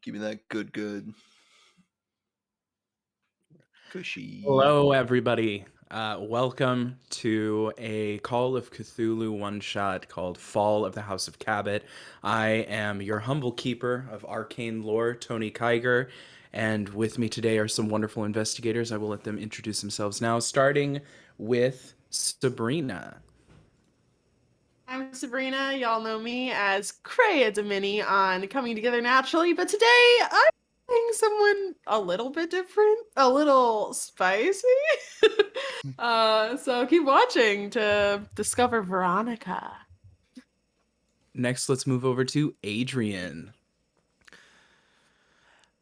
Give me that good cushy. Hello, everybody. Welcome to a Call of Cthulhu one shot called Fall of the House of Cabot. I am your humble keeper of arcane lore, Tony Kiger, and with me today are some wonderful investigators. I will let them introduce themselves now, starting with Sabrina. I'm Sabrina. Y'all know me as Kreia Domini on Coming Together Naturally, but today I'm playing someone a little bit different, a little spicy. So keep watching to discover Veronica. Next, let's move over to Adrian.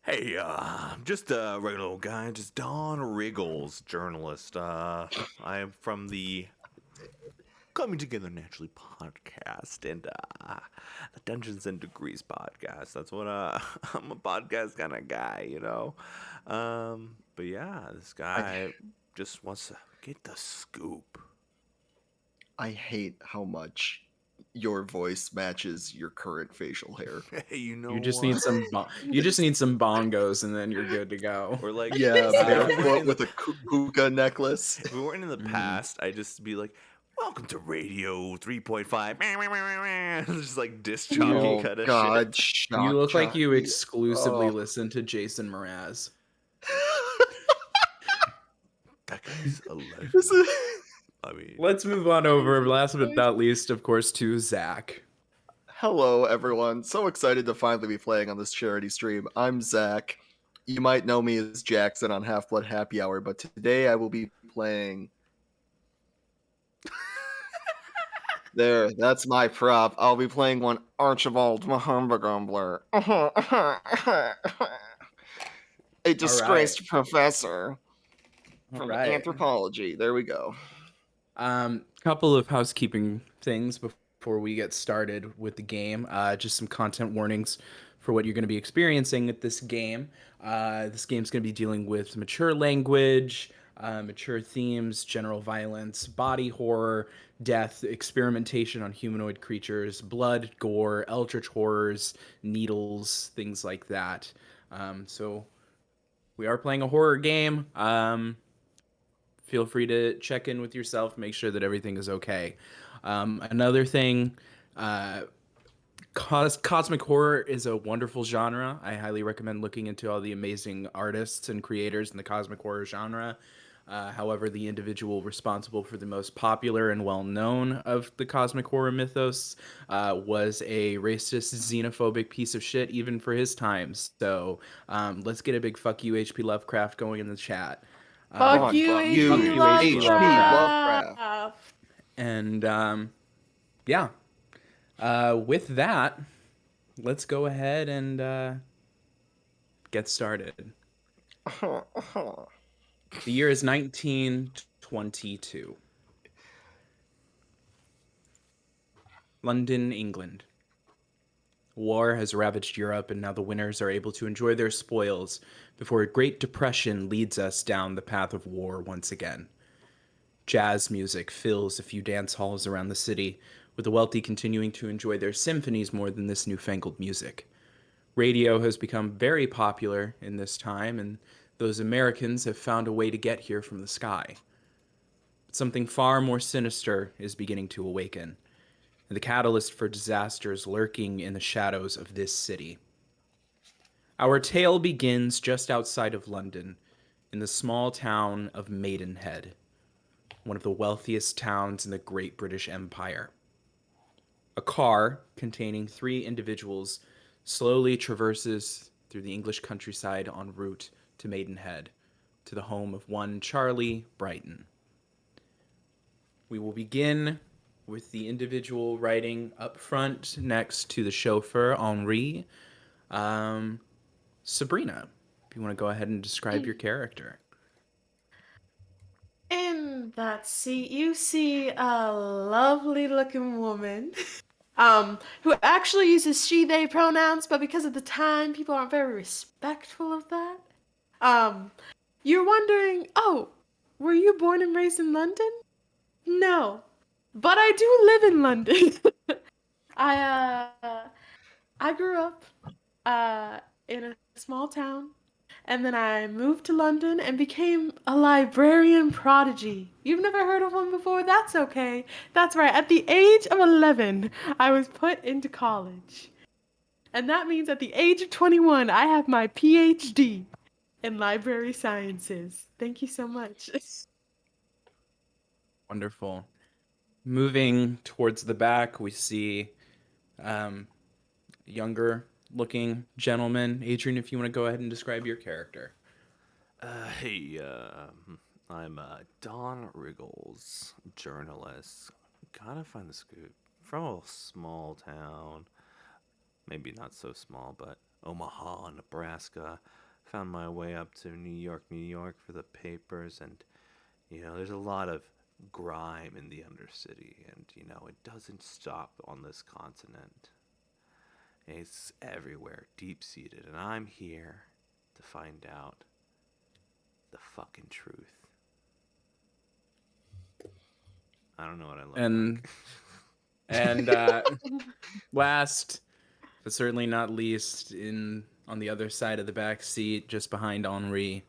Hey, I'm just a regular old guy, just Don Riggles, journalist. I am from the Coming Together Naturally podcast and the Dungeons and Degrees podcast. That's what I'm a podcast kind of guy, you know. But yeah, this guy just wants to get the scoop. I hate how much your voice matches your current facial hair. Hey, you know You just what? need some you just need some bongos and then you're good to go. Or like, Yeah, if we weren't barefoot in with the- a hookah necklace. If we weren't in the past, I'd just be like, "Welcome to Radio 3.5." Just like disc jockey Oh kind of God, shit. shock You look like you jockey. exclusively Oh. listen to Jason Mraz. That guy's a legend. This is- I mean, Let's move on over, last but not least, of course, to Zach. Hello, everyone. So excited to finally be playing on this charity stream. I'm Zach. You might know me as Jackson on Half Blood Happy Hour, but today I will be playing. There, that's my prop. I'll be playing one Archibald Mahumbagumbler. A disgraced professor from anthropology. There we go. Couple of housekeeping things before we get started with the game. Just some content warnings for what you're going to be experiencing at this game. This game's going to be dealing with mature language, mature themes, general violence, body horror, death, experimentation on humanoid creatures, blood, gore, eldritch horrors, needles, things like that. So we are playing a horror game. Feel free to check in with yourself, make sure that everything is okay. Another thing, cosmic horror is a wonderful genre. I highly recommend looking into all the amazing artists and creators in the cosmic horror genre. However, the individual responsible for the most popular and well-known of the cosmic horror mythos was a racist, xenophobic piece of shit, even for his times. So let's get a big fuck you, H.P. Lovecraft, going in the chat. Fuck you, H.P. Lovecraft. And yeah, with that, let's go ahead and get started. The year is 1922. London, England. War has ravaged Europe, and now the winners are able to enjoy their spoils before a Great Depression leads us down the path of war once again. Jazz music fills a few dance halls around the city, with the wealthy continuing to enjoy their symphonies more than this newfangled music. Radio has become very popular in this time, and those Americans have found a way to get here from the sky. But something far more sinister is beginning to awaken, and the catalyst for disasters lurking in the shadows of this city. Our tale begins just outside of London, in the small town of Maidenhead, one of the wealthiest towns in the Great British Empire. A car containing 3 individuals slowly traverses through the English countryside en route to Maidenhead, to the home of one Charlie Brighton. We will begin with the individual riding up front next to the chauffeur, Henri. Sabrina, if you want to go ahead and describe your character. In that seat, you see a lovely looking woman who actually uses she, they pronouns, but because of the time, people aren't very respectful of that. You're wondering, oh, were you born and raised in London? No, but I do live in London. I grew up in a small town. And then I moved to London and became a librarian prodigy. You've never heard of one before? That's okay. That's right. At the age of 11, I was put into college. And that means at the age of 21, I have my PhD in library sciences. Thank you so much. Wonderful. Moving towards the back, we see younger looking gentleman. Adrian, if you want to go ahead and describe your character. Hey, I'm Don Riggles, journalist. Gotta find the scoop. From a small town. Maybe not so small, but Omaha, Nebraska. Found my way up to New York for the papers, and, there's a lot of grime in the Undercity, and, it doesn't stop on this continent. It's everywhere, deep seated, and I'm here to find out the fucking truth. I don't know what I look And like. and last but certainly not least, on the other side of the back seat, just behind Henri,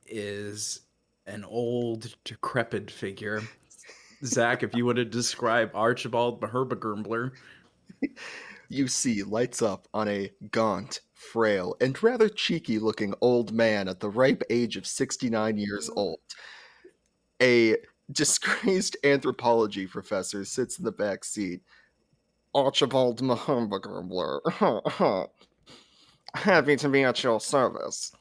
is an old, decrepit figure. Zach, if you would have described Archibald Maherbagumbler. You see lights up on a gaunt, frail, and rather cheeky looking old man at the ripe age of 69 years old. A disgraced anthropology professor sits in the back seat. Archibald Mahamberger. Happy to be at your service.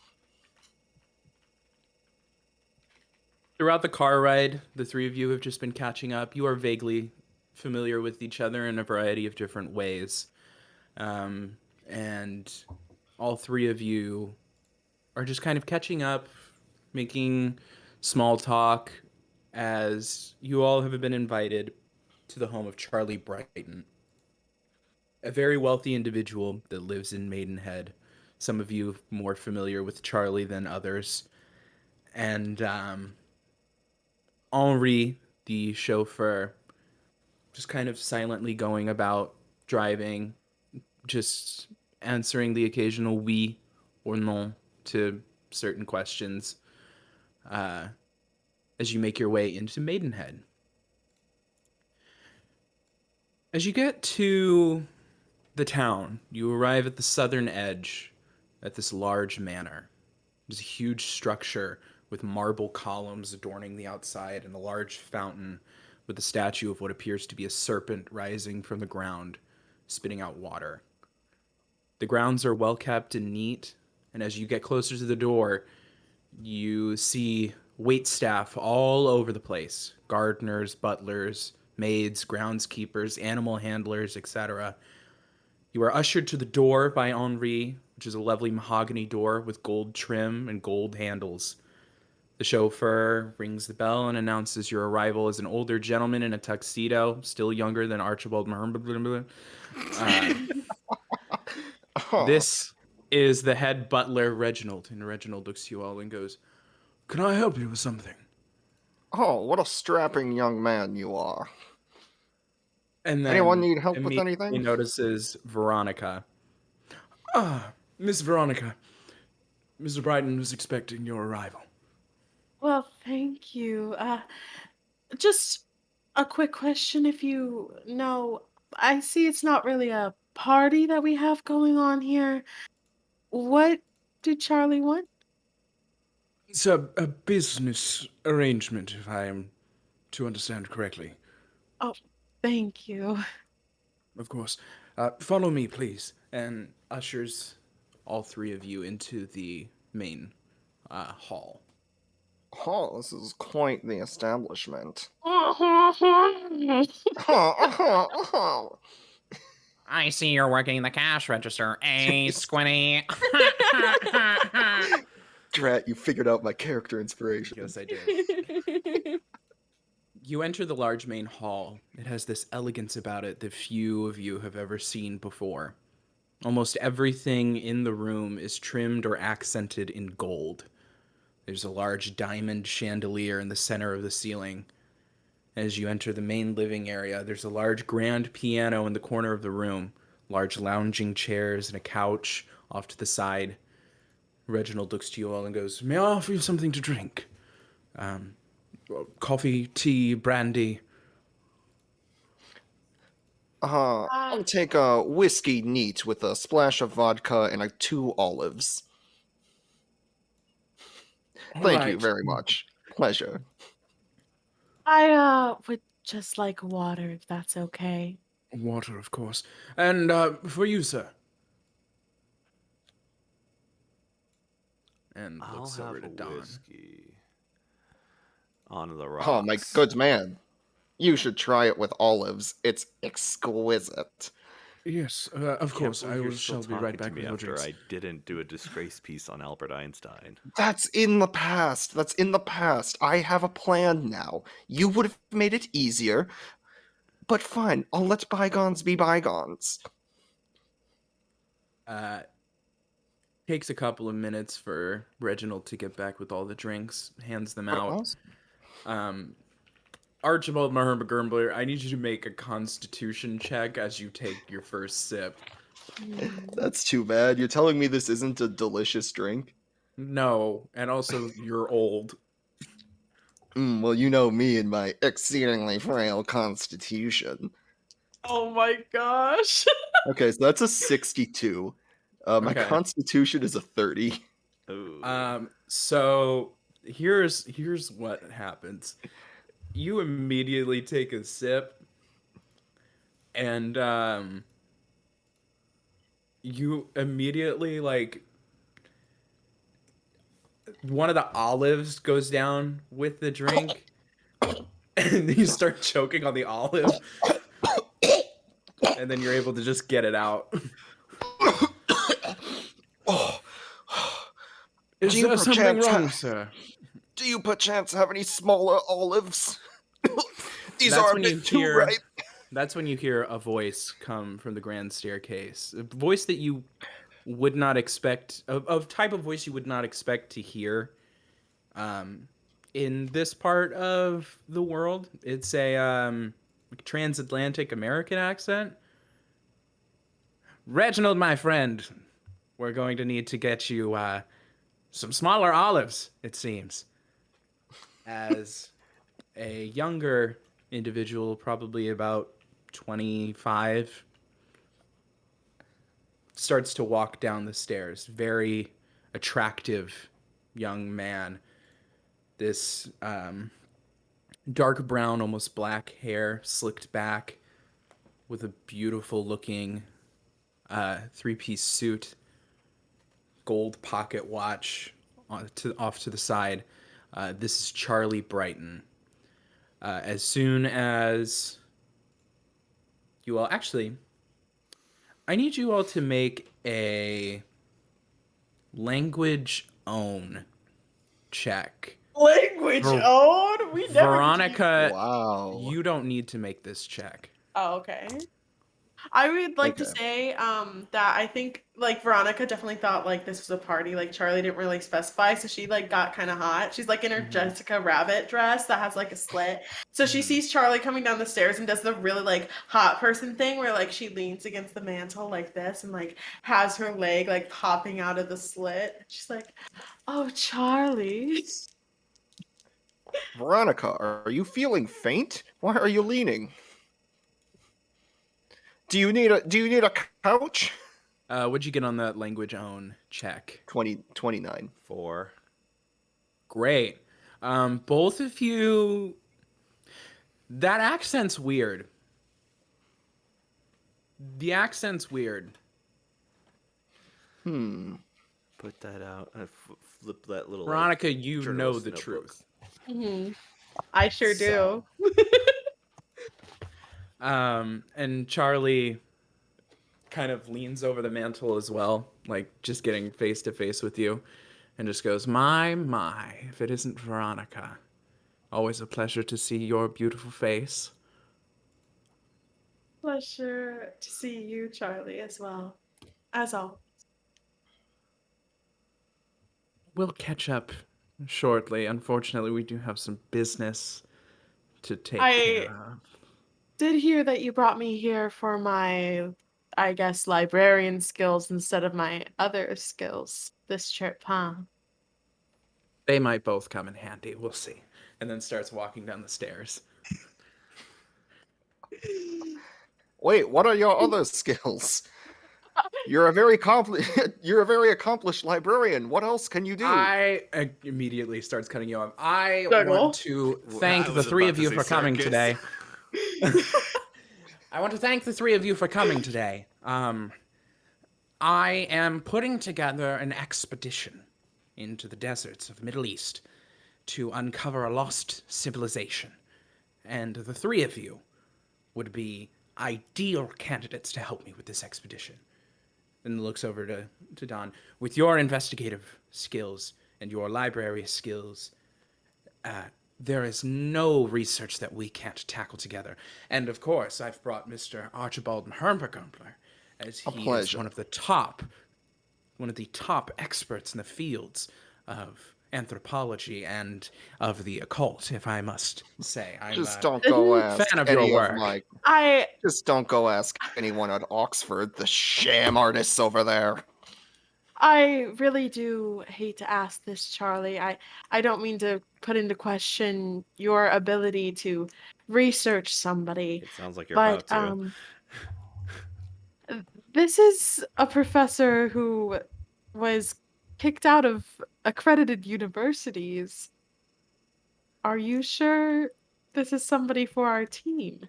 Throughout the car ride, the three of you have just been catching up. You are vaguely familiar with each other in a variety of different ways. And all three of you are just kind of catching up, making small talk, as you all have been invited to the home of Charlie Brighton, a very wealthy individual that lives in Maidenhead. Some of you more familiar with Charlie than others. And Henri, the chauffeur, just kind of silently going about driving, just answering the occasional oui or non to certain questions as you make your way into Maidenhead. As you get to the town, you arrive at the southern edge at this large manor. There's a huge structure with marble columns adorning the outside and a large fountain with a statue of what appears to be a serpent rising from the ground, spitting out water. The grounds are well kept and neat, and as you get closer to the door, you see waitstaff all over the place. Gardeners, butlers, maids, groundskeepers, animal handlers, etc. You are ushered to the door by Henri, which is a lovely mahogany door with gold trim and gold handles. The chauffeur rings the bell and announces your arrival as an older gentleman in a tuxedo, still younger than Archibald Maherbagumbler. This is the head butler, Reginald. And Reginald looks to you all and goes, "Can I help you with something?" Oh, what a strapping young man you are. And then Anyone need help with immediately anything? notices Veronica. "Ah, Miss Veronica. Mr. Brighton was expecting your arrival." Well, thank you. Just a quick question, if you know. I see it's not really a party that we have going on here. What did Charlie want? It's a business arrangement, if I am to understand correctly. Oh, thank you. Of course. Follow me, please. And ushers all three of you into the main hall. Oh, this is quite the establishment. I see you're working the cash register, eh, Squinty? Drat, you figured out my character inspiration. Yes, I did. You enter the large main hall. It has this elegance about it that few of you have ever seen before. Almost everything in the room is trimmed or accented in gold. There's a large diamond chandelier in the center of the ceiling. As you enter the main living area, there's a large grand piano in the corner of the room, large lounging chairs and a couch, Off to the side, Reginald looks to you all and goes, "May I offer you something to drink? Coffee, tea, brandy?" I'll take a whiskey neat with a splash of vodka and 2 olives. Thank you Alright. very much. Pleasure. I would just like water if that's okay. Water, of course. And for you, sir. And I'll looks have over a to Don. whiskey. On the rocks. Oh, my good man. You should try it with olives. It's exquisite. Yes, of Can't course. believe you're Shall still be right talking to back me with your after drinks. I didn't do a disgrace piece on Albert Einstein. That's in the past. That's in the past. I have a plan now. You would have made it easier. But fine, I'll let bygones be bygones. Takes a couple of minutes for Reginald to get back with all the drinks, hands them out. Archibald Maherba, I need you to make a constitution check as you take your first sip. That's too bad. You're telling me this isn't a delicious drink? No, and also you're old. Well, you know me and my exceedingly frail constitution. Oh my gosh. Okay, so that's a 62. My Okay. constitution is a 30. Ooh. So here's what happens. You immediately take a sip, and you immediately like one of the olives goes down with the drink, and you start choking on the olive, and then you're able to just get it out. Oh, Is Do you there something perchance wrong, ha- sir? do you perchance have any smaller olives? These That's are a when you bit too hear- ripe. That's when you hear a voice come from the grand staircase. A voice that you would not expect, of type of voice you would not expect to hear in this part of the world. It's a transatlantic American accent. Reginald, my friend, we're going to need to get you some smaller olives, it seems. As a younger individual, probably about 25, starts to walk down the stairs. Very attractive young man. This dark brown, almost black hair, slicked back, with a beautiful looking 3-piece suit, gold pocket watch off to the side. This is Charlie Brighton. As soon as you all... Actually, I need you all to make a language own check. Language own? We never. Veronica, Wow. you don't need to make this check. Oh, okay. I would like to Okay. say that I think like Veronica definitely thought like this was a party. Like Charlie didn't really specify, so she like got kind of hot. She's like in her Jessica Rabbit dress that has like a slit. So she sees Charlie coming down the stairs and does the really like hot person thing where like she leans against the mantle like this and like has her leg like popping out of the slit. She's like, "Oh, Charlie." Veronica, are you feeling faint? Why are you leaning? Do you need a couch? What'd you get on that language own check? 29. 4. Great. Both of you... That accent's weird. The accent's weird. Put that out. Flip that little. Veronica, you know journalist the notebook. truth. I sure do. And Charlie kind of leans over the mantle as well, like just getting face to face with you, and just goes, my, if it isn't Veronica. Always a pleasure to see your beautiful face. Pleasure to see you, Charlie, as well. As all. We'll catch up shortly. Unfortunately, we do have some business to take care of. Did hear that you brought me here for my I guess, librarian skills instead of my other skills this trip, huh? They might both come in handy. We'll see. And then starts walking down the stairs. Wait, what are your other skills? You're a very you're a very accomplished librarian. What else can you do? I immediately starts cutting you off. I Juggle. want to thank I the was three about of to you say for coming circus. today. I want to thank the three of you for coming today. I am putting together an expedition into the deserts of the Middle East to uncover a lost civilization. And the three of you would be ideal candidates to help me with this expedition. And looks over to Don. With your investigative skills and your library skills, there is no research that we can't tackle together. And of course, I've brought Mr. Archibald Hermbergumbler, as he is pleasure. one of the top experts in the fields of anthropology and of the occult, if I must say. I'm Just don't go ask fan of your any work. of my. I Just don't go ask anyone at Oxford, the sham artists over there. I really do hate to ask this, Charlie. I don't mean to put into question your ability to research somebody, It sounds like you're but about to. this is a professor who was kicked out of accredited universities. Are you sure this is somebody for our team?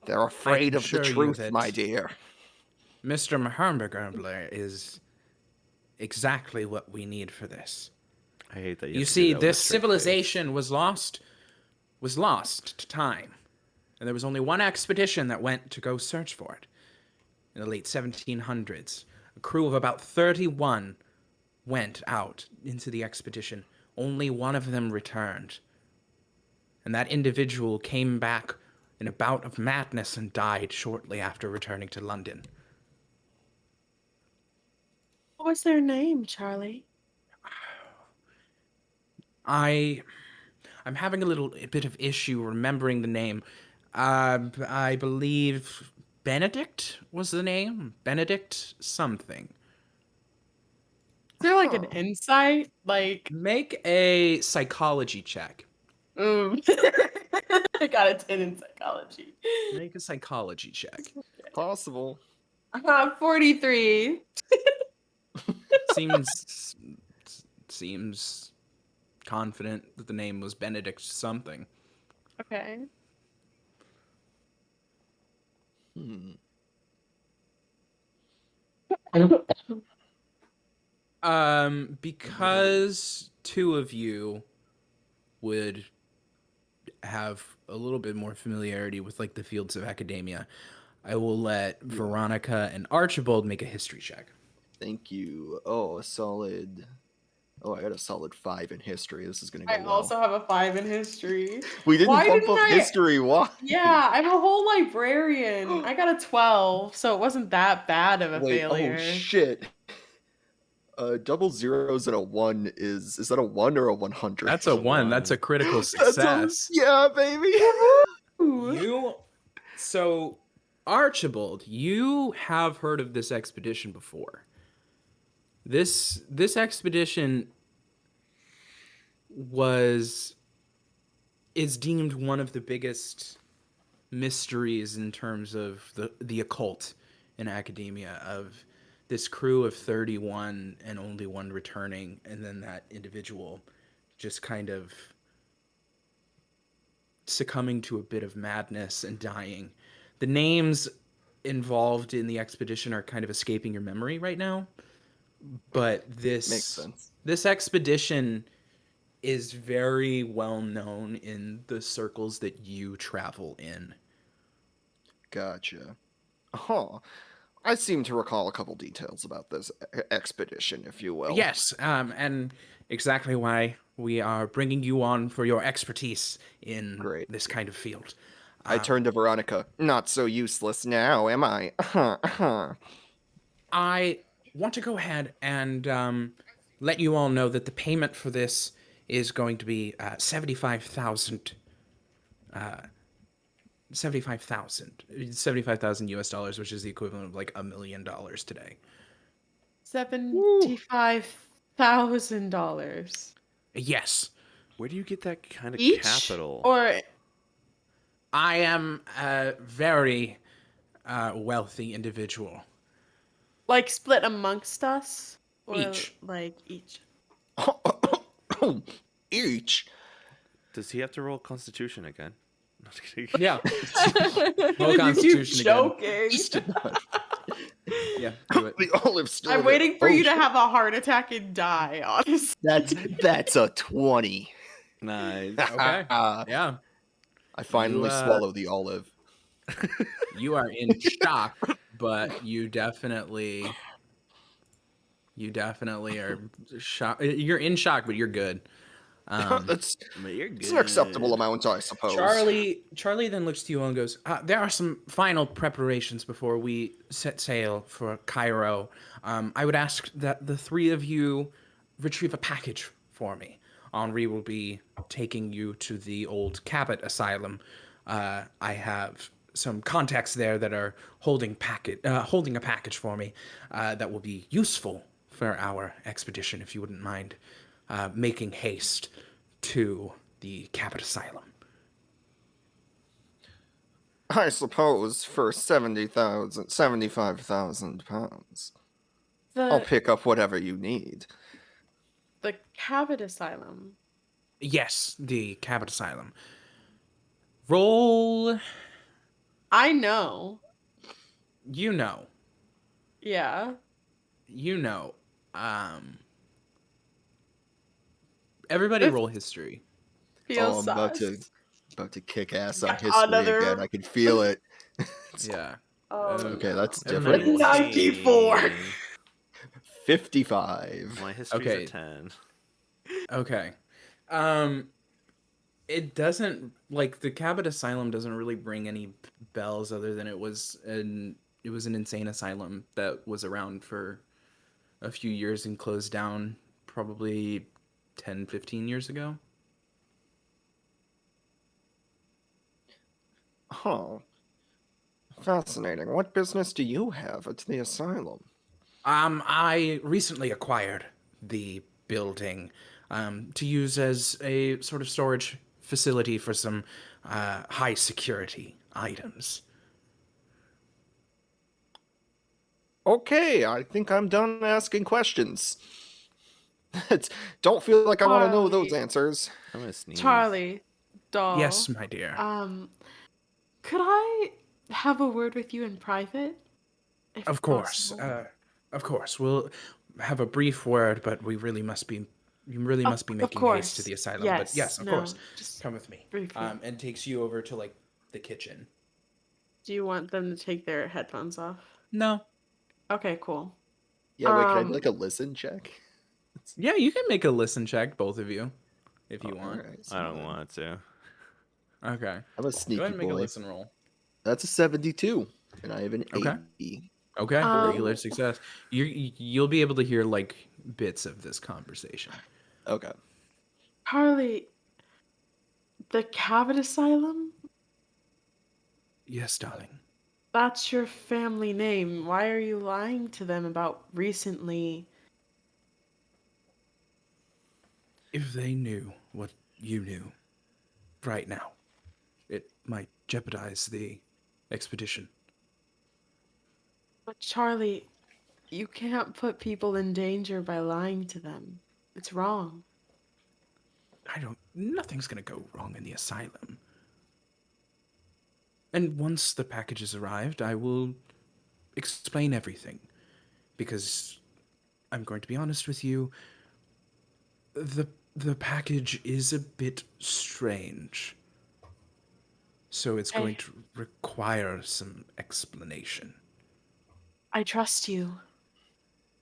They're afraid of the assure you truth, that- my dear. Mr. Hermbergumbler is exactly what we need for this. I hate that You have to do see, that with a this straight civilization was lost to time. And there was only one expedition that went to go search for it. In the late 1700s, a crew of about 31 went out into the expedition. Only one of them returned. And that individual came back in a bout of madness and died shortly after returning to London. What was their name, Charlie? I'm having a bit of issue remembering the name. I believe Benedict was the name. Benedict something. Is there like an Huh. insight? Like, Make a psychology check. I got a 10 in psychology. Make a psychology check. Possible. 43. Seems confident that the name was Benedict something. Okay. Hmm. Because two of you would have a little bit more familiarity with like the fields of academia, I will let Veronica and Archibald make a history check. Thank you. Oh, a solid. Oh, I got a solid 5 in history. This is gonna go I well. also have a 5 in history. We didn't Why bump didn't up I- history. Why? Yeah, I'm a whole librarian. I got a 12, so it wasn't that bad of a Wait. failure. Oh shit. Double zeros and a 1 is that a 1 or a 100? That's a one. That's a critical That's a- success. yeah, baby. Ooh. So Archibald, you have heard of this expedition before. This expedition is deemed one of the biggest mysteries in terms of the occult in academia, of this crew of 31 and only one returning, and then that individual just kind of succumbing to a bit of madness and dying. The names involved in the expedition are kind of escaping your memory right now, but Makes sense. this expedition is very well known in the circles that you travel in. Gotcha. Huh. I seem to recall a couple details about this expedition, if you will. Yes, and exactly why we are bringing you on for your expertise in Great. this kind of field. I turned to Veronica. Not so useless now, am I? I want to go ahead and let you all know that the payment for this is going to be 75,000 $75,000. $75,000 US, which is the equivalent of like $1 million today. $75,000 Yes. Where do you get that kind of each, capital? or I am a very wealthy individual. like split amongst us, or Each. like each? Each. Does he have to roll Constitution again? Not kidding. Yeah. You keep Constitution again. joking. Just did not. Yeah, do it. The olive still. I'm there. waiting for Oh, you to shit. have a heart attack and die. Honestly, That's a 20. Nice. Okay. Yeah. I finally You, swallow the olive. You are in shock, but you definitely are shocked. You're in shock, but you're good. That's But you're it's an acceptable good. amount, I suppose. Charlie then looks to you all and goes, there are some final preparations before we set sail for Cairo. I would ask that the three of you retrieve a package for me. Henri will be taking you to the old Cabot Asylum. I have some contacts there that are holding a package for me that will be useful for our expedition, if you wouldn't mind making haste to the Cabot Asylum. I suppose for 75,000 pounds. I'll the pick up whatever you need. the Cabot Asylum. Yes, the Cabot Asylum. Roll, I know. you know. Yeah. Everybody If- roll history. Feels I'm sus. about to kick ass on Got history another- again. I can feel it. Yeah. Okay, that's Everybody different. roll. 94. 55. My history's Okay. a 10. Okay. It doesn't, like, the Cabot Asylum doesn't really ring any bells other than it was an insane asylum that was around for a few years and closed down probably 10, 15 years ago. Huh. Fascinating. What business do you have at the asylum? I recently acquired the building to use as a sort of storage facility for some high security items. Okay, I think I'm done asking questions. Don't feel like I want to know those Charlie. answers. I'm gonna sneeze. Charlie, doll. Yes, my dear. Could I have a word with you in private? If Of course. possible? Of course. We'll have a brief word, but you really must be Of making haste to course. the asylum. Yes, But yes, of no, course. just Come with me. briefly. And takes you over to like the kitchen. Do you want them to take their headphones off? No. Okay, cool. Yeah, wait, can I do Um, like a listen check? Yeah, you can make a listen check, both of you, if you want. Alright, I don't fine. want to. Okay. I'm a Go sneaky ahead and make a boy. listen roll. That's a 72, and I have an Okay. 80. Okay, Um, regular success. You'll be able to hear like bits of this conversation. Okay. Charlie, the Cabot Asylum? Yes, darling. That's your family name. Why are you lying to them about recently? If they knew what you knew right now, it might jeopardize the expedition. But Charlie, you can't put people in danger by lying to them. It's wrong. Nothing's gonna go wrong in the asylum. And once the package has arrived, I will explain everything. Because I'm going to be honest with you, the package is a bit strange. So it's going to require some explanation. I trust you.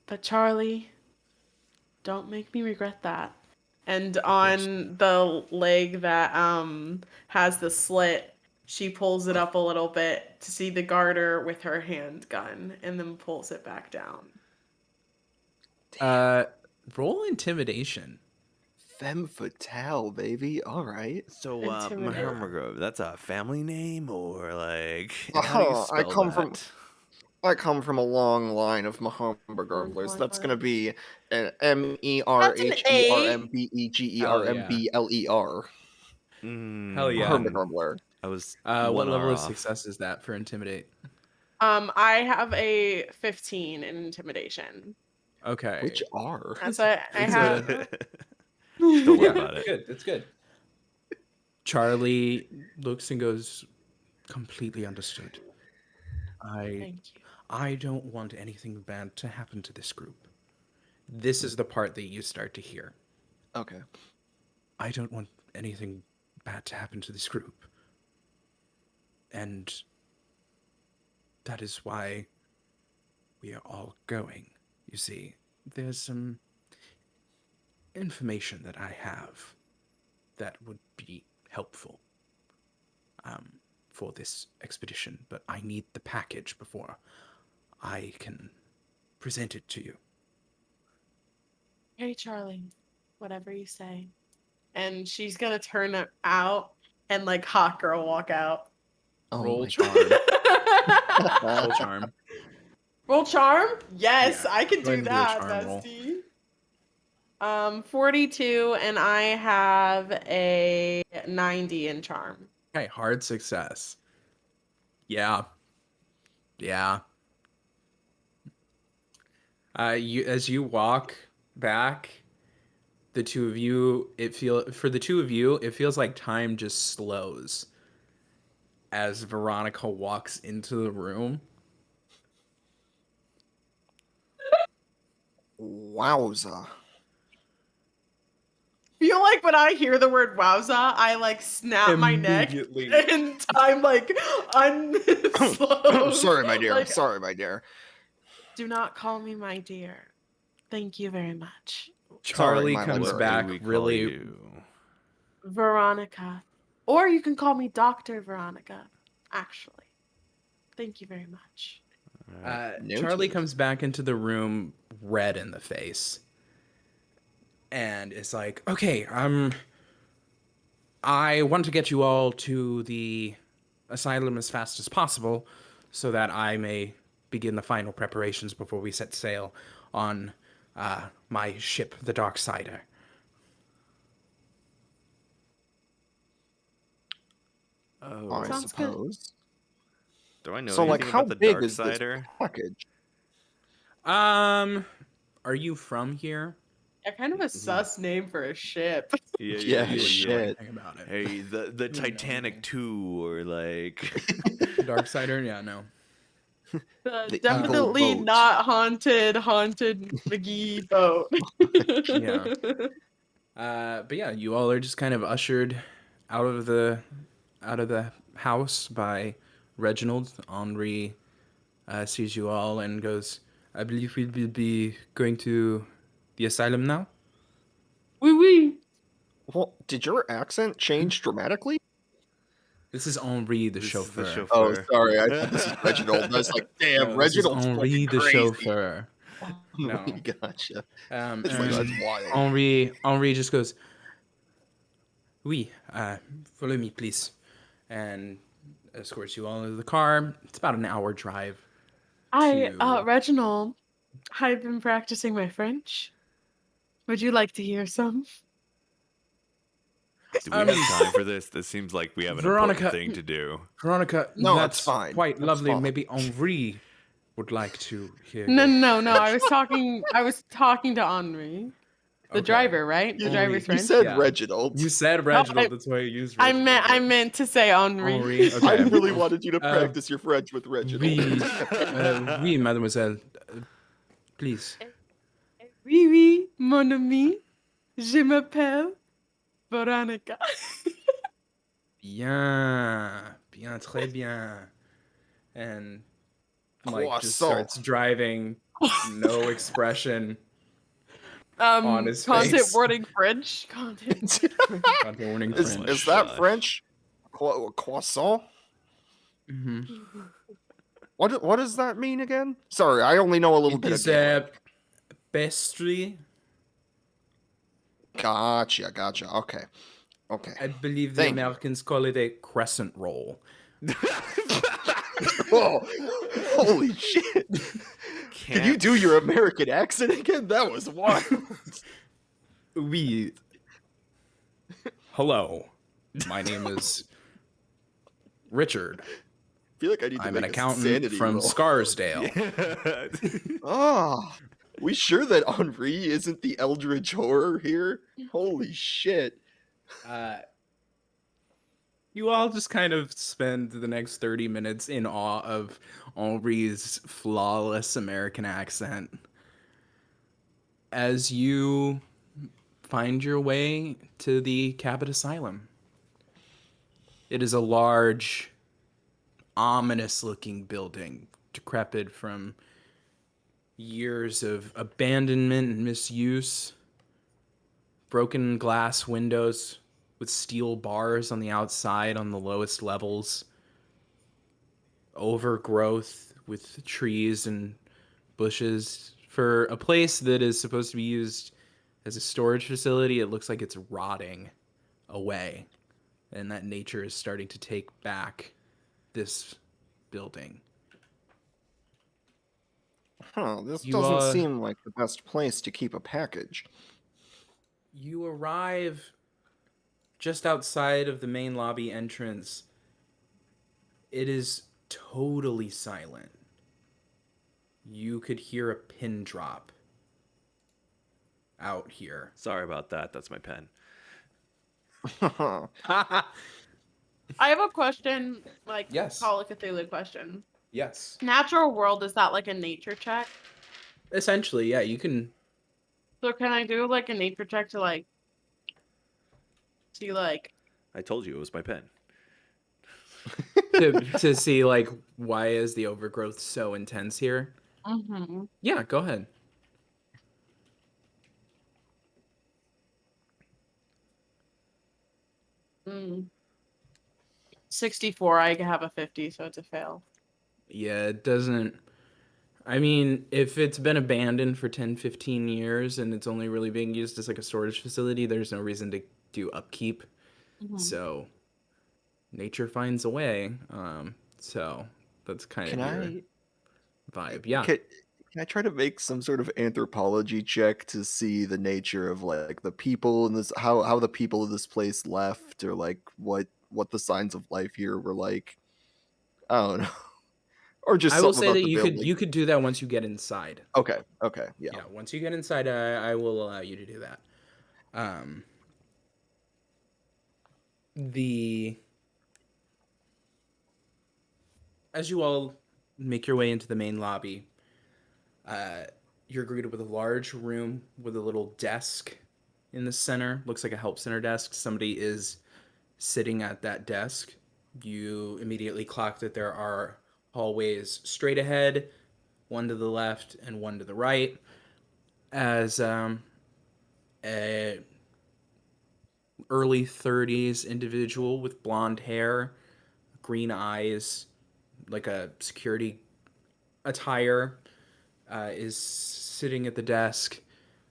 But Charlie, don't make me regret that. And on the leg that has the slit, she pulls it up a little bit to see the garter with her handgun and then pulls it back down. Roll intimidation. Femme fatale, baby. All right. So, Intimidating. Mahermogrove, that's a family name, or like, and how do you I spell come that? from I come from a long line of Mahombergerblers. Long That's line. gonna be an That's an A. MERHERMBEGERMBLER. Hell yeah. Mahombergerbler. I was What one level R of off. success is that for intimidate? I have a 15 in intimidation. Okay. Which are? That's why I It's have. Don't worry yeah, about it. good. It's good. Charlie looks and goes, completely understood. Thank you. I don't want anything bad to happen to this group. This is the part that you start to hear. Okay. I don't want anything bad to happen to this group. And that is why we are all going. You see, there's some information that I have that would be helpful for this expedition, but I need the package before I can present it to you. Hey, Charlie, whatever you say. And she's gonna turn it out and like hot girl walk out. Oh Roll my charm. Roll charm. Roll charm? Yes, Yeah, I can go ahead do and do a that, charm roll. bestie. 42, and I have a 90 in charm. Okay, hard success. Yeah. As you walk back, the two of you, it feels like time just slows as Veronica walks into the room. Wowza. Feel like when I hear the word wowza, I like snap my neck Immediately. and time like unslows. Sorry, my dear. Like, Sorry, my dear. do not call me my dear. Thank you very much. Charlie my comes lord. back Do we call really you? Veronica. Or you can call me Dr. Veronica, actually. Thank you very much. Noted. Charlie comes back into the room red in the face. And it's like, okay, I want to get you all to the asylum as fast as possible so that I may begin the final preparations before we set sail on my ship, the Darksider. Oh, I Sounds good. suppose. do I know So, like, anything how about the big Dark is this Sider? package? Are you from here? Yeah, kind of a sus name for a ship. Yeah, You wouldn't know shit. anything about it. Hey, the wouldn't know Titanic anything. 2, or like. Darksider? Yeah, no. The Definitely evil boat. not haunted McGee boat. Yeah. But yeah, you all are just kind of ushered out of the house by Reginald. Henri sees you all and goes, I believe we will be going to the asylum now. Wee wee. Well, did your accent change dramatically? This is Henri, the This is chauffeur. the chauffeur. Oh, sorry. I thought this is Reginald. I was like, damn, No, this is Reginald's Henri, fucking the crazy. chauffeur. No. Gotcha. And It's like, that's wild. Henri just goes, oui, follow me, please. And escorts you all into the car. It's about an hour drive. Reginald, I've been practicing my French. Would you like to hear some? Do we have time for this? This seems like we have an Veronica- important thing to do. Veronica, No, that's that's fine. quite That's lovely. fine. Maybe Henri would like to hear. No, your no, no. I French. was talking to Henri, the Okay. driver, right? The Henri. driver's You French. said Yeah. Reginald. You said Reginald. That's why you used I Reginald. meant I meant to say Henri. Henri. Okay. I really wanted you to Uh, practice your French with Reginald. Oui, mademoiselle. Please. Oui, oui, mon ami. Je m'appelle Veronica. Bien, très bien. And Mike just Croissant. starts driving, no expression on his Content face. warning French. Content. Content warning Is, French. is that Gosh. French? Croissant? Mhm. What does that mean again? Sorry, I only know a little It bit of is Gaelic. pastry. Gotcha. Okay. I believe the Thank you. Americans call it a crescent roll. Whoa. Holy shit. Did you do your American accent again? That was wild. We. Hello, my name is Richard. I feel like I need to I'm an make a accountant sanity from roll. Scarsdale. Oh, we sure that Henri isn't the Eldritch horror here? Holy shit. You all just kind of spend the next 30 minutes in awe of Henri's flawless American accent. As you find your way to the Cabot Asylum. It is a large, ominous-looking building, decrepit from years of abandonment and misuse. Broken glass windows with steel bars on the outside on the lowest levels. Overgrowth with trees and bushes. For a place that is supposed to be used as a storage facility, it looks like it's rotting away. And that nature is starting to take back this building. Huh, this You, doesn't seem like the best place to keep a package. You arrive just outside of the main lobby entrance. It is totally silent. You could hear a pin drop out here. Sorry about that. That's my pen. I have a question, like Yes. Call of Cthulhu question. Yes. Natural world, is that like a nature check? Essentially, yeah, you can. So can I do like a nature check to like see like I told you it was my pen. to see like why is the overgrowth so intense here? Yeah, go ahead. mm. 64, I have a 50, so it's a fail. Yeah, it doesn't. I mean, if it's been abandoned for 10, 15 years and it's only really being used as like a storage facility, there's no reason to do upkeep. So nature finds a way. So that's kind Can of your I vibe. Yeah. can I try to make some sort of anthropology check to see the nature of like the people in this, how the people of this place left, or like what the signs of life here were like? I don't know. Or just I will something say about that the building. you could do that once you get inside. Okay, yeah. Yeah, once you get inside, I will allow you to do that. As you all make your way into the main lobby, you're greeted with a large room with a little desk in the center. Looks like a help center desk. Somebody is sitting at that desk. You immediately clock that there are hallways straight ahead, one to the left and one to the right, as a early 30s individual with blonde hair, green eyes, like a security attire, is sitting at the desk.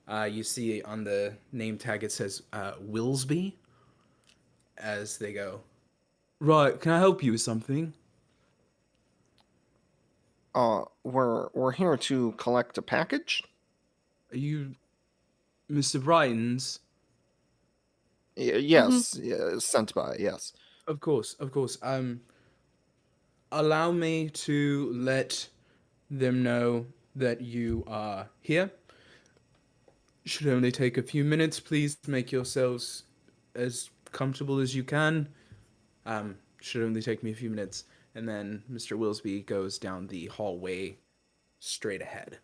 You see on the name tag it says Willsby. As they go, right, can I help you with something? We're here to collect a package. Are you Mr. Brighton's? Yes, yeah, sent by, yes. Of course. Allow me to let them know that you are here. Should only take a few minutes. Please make yourselves as comfortable as you can. Should only take me a few minutes. And then Mr. Willsby goes down the hallway straight ahead.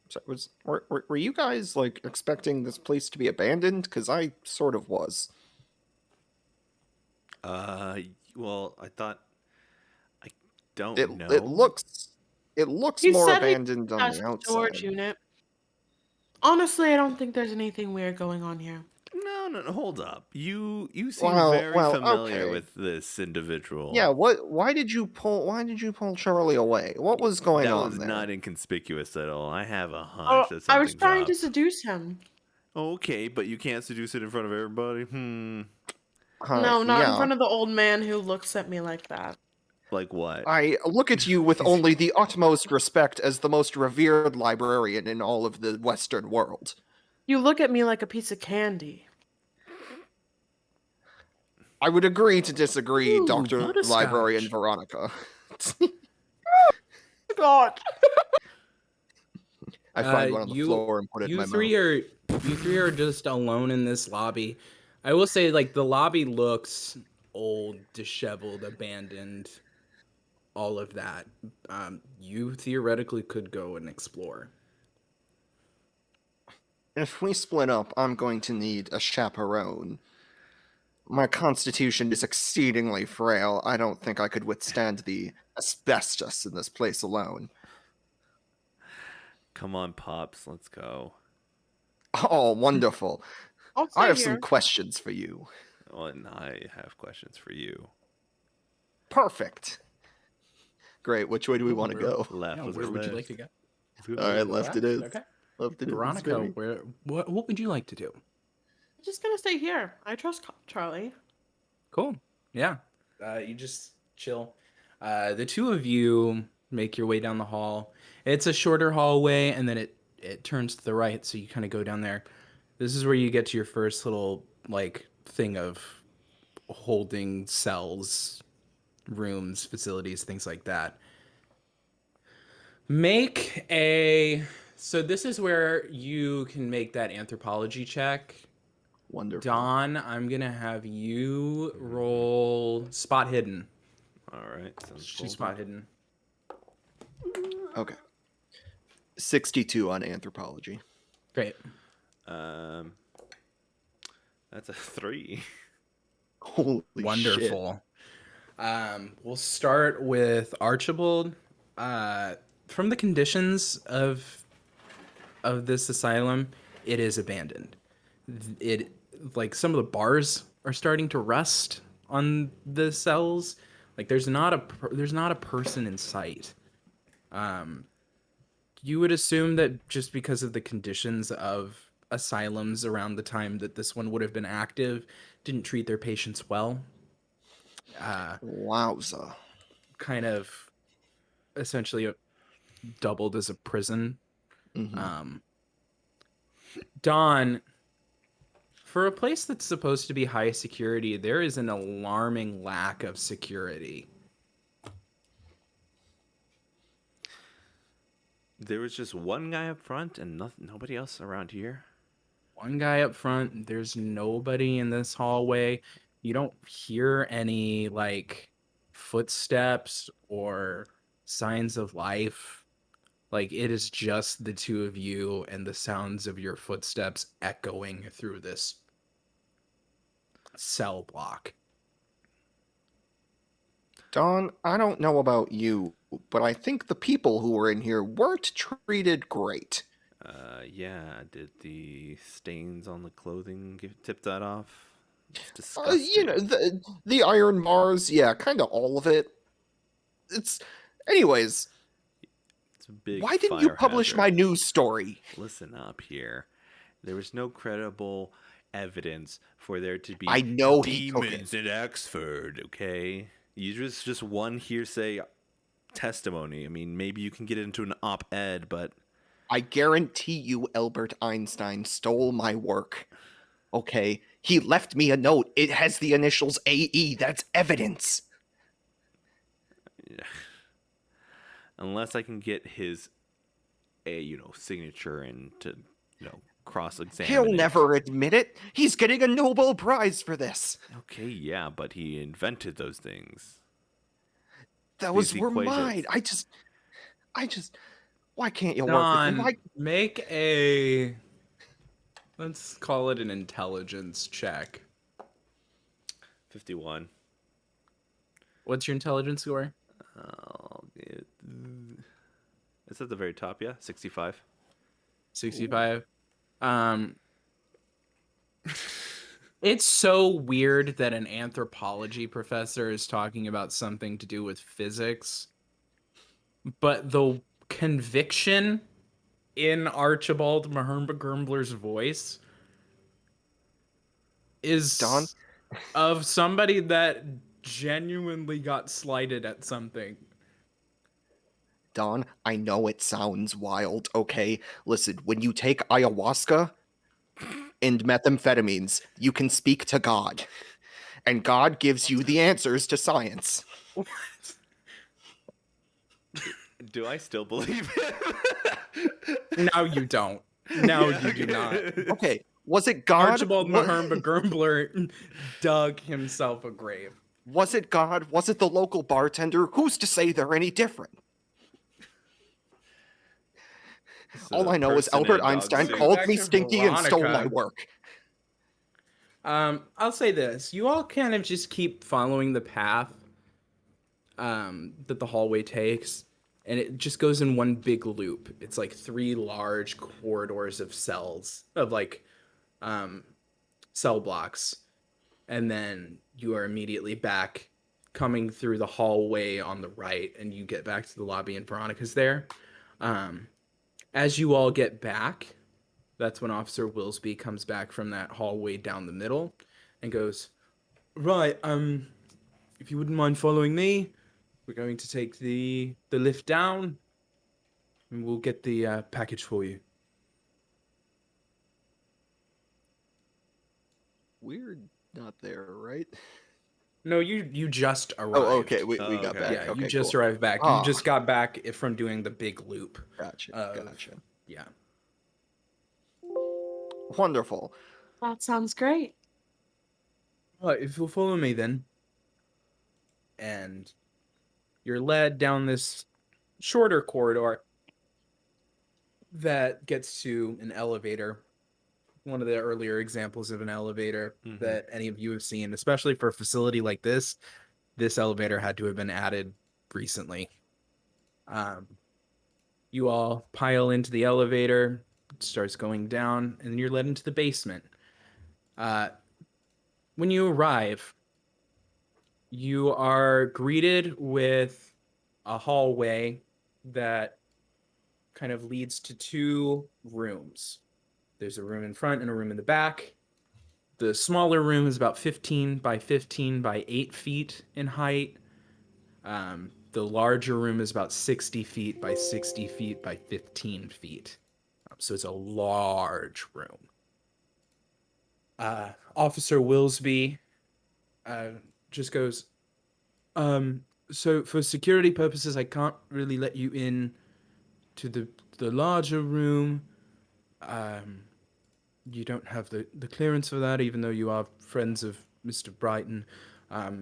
So were you guys like expecting this place to be abandoned? Because I sort of was. Well, I thought. I don't know. It looks He more said he abandoned on That's the the outside. storage unit. Honestly, I don't think there's anything weird going on here. No, hold up. You seem Well, very familiar okay. with this individual. Yeah, why did you pull Charlie away? What was going That on was there? not inconspicuous at all. I have a hunch Oh, that I was something's trying up. to seduce him. Okay, but you can't seduce it in front of everybody. No, not in Yeah. front of the old man who looks at me like that. Like what? I look at you with He's- only the utmost respect as the most revered librarian in all of the Western world. You look at me like a piece of candy. I would agree to disagree, Ooh, Dr. butterscotch. Librarian Veronica. God. I find one on the floor and put it in You my three mouth. are you three are just alone in this lobby. I will say, like, the lobby looks old, disheveled, abandoned, all of that. You theoretically could go and explore. If we split up, I'm going to need a chaperone. My constitution is exceedingly frail. I don't think I could withstand the asbestos in this place alone. Come on, Pops, let's go. Oh, wonderful. I'll I stay have here. some questions for you. Oh, and I have questions for you. Perfect. Great. Which way do we want to go? Left. Yeah, Let's where go would you left. like to go? Let's go All right, left. left it is. Okay. Left it is. Veronica, baby. what would you like to do? I'm just gonna stay here. I trust Charlie. Cool. Yeah. You just chill. The two of you make your way down the hall. It's a shorter hallway, and then it turns to the right, so you kind of go down there. This is where you get to your first little, like, thing of holding cells, rooms, facilities, things like that. So this is where you can make that anthropology check. Wonderful. Dawn, I'm gonna have you roll spot hidden. All right. Sounds She's cool. spot hidden. Okay. 62 on anthropology. Great. Um, that's a 3. Holy shit. Wonderful. We'll start with Archibald. From the conditions of this asylum, it is abandoned. It, like, some of the bars are starting to rust on the cells. Like, there's not a person in sight. You would assume that just because of the conditions of asylums around the time that this one would have been active, didn't treat their patients well. Wowza. Kind of essentially doubled as a prison. Mhm. Dawn, for a place that's supposed to be high security, there is an alarming lack of security. There was just one guy up front and nobody else around here. One guy up front, there's nobody in this hallway. You don't hear any, like, footsteps or signs of life. Like, it is just the two of you and the sounds of your footsteps echoing through this cell block. Dawn, I don't know about you, but I think the people who were in here weren't treated great. Yeah. Did the stains on the clothing tip that off? It's disgusting. The iron bars, yeah, kind of all of it. It's, anyways. It's a big Why didn't you fire publish hazard. my news story? Listen up here. There was no credible evidence for there to be I know he took it. demons in Oxford, okay? Just one hearsay testimony. I mean, maybe you can get it into an op-ed, but I guarantee you Albert Einstein stole my work. Okay, he left me a note. It has the initials AE. That's evidence. unless I can get his signature and to cross-examine He'll it. never admit it. He's getting a Nobel Prize for this. Okay, yeah, but he invented those things. Those These were equations. mine. I just. Why can't you work Dawn, with me? make a, let's call it an intelligence check. 51. What's your intelligence score? It's at the very top, yeah? 65. 65. It's so weird that an anthropology professor is talking about something to do with physics, but the conviction in Archibald Mahernba Grumbler's voice is Don? of somebody that genuinely got slighted at something. Don, I know it sounds wild, okay? Listen, when you take ayahuasca and methamphetamines, you can speak to God. And God gives you the answers to science. Do I still believe it? Now you don't. Now Yeah, you do not. Okay, was it God? Archibald Mahernba Grumbler dug himself a grave. Was it God? Was it the local bartender? Who's to say they're any different? All I know is Albert Einstein suit. called Back me to stinky and stole my Veronica. work. I'll say this. You all kind of just keep following the path that the hallway takes, and it just goes in one big loop. It's like 3 large corridors of cells, of like cell blocks. And then you are immediately back coming through the hallway on the right, and you get back to the lobby, and Veronica's there. As you all get back, that's when Officer Willsby comes back from that hallway down the middle and goes, right, if you wouldn't mind following me, we're going to take the lift down, and we'll get the package for you. We're not there, right? No, you just arrived. Oh, okay, we Oh, got okay. back. Yeah, Okay, you just cool. arrived back. Ah. You just got back from doing the big loop. Gotcha, of- gotcha. Yeah. Wonderful. That sounds great. Right, if you'll follow me then. And you're led down this shorter corridor that gets to an elevator. One of the earlier examples of an elevator Mhm. that any of you have seen, especially for a facility like this. This elevator had to have been added recently. You all pile into the elevator, it starts going down, and then you're led into the basement. When you arrive, you are greeted with a hallway that kind of leads to 2 rooms. There's a room in front and a room in the back. The smaller room is about 15 by 15 by 8 feet in height. The larger room is about 60 feet by 60 feet by 15 feet. So it's a large room. Officer Willsby just goes, so for security purposes, I can't really let you in to the larger room. You don't have the clearance for that, even though you are friends of Mr. Brighton.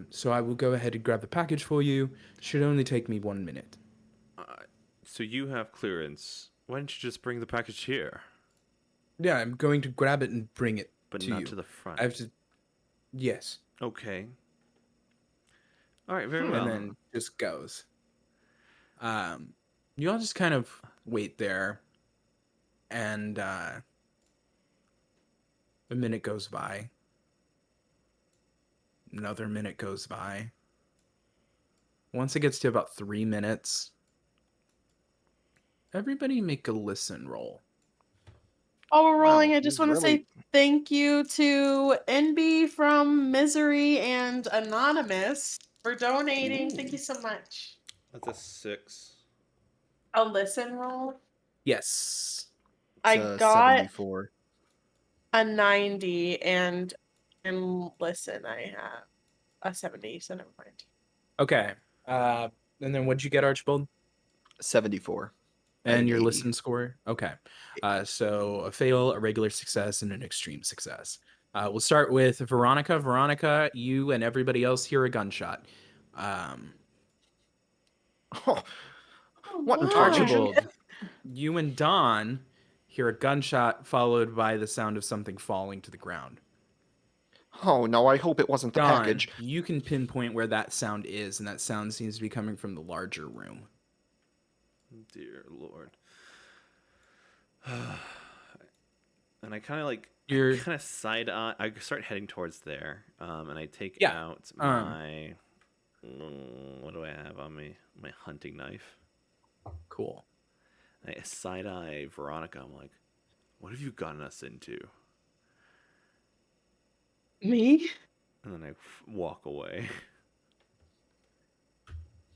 So I will go ahead and grab the package for you. Should only take me 1 minute. So you have clearance. Why don't you just bring the package here? Yeah, I'm going to grab it and bring it But to not you. to the front. I have to. Yes. Okay. All right, very well. And then just goes. You all just kind of wait there, and a minute goes by. Another minute goes by. Once it gets to about 3 minutes, everybody make a listen roll. While we're rolling, Wow, I just you want to say thank you to NB from Misery and Anonymous for donating. Thank you so much. That's a 6. A listen roll. Yes. I It's, got 74. a 90, and in listen, I have a 70, so never mind. Okay. And then what'd you get, Archibald? 74. And your 80. listen score? Okay. So a fail, a regular success, and an extreme success. We'll start with Veronica. Veronica, you and everybody else hear a gunshot. Oh, what in Why? tarnation? Archibald, you and Don hear a gunshot followed by the sound of something falling to the ground. Oh no, I hope it wasn't the Don, package. you can pinpoint where that sound is, and that sound seems to be coming from the larger room. Dear Lord. And I kind of like, You're kind of side eye. I start heading towards there, and I take Yeah, out my. What do I have on me? My hunting knife. cool. I side eye Veronica. I'm like, what have you gotten us into? Me? And then I walk away.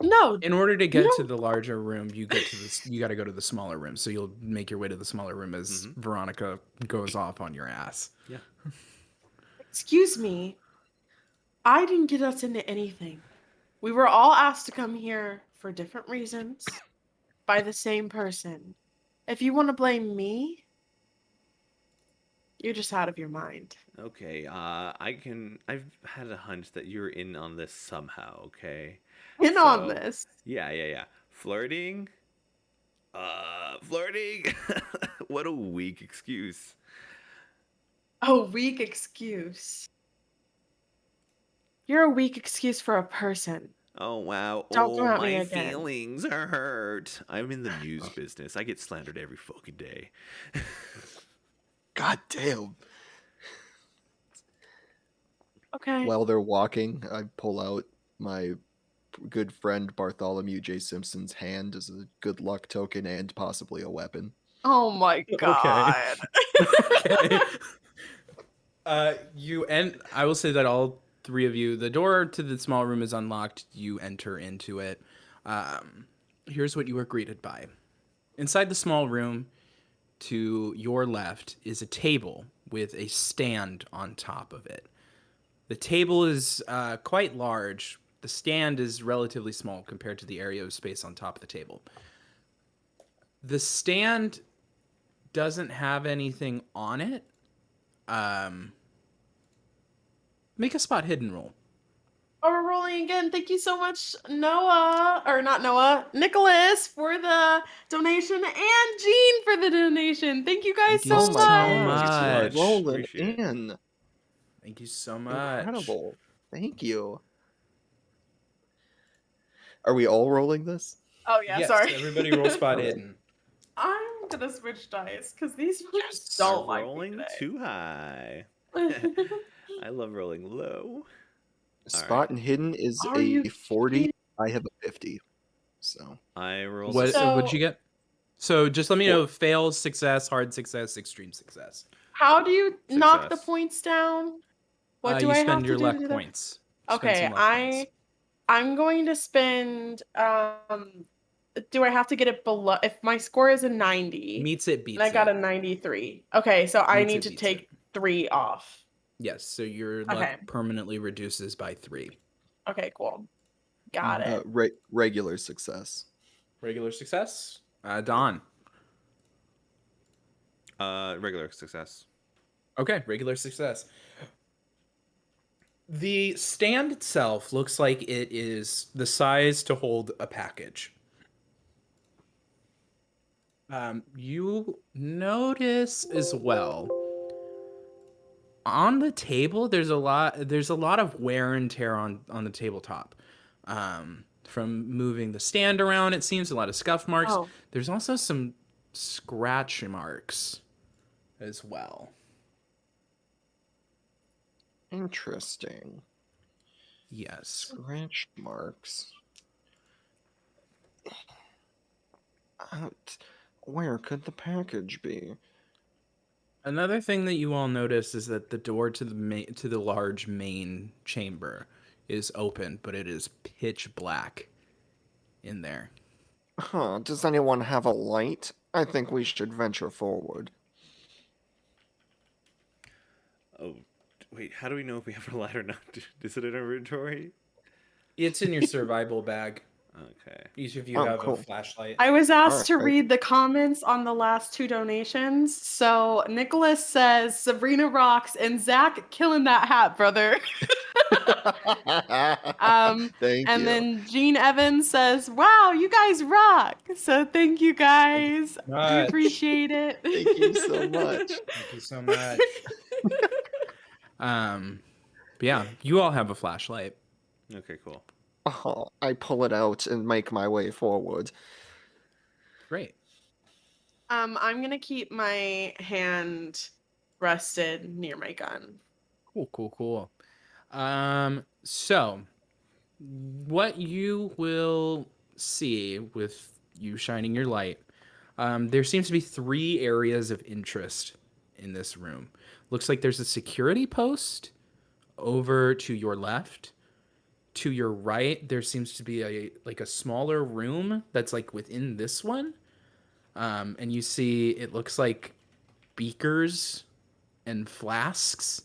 No. In order to You get to don't- the larger room, you got to go to the smaller room. So you'll make your way to the smaller room as Veronica goes off on your ass. Yeah. Excuse me. I didn't get us into anything. We were all asked to come here for different reasons by the same person. If you want to blame me, you're just out of your mind. Okay, I've had a hunch that you're in on this somehow, okay? In on So, this. yeah. Flirting? Flirting? What a weak excuse. A weak excuse. You're a weak excuse for a person. Oh, wow. Don't come Oh, at me my again. feelings are hurt. I'm in the news business. I get slandered every fucking day. God damn. Okay. While they're walking, I pull out my good friend Bartholomew J. Simpson's hand as a good luck token and possibly a weapon. Oh my god. Okay. I will say that all three of you, the door to the small room is unlocked. You enter into it. Here's what you are greeted by. Inside the small room, to your left, is a table with a stand on top of it. The table is quite large. The stand is relatively small compared to the area of space on top of the table. The stand doesn't have anything on it. Make a spot hidden roll. Oh, we're rolling again. Thank you so much, Noah, or not Noah, Nicholas for the donation and Jean for the donation. Thank you guys Thank you so so much. much. Rolling Appreciate it. in. Thank you so much. Incredible. Thank you. Are we all rolling this? Oh yeah, Yes, sorry. everybody roll spot Okay. hidden. I'm gonna switch dice because these ones Yes. don't I'm like rolling me too high. today. I love rolling low. Spot and hidden is Are a you 40. kidding? I have a 50. So I rolled What So- what'd you get? So just let me Four. know: fail, success, hard success, extreme success. How do you knock the Success. points down? What do you I spend have to your do luck to do that? points. Spend Okay, some luck points. I'm going to spend do I have to get it below if my score is a 90 Meets it, beats and I got it. a 93. Okay, so I Meets need it, to beats take it. 3 off. Yes, so your luck Okay. permanently reduces by 3. Okay, cool. Got it. regular success. Regular success. Don. Regular success. Okay, regular success. The stand itself looks like it is the size to hold a package. You notice as well on the table there's a lot of wear and tear on the tabletop. From moving the stand around, it seems a lot of scuff marks. Oh. There's also some scratch marks as well. Interesting. Yes. Scratch marks. Where could the package be? Another thing that you all notice is that the door to the large main chamber is open, but it is pitch black in there. Huh, does anyone have a light? I think we should venture forward. Oh, wait. How do we know if we have a light or not? Is it in our inventory? It's in your survival bag. Okay. Each of you Oh, have cool. a flashlight. I was asked to Alright. read the comments on the last 2 donations. So Nicholas says Sabrina rocks and Zach killing that hat, brother. Thank And you. then Gene Evans says, "Wow, you guys rock!" So thank you guys. We much. appreciate it. Thank you so much. Thank you so much. But yeah, you all have a flashlight. Okay, cool. Oh, I pull it out and make my way forward. Great. I'm gonna keep my hand rested near my gun. Cool. So what you will see with you shining your light, there seems to be 3 areas of interest in this room. Looks like there's a security post, over to your left. To your right, there seems to be a smaller room that's like within this one. And you see it looks like beakers and flasks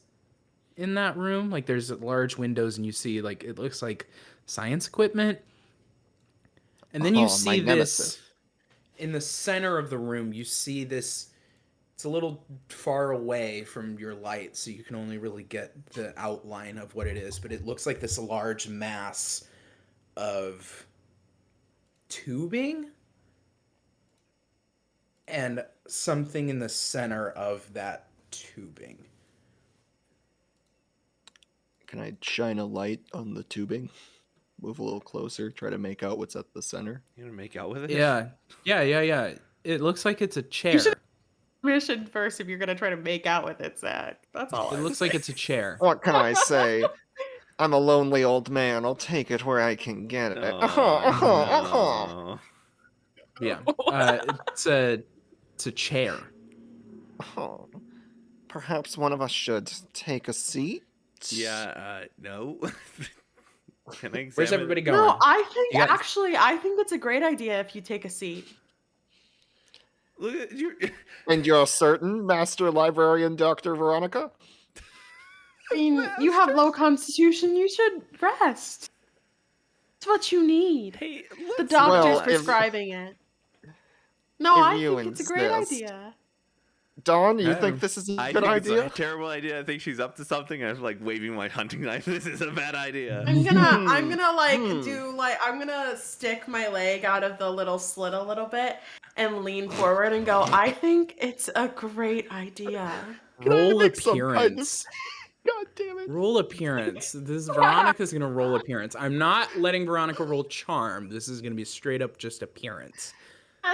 in that room. Like there's large windows and you see like it looks like science equipment. And then you Oh, see my this nemesis. in the center of the room, you see this. It's a little far away from your light, so you can only really get the outline of what it is, but it looks like this large mass of tubing and something in the center of that tubing. Can I shine a light on the tubing? Move a little closer, try to make out what's at the center. You gonna make out with it? Yeah. It looks like it's a chair. You should mission first if you're gonna try to make out with it, Zach. That's all. It looks like it's a chair. What can I say? I'm a lonely old man. I'll take it where I can get it. Oh, no. Yeah. It's a chair. Oh. Perhaps one of us should take a seat? Yeah, no. Can I examine Where's everybody it? going? No, I think You got- actually, I think it's a great idea if you take a seat. Look at you. And you're certain, Master Librarian Dr. Veronica? I mean, you have low constitution. You should rest. It's what you need. Hey, The let's- doctor's Well, if- prescribing it. No, if I you think it's a great insist. idea. Dawn, you Um, think this is a I good think it's idea? a terrible idea. I think she's up to something. I'm like waving my hunting knife. This is a bad idea. I'm gonna like Hmm. do like I'm gonna stick my leg out of the little slit a little bit and lean forward and go, I think it's a great idea. Can I Roll make some kind of- appearance. God damn it. Roll appearance. This Veronica's gonna roll appearance. I'm not letting Veronica roll charm. This is gonna be straight up just appearance.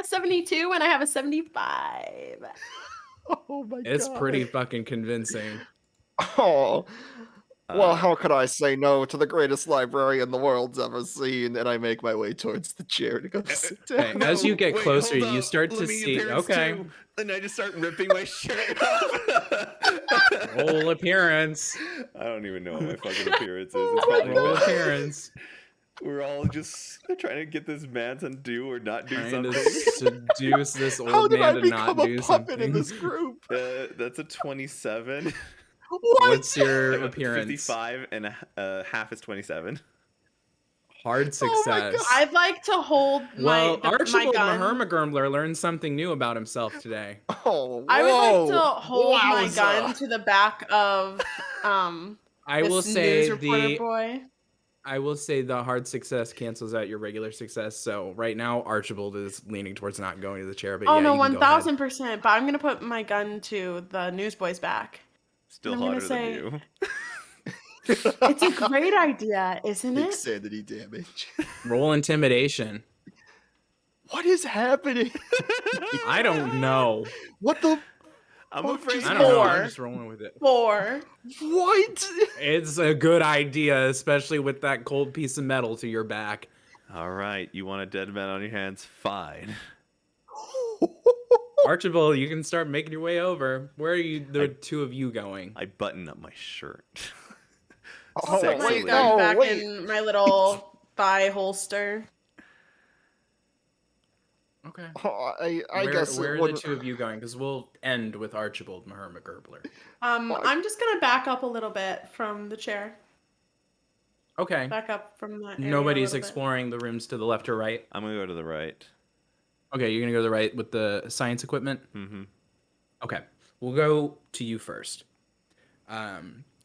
72 and I have a 75. Oh my It's god. pretty fucking convincing. Oh. Well, Uh, how could I say no to the greatest librarian the world's ever seen? And I make my way towards the chair to go sit Okay, down. as you get wait, closer, hold you up. start to Let me see. appearance Okay, too. And I just start ripping my shirt off. roll appearance. I don't even know what my fucking appearance is. Oh It's my probably Roll God. good. appearance. We're all just trying to get this man to do or not do Trying to something. seduce this How old did I man to not become do a puppet in something. this group? That's a 27. What? What's your appearance? 55 and half is 27. Hard Oh my success. God. I'd like to hold Well, my Archibald gun. Mahermagurmler learned something new about himself today. Oh, I would like to whoa. hold my Wowza. gun to the back of I this will say news reporter the boy. I will say the hard success cancels out your regular success. So right now Archibald is leaning towards not going to the chair. But Oh yeah, no, you can go ahead. 1000%. But I'm gonna put my gun to the newsboy's back. Still I'm gonna hotter say- than you. It's a great idea, isn't Big it? sanity damage. Roll intimidation. What is happening? I don't know. What the? I'm Oh, afraid. just I don't know. Four. I'm just rolling with it. 4. What? It's a good idea, especially with that cold piece of metal to your back. All right, you want a dead man on your hands? Fine. Archibald, you can start making your way over. Where are you? The two of you going? I button up my shirt. Oh, Put my wait, gun no, back wait. in my little thigh holster. Okay. Oh, I where guess where it are the wouldn't. two of you going? Because we'll end with Archibald Mahermagurmler. Fuck. I'm just gonna back up a little bit from the chair. Okay. Back up from that. area a Nobody's little bit. exploring the rooms to the left or right. I'm gonna go to the right. Okay, you're gonna go to the right with the science equipment. Mm-hmm. Okay, we'll go to you first.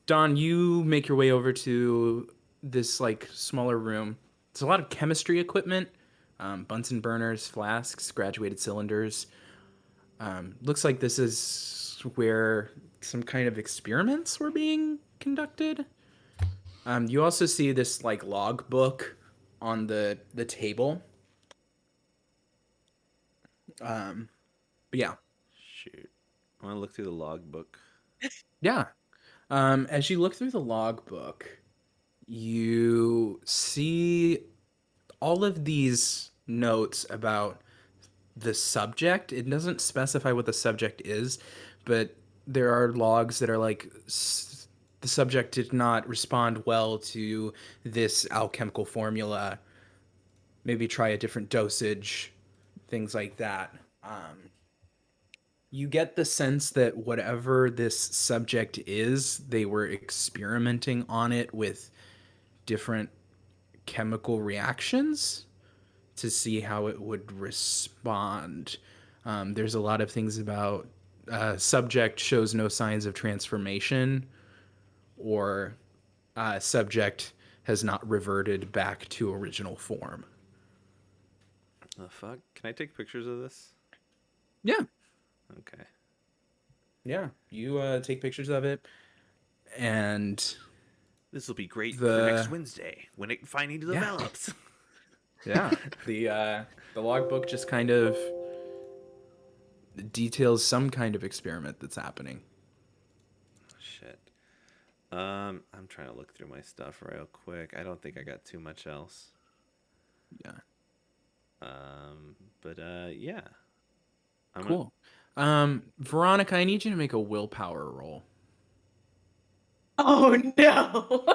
Don, you make your way over to this like smaller room. It's a lot of chemistry equipment, Bunsen burners, flasks, graduated cylinders. Looks like this is where some kind of experiments were being conducted. You also see this like log book on the table. But yeah. Shoot. I want to look through the logbook. Yeah. As you look through the logbook, you see all of these notes about the subject. It doesn't specify what the subject is, but there are logs that are like the subject did not respond well to this alchemical formula. Maybe try a different dosage, things like that. You get the sense that whatever this subject is, they were experimenting on it with different chemical reactions to see how it would respond. There's a lot of things about subject shows no signs of transformation, or subject has not reverted back to original form. The fuck? Can I take pictures of this? Yeah. Okay. Yeah. You take pictures of it, and This will be great for The- next Wednesday when it finally develops. yeah, the logbook just kind of details some kind of experiment that's happening. Shit. I'm trying to look through my stuff real quick. I don't think I got too much else. Yeah. But yeah. I'm Cool. Veronica, I need you to make a willpower roll. Oh no.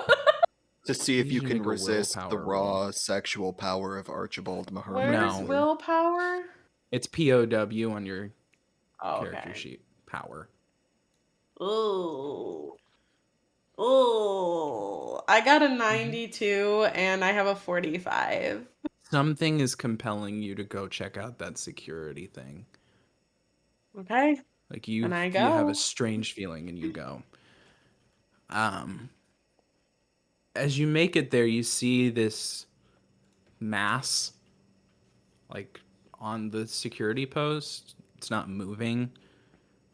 To see if Need you to can make a resist the willpower roll. raw sexual power of Archibald Mahern. Where's No. willpower? It's POW on your Oh, character okay. sheet. Power. Ooh. Ooh. I got a 92 and I have a 45. Something is compelling you to go check out that security thing. Okay. Like you And I have a go. strange feeling and you go. As you make it there, you see this mass like on the security post. It's not moving.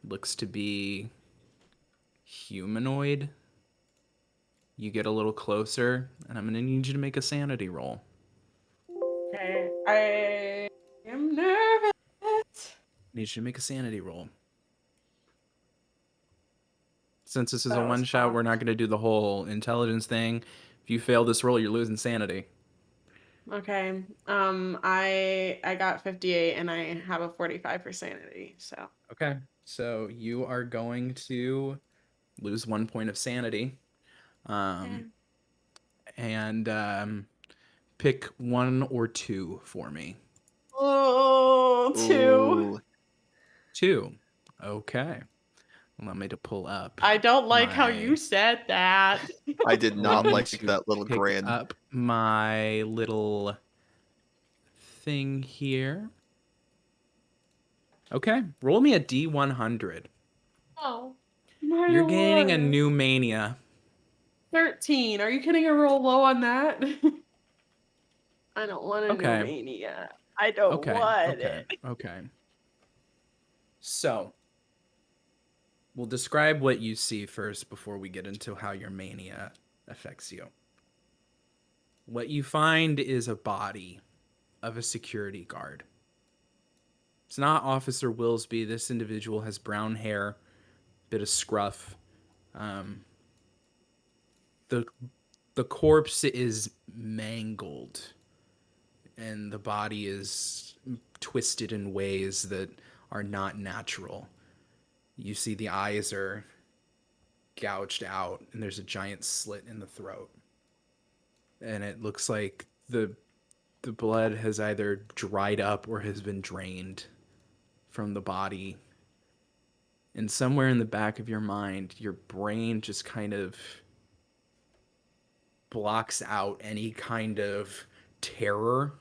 Looks to be humanoid. You get a little closer, and I'm gonna need you to make a sanity roll. Okay. I am nervous. Need you to make a sanity roll. Since this is That a was one shot, fun. we're not gonna do the whole intelligence thing. If you fail this roll, you're losing sanity. Okay. I got 58 and I have a 45 for sanity. So Okay. So you are going to lose 1 point of sanity. And pick 1 or 2 for me. Oh, 2. Ooh, 2. Okay. Allow me to pull up. I don't like how my- you said that. I did allow not me like to that little pick grin. up my little thing here. Okay. Roll me a D100. Oh. You're gaining a new mania. 13. Are you kidding? I roll low on that? I don't want a Okay. new mania. I don't want it. Okay. So, we'll describe what you see first before we get into how your mania affects you. What you find is a body of a security guard. It's not Officer Willsby. This individual has brown hair, bit of scruff. The corpse is mangled, and the body is twisted in ways that are not natural. You see the eyes are gouged out, and there's a giant slit in the throat. And it looks like the blood has either dried up or has been drained from the body. And somewhere in the back of your mind, your brain just kind of blocks out any kind of terror.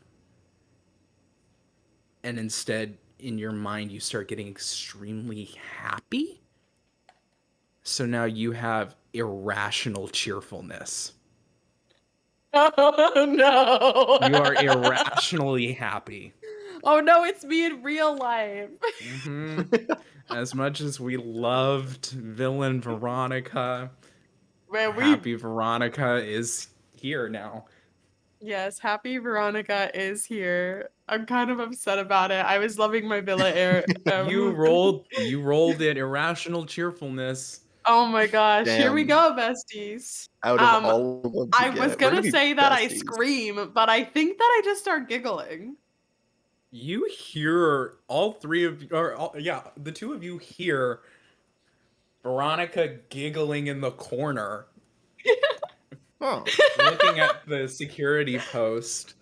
And instead, in your mind, you start getting extremely happy. So now you have irrational cheerfulness. Oh no. You are irrationally happy. Oh no, it's me in real life. As much as we loved villain Veronica, Man, happy Veronica is here now. Yes, happy Veronica is here. I'm kind of upset about it. I was loving my Villa Air. You rolled it. Irrational cheerfulness. Oh my gosh. Here we Damn. go, besties. Out of all of them, I was gonna say that I scream, but I think that I just start giggling. You hear all three of you, the two of you hear Veronica giggling in the corner, Oh, looking at the security post.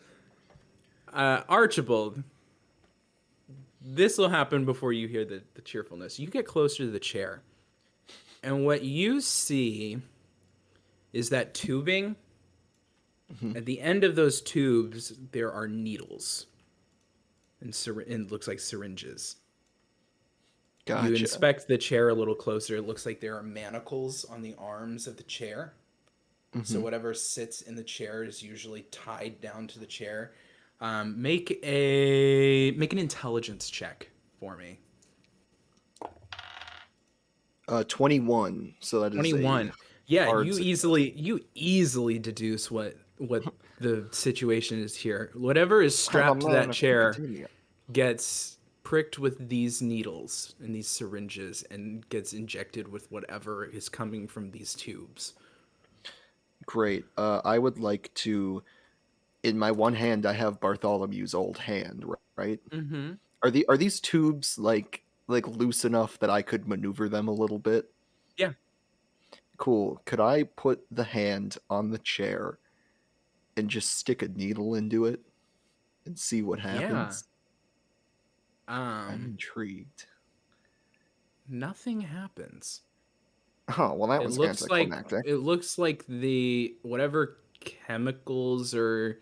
Archibald, this will happen before you hear the cheerfulness. You get closer to the chair, and what you see is that tubing. At the end of those tubes, there are needles, and it looks like syringes. You gotcha. inspect the chair a little closer. It looks like there are manacles on the arms of the chair. So whatever sits in the chair is usually tied down to the chair. Make an intelligence check for me. 21. So that is 21. Yeah, hard you success. easily deduce what the situation is here. Whatever is strapped to I'm not that in chair academia. gets pricked with these needles and these syringes and gets injected with whatever is coming from these tubes. Great. I would like to. In my one hand, I have Bartholomew's old hand, right? Mm-hmm. Are these tubes like loose enough that I could maneuver them a little bit? Yeah. Cool. Could I put the hand on the chair and just stick a needle into it and see what happens? I'm intrigued. Nothing happens. Oh, well, that It was looks like anticlimactic. the whatever chemicals or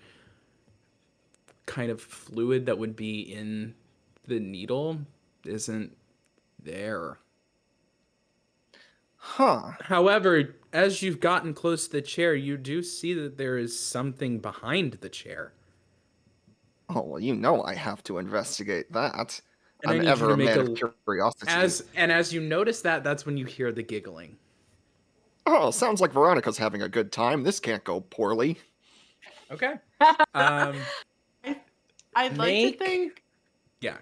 kind of fluid that would be in the needle isn't there. Huh. However, as you've gotten close to the chair, you do see that there is something behind the chair. Oh, well, you know I have to investigate that. And I I'm need you ever to a make man a of curiosity. as you notice that, that's when you hear the giggling. Oh, sounds like Veronica's having a good time. This can't go poorly. Okay. Um I'd like to Make- think, yeah.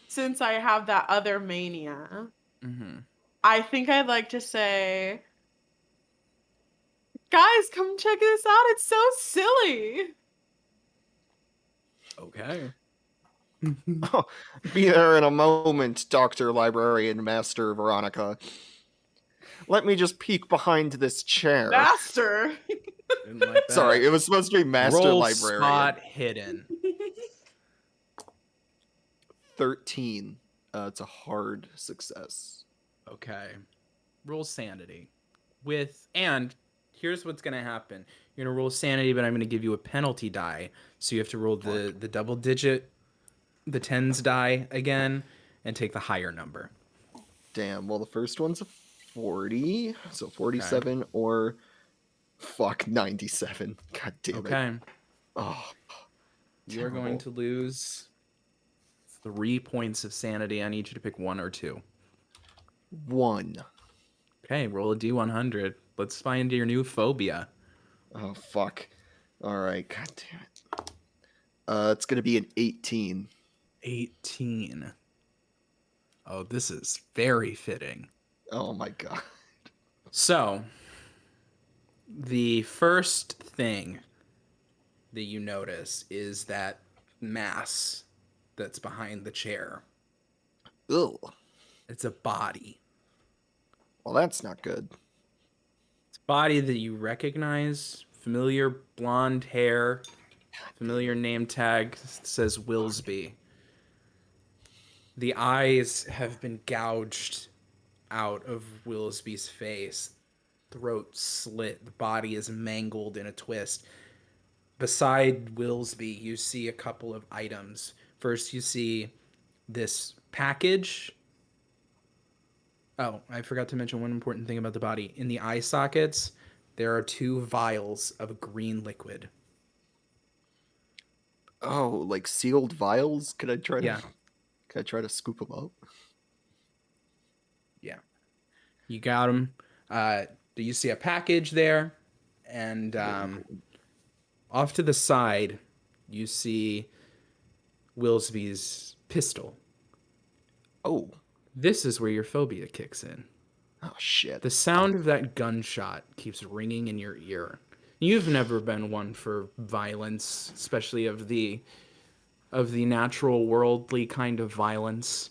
since I have that other mania, Mm-hmm. I think I'd like to say, guys, come check this out. It's so silly. Okay. Be there in a moment, Dr. Librarian Master Veronica. Let me just peek behind this chair. Master. Didn't like that. Sorry, it was supposed to be Master Roll Librarian. spot hidden. 13. It's a hard success. Okay. Roll sanity. And here's what's gonna happen. You're gonna roll sanity, but I'm gonna give you a penalty die. So you have to roll the double digit, the tens die again, and take the higher number. Damn, well, the first one's a 40, so 47 or 97. God damn it. Okay. Oh, You are going to lose 3 points of sanity. I need you to pick 1 or 2. 1. Okay, roll a D100. Let's find your new phobia. Oh, fuck. Alright, god damn it. It's gonna be an 18. 18. Oh, this is very fitting. Oh my god. So, the first thing that you notice is that mass that's behind the chair. Ugh. It's a body. Well, that's not good. It's a body that you recognize. Familiar blonde hair. Familiar name tag says Willsby. The eyes have been gouged out of Willsby's face. Throat slit. The body is mangled in a twist. Beside Willsby, you see a couple of items. First, you see this package. Oh, I forgot to mention one important thing about the body. In the eye sockets, there are 2 vials of green liquid. Oh, like sealed vials? Could I try to? Yeah. Could I try to scoop them up? Yeah. You got them. Do you see a package there? And off to the side, you see Willsby's pistol. Oh. This is where your phobia kicks in. Oh shit. The sound of that gunshot keeps ringing in your ear. You've never been one for violence, especially of the natural worldly kind of violence.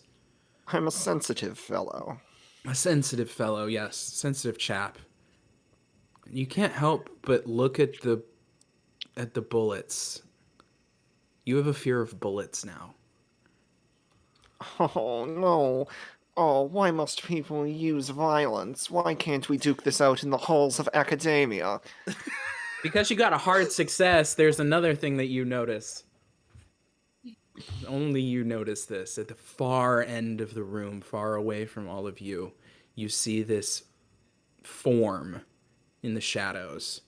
I'm a sensitive fellow. A sensitive fellow, yes, sensitive chap. You can't help but look at the bullets. You have a fear of bullets now. Oh, no. Oh, why must people use violence? Why can't we duke this out in the halls of academia? Because you got a hard success, there's another thing that you notice. Only you notice this. At the far end of the room, far away from all of you, you see this form in the shadows.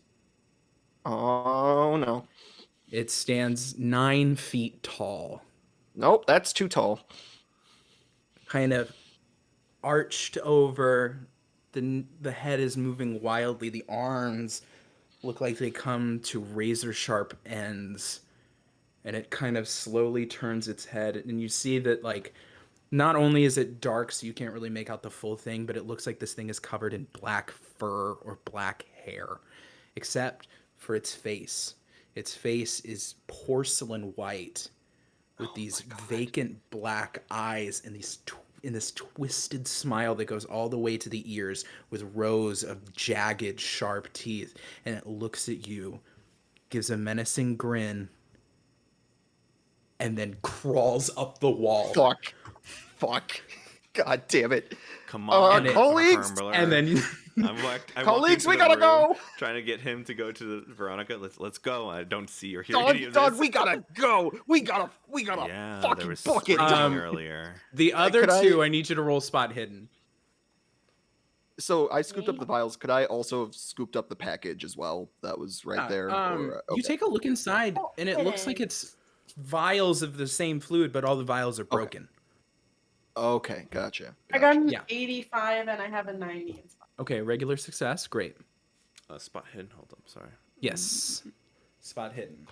Oh, no. It stands 9 feet tall, Nope, that's too tall. kind of arched over. The head is moving wildly. The arms look like they come to razor sharp ends, and it kind of slowly turns its head, and you see that, like, not only is it dark so you can't really make out the full thing, but it looks like this thing is covered in black fur or black hair, except for its face. Its face is porcelain white with these vacant black eyes and in this twisted smile that goes all the way to the ears with rows of jagged, sharp teeth. And it looks at you, gives a menacing grin, and then crawls up the wall. Fuck. God damn it. Come on, colleagues, Hermbler. And then Colleagues, we gotta go! Trying to get him to go to Veronica. Let's go. I don't see or hear Don, any of this. we gotta go. We gotta Yeah, there fucking was book it. screaming earlier. the other could two, I- I need you to roll spot hidden. So I scooped up the vials. Could I also have scooped up the package as well? That was right there. Or, You take a look inside, and it looks like it's vials of the same fluid, but all the vials are broken. Okay, gotcha. I got an Yeah. 85 and I have a 90. Okay, regular success, great. Spot hidden. Hold up, sorry. Yes, spot hidden.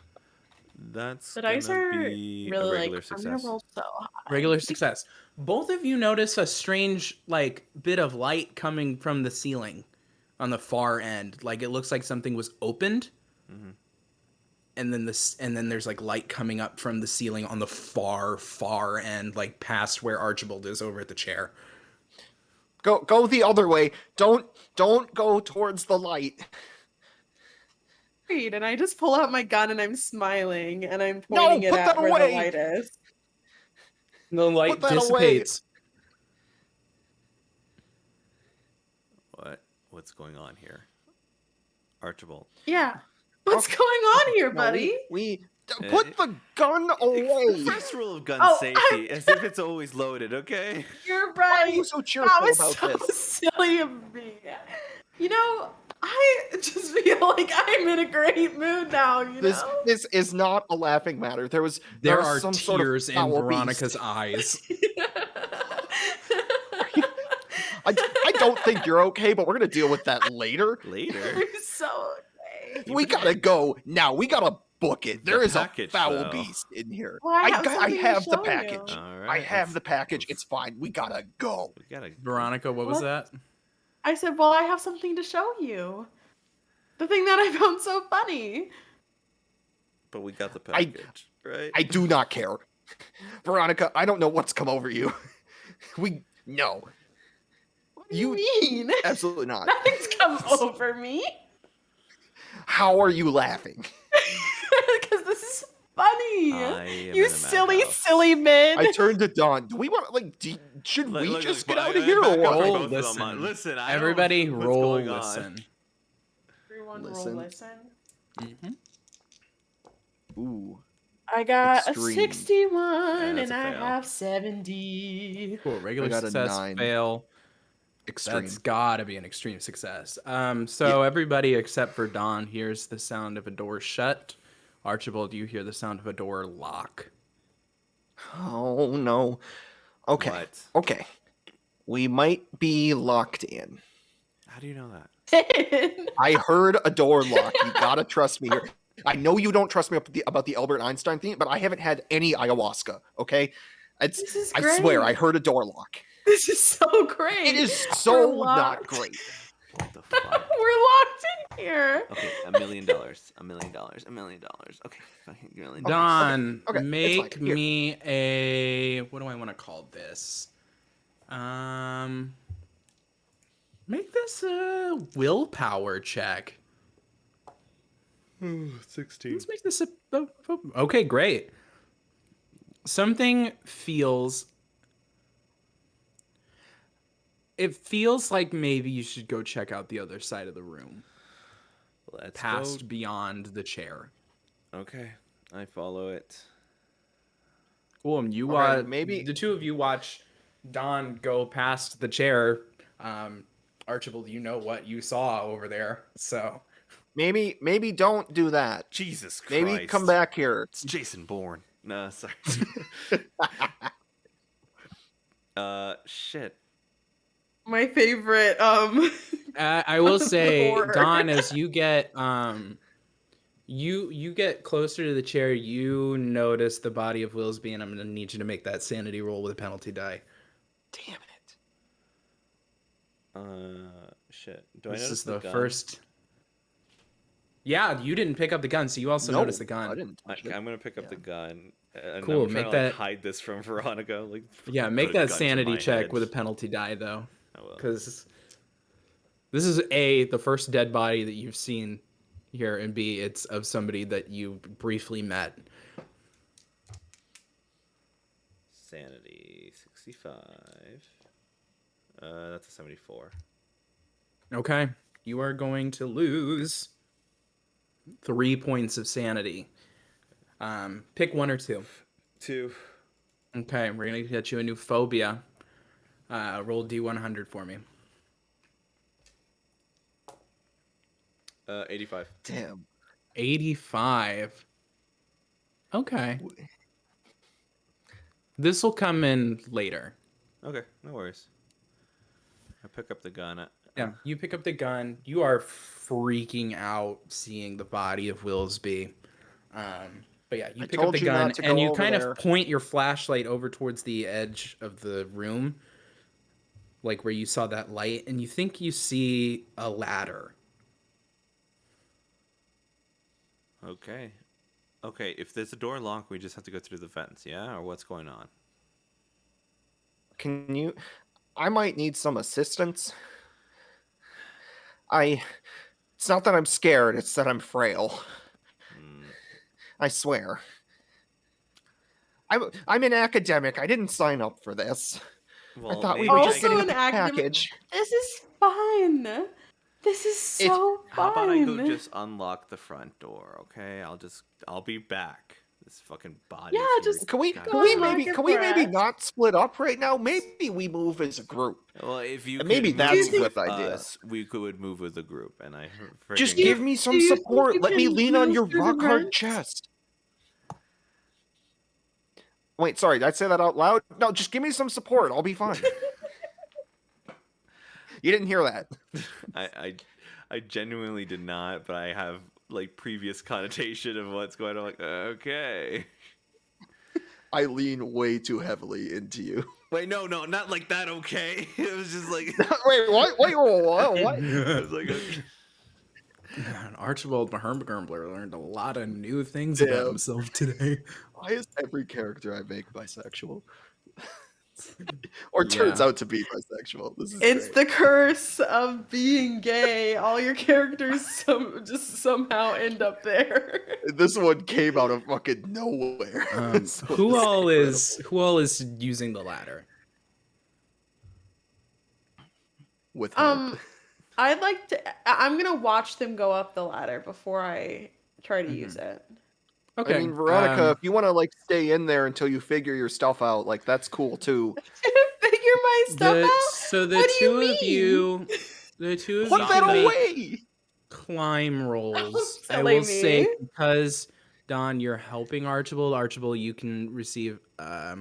That's The dice gonna are be really a regular like, I'm gonna success. roll so high. Regular success. Both of you notice a strange, like, bit of light coming from the ceiling on the far end. Like, it looks like something was opened, and then there's like light coming up from the ceiling on the far end, like past where Archibald is over at the chair. Go the other way. Don't go towards the light. And I just pull out my gun and I'm smiling and I'm No, pointing put it that at where away! the light is. The light Put that away. dissipates. What's going on here? Archibald. Yeah. What's going on here, No, buddy? we put the gun away. First rule of gun Oh, safety, as if it's always loaded, okay? You're Why are right. you so That cheerful was about so this? silly of me. You know, I just feel like I'm in a great mood now, you This know? this is not a laughing matter. There was Are some sort of tears in foul Veronica's beast. eyes. I don't think you're okay, but we're gonna deal with that later. Later. You're so okay. We gotta go now. We gotta book it. There The is package, a foul though. beast in here. Well, I have I something to have the show you. package. All right. I have the let's- package. It's fine. We gotta go. We gotta. Veronica, what was What? that? I said, well, I have something to show you. The thing that I found so funny. But we got the I- package, right? I do not care. Veronica, I don't know what's come over you. No, What do you mean? absolutely not. Nothing's come over me. How are you laughing? Because this is funny. I am You in a silly, madhouse. silly mid. I turned to Dawn. Do we want should Look, we look, just look, get out I- of here I or back up what? for Roll both of them. listen. Listen, I don't Everybody know what's roll going on. listen. Everyone Listen. roll listen. Ooh, I got Extreme. a 61 that's and a I fail. have 70. Cool. Regular I got a success, 9. fail. extreme. That's gotta be an extreme success. So everybody except for Don hears the sound of a door shut. Archibald, you hear the sound of a door lock. Oh no. Okay. What? Okay. We might be locked in. How do you know that? I heard a door lock. You gotta trust me here. I know you don't trust me about the Albert Einstein thing, but I haven't had any ayahuasca. Okay, This is I swear I great. heard a door lock. This is so great. It is so We're not locked. great. What the fuck? We're locked in here. Okay, $1 million. $1 million. $1 million. Okay, fucking $1 million. Don, okay, it's make fine. Here. me a, what do I want to call this? Make this a willpower check. 16. Let's make this okay, great. Something feels. It feels like maybe you should go check out the other side of the room, Let's past beyond the chair. go. Okay, I follow it. Cool. And you Alright, maybe- the two of you watch Don go past the chair. Archibald, you know what you saw over there, so Maybe don't do that. Jesus Christ. Maybe come back here. It's Jason Bourne. No, sorry. Shit. My favorite. I will say, Horror. Don, as you get you get closer to the chair, you notice the body of Willsby, and I'm gonna need you to make that sanity roll with a penalty die. Damn it. Shit. Do I This notice is the gun? first. Yeah, you didn't pick up the gun, so you also notice the gun. I didn't touch it. I'm gonna pick up Yeah. the gun. And Cool, I'm trying make to, that- like, hide this from Veronica. Like, Yeah, put make a that gun to sanity my check head. with a penalty die, though, I will. because this is A, the first dead body that you've seen here, and B, it's of somebody that you briefly met. Sanity 65. That's a 74. Okay, you are going to lose 3 points of sanity. Pick one or two. 2. Okay, we're gonna get you a new phobia. Roll D100 for me. 85. Damn. 85. Okay. This will come in later. Okay, no worries. I pick up the gun. Yeah, you pick up the gun. You are freaking out seeing the body of Willsby. But yeah, you I pick up told the you gun not to and go you over kind there. of point your flashlight over towards the edge of the room, like where you saw that light, and you think you see a ladder. Okay. Okay, if there's a door locked, we just have to go through the fence, yeah? Or what's going on? Can you? I might need some assistance. It's not that I'm scared, it's that I'm frail. Hmm. I swear. I'm an academic. I didn't sign up for this. Well, I thought we maybe were I just Also getting an a academic- package. This is fine. This is so How about I go fine. just unlock the front door, okay? I'll be back. This fucking body. Yeah, just Can we Go maybe unlock it can we for maybe us. not split up right now? Maybe we move as a group. Well, if you And maybe could that's move a with good idea. us, we could move with the group, and I Just friggin- give me some Do you think support. you Let me can lean on move your through the rock hard vents? chest. Wait, sorry, did I say that out loud? No, just give me some support. I'll be fine. You didn't hear that. I genuinely did not, but I have like previous connotation of what's going on. Like, okay. I lean way too heavily into you. Wait, no, not like that. Okay, it was just like Wait, what? Wait, what? I was like, okay. Man, Archibald Mahernberger learned a lot of new things Damn. about himself today. Why is every character I make bisexual? Or turns out to be bisexual. This is It's great. the curse of being gay. All your characters just somehow end up there. This one came out of fucking nowhere. This Who was all incredible. is using the ladder? With help. I'd like to. I'm gonna watch them go up the ladder before I try to use it. Okay. I mean, Veronica, um, if you want to like stay in there until you figure your stuff out, like that's cool too. Figure my stuff out. So the What do you two of mean? you, the two of Put you that can make away. climb rolls. I silly will say me. because Don, you're helping Archibald. Archibald, you can receive a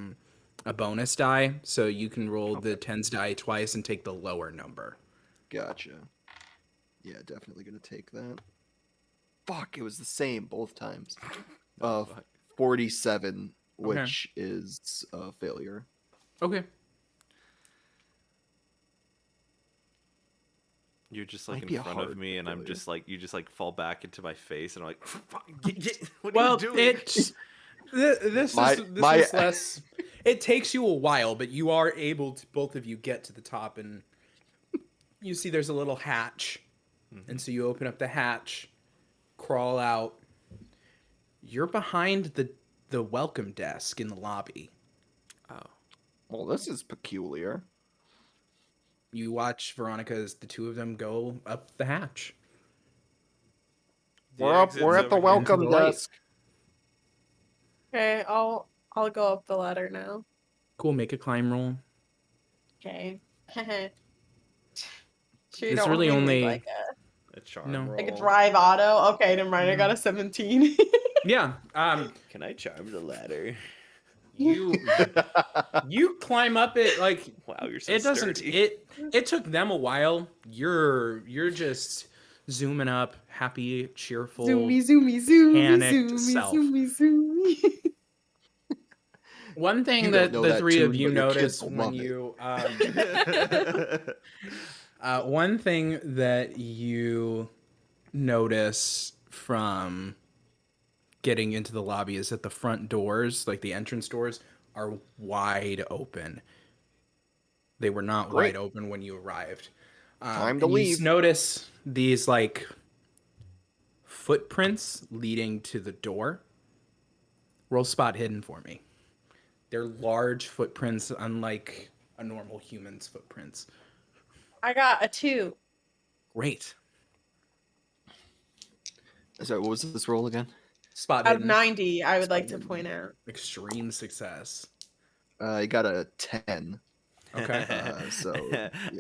bonus die, so you can roll the tens die twice and take the lower number. Gotcha. Yeah, definitely gonna take that. Fuck, it was the same both times. 47, which is a failure. Okay. You're just Might like be in a front of hard me, and I'm failure. just like you just like fall back into my face, and I'm like, "Fuck, what are Well, you doing?" this My- is my- less. It takes you a while, but you are able to, both of you, get to the top, and you see there's a little hatch. And so you open up the hatch, crawl out. You're behind the welcome desk in the lobby. Well, this is peculiar. You watch Veronica as the two of them go up the hatch. The We're up. exit's We're at the over here. welcome To the right. desk. Okay, I'll go up the ladder now. Cool, make a climb roll. Okay. Sure, you It's don't really want me to only- leave, like A charm No. roll. like a drive auto. Okay, never mind. I got a 17. Yeah. Can I charm the ladder? You you climb up it like Wow, you're so it doesn't sturdy. it took them a while. You're just zooming up, happy, cheerful. Zoomy, zoomy, zoomy, panicked zoomy, self. zoomy, zoomy. One thing You that don't know the that three of tune, you but your kids notice will when love it. you one thing that you notice from getting into the lobby is that the front doors, like the entrance doors, are wide open. They were not Great. wide open when you arrived. Time to and you leave. notice these like footprints leading to the door. Roll spot hidden for me. They're large footprints, unlike a normal human's footprints. I got a 2. Great. So what was this roll again? Spot Out of hidden. 90, I would like to hidden. point out. Extreme success. I got a 10. Okay. So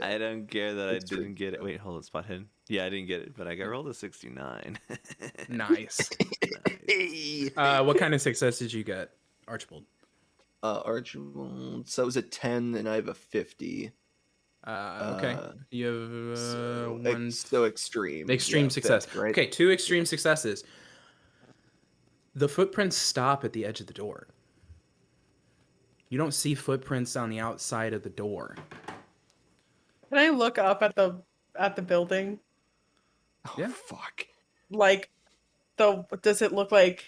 I don't care that I It's pretty didn't get it. Wait, hold on, spot hidden. Yeah, I didn't get it, but I got rolled a 69. Nice. Hey. What kind of success did you get, Archibald? Archibald. So it was a 10, and I have a 50. Okay. You have So, one so extreme. extreme Yeah, success. fifth, right? Okay, 2 extreme successes. The footprints stop at the edge of the door. You don't see footprints on the outside of the door. Can I look up at the building? Oh, Yeah. fuck. Like, does it look like?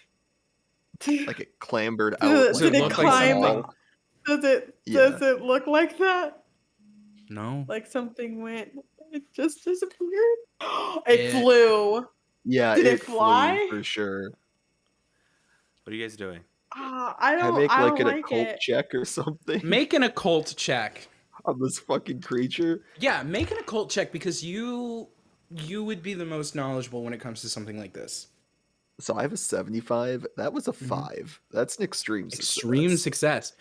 Like it clambered Did out. it- like did a it fucking climb? wall. Does Yeah. it look like that? No. Like something went? It just disappeared. It It- flew. Yeah, Did it flew fly? for sure. What are you guys doing? I Can I don't. make I like don't an like occult it. check or something Make an occult check. on this fucking creature? Yeah, make an occult check because you would be the most knowledgeable when it comes to something like this. So I have a 75. That was a 5. That's an extreme success. Extreme success.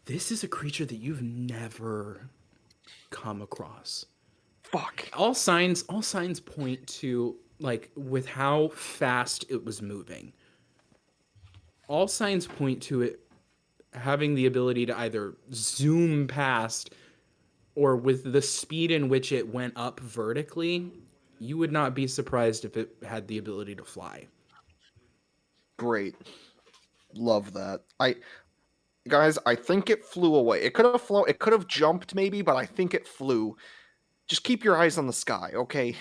This is a creature that you've never come across. Fuck. All signs point to, like, with how fast it was moving. All signs point to it having the ability to either zoom past, or with the speed in which it went up vertically, you would not be surprised if it had the ability to fly. Great. Love that. Guys, I think it flew away. It could have flown, it could have jumped maybe, but I think it flew. Just keep your eyes on the sky, okay?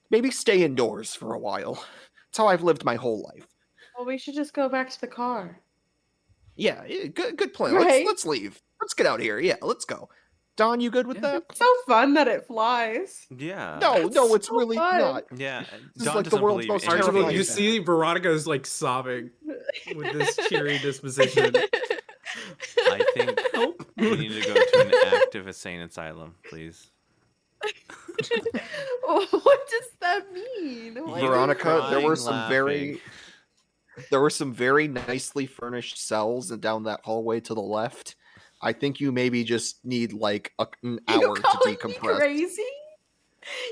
Maybe stay indoors for a while. That's how I've lived my whole life. Well, we should just go back to the car. Yeah, good plan. Right. Let's leave. Let's get out of here. Yeah, let's go. Don, you good with Yeah. that? It's so fun that it flies. Yeah. No, That's it's so really fun. not. Yeah. This is Don like the doesn't world's believe most any of terrifying Archibald, you thing. see Veronica's like sobbing with this cheery disposition. I think we need to go to an active insane asylum, please. What does that mean? What You Veronica, there were crying, some very nicely furnished cells down that hallway to the left. I think you maybe just need like an You hour to calling me decompress. crazy?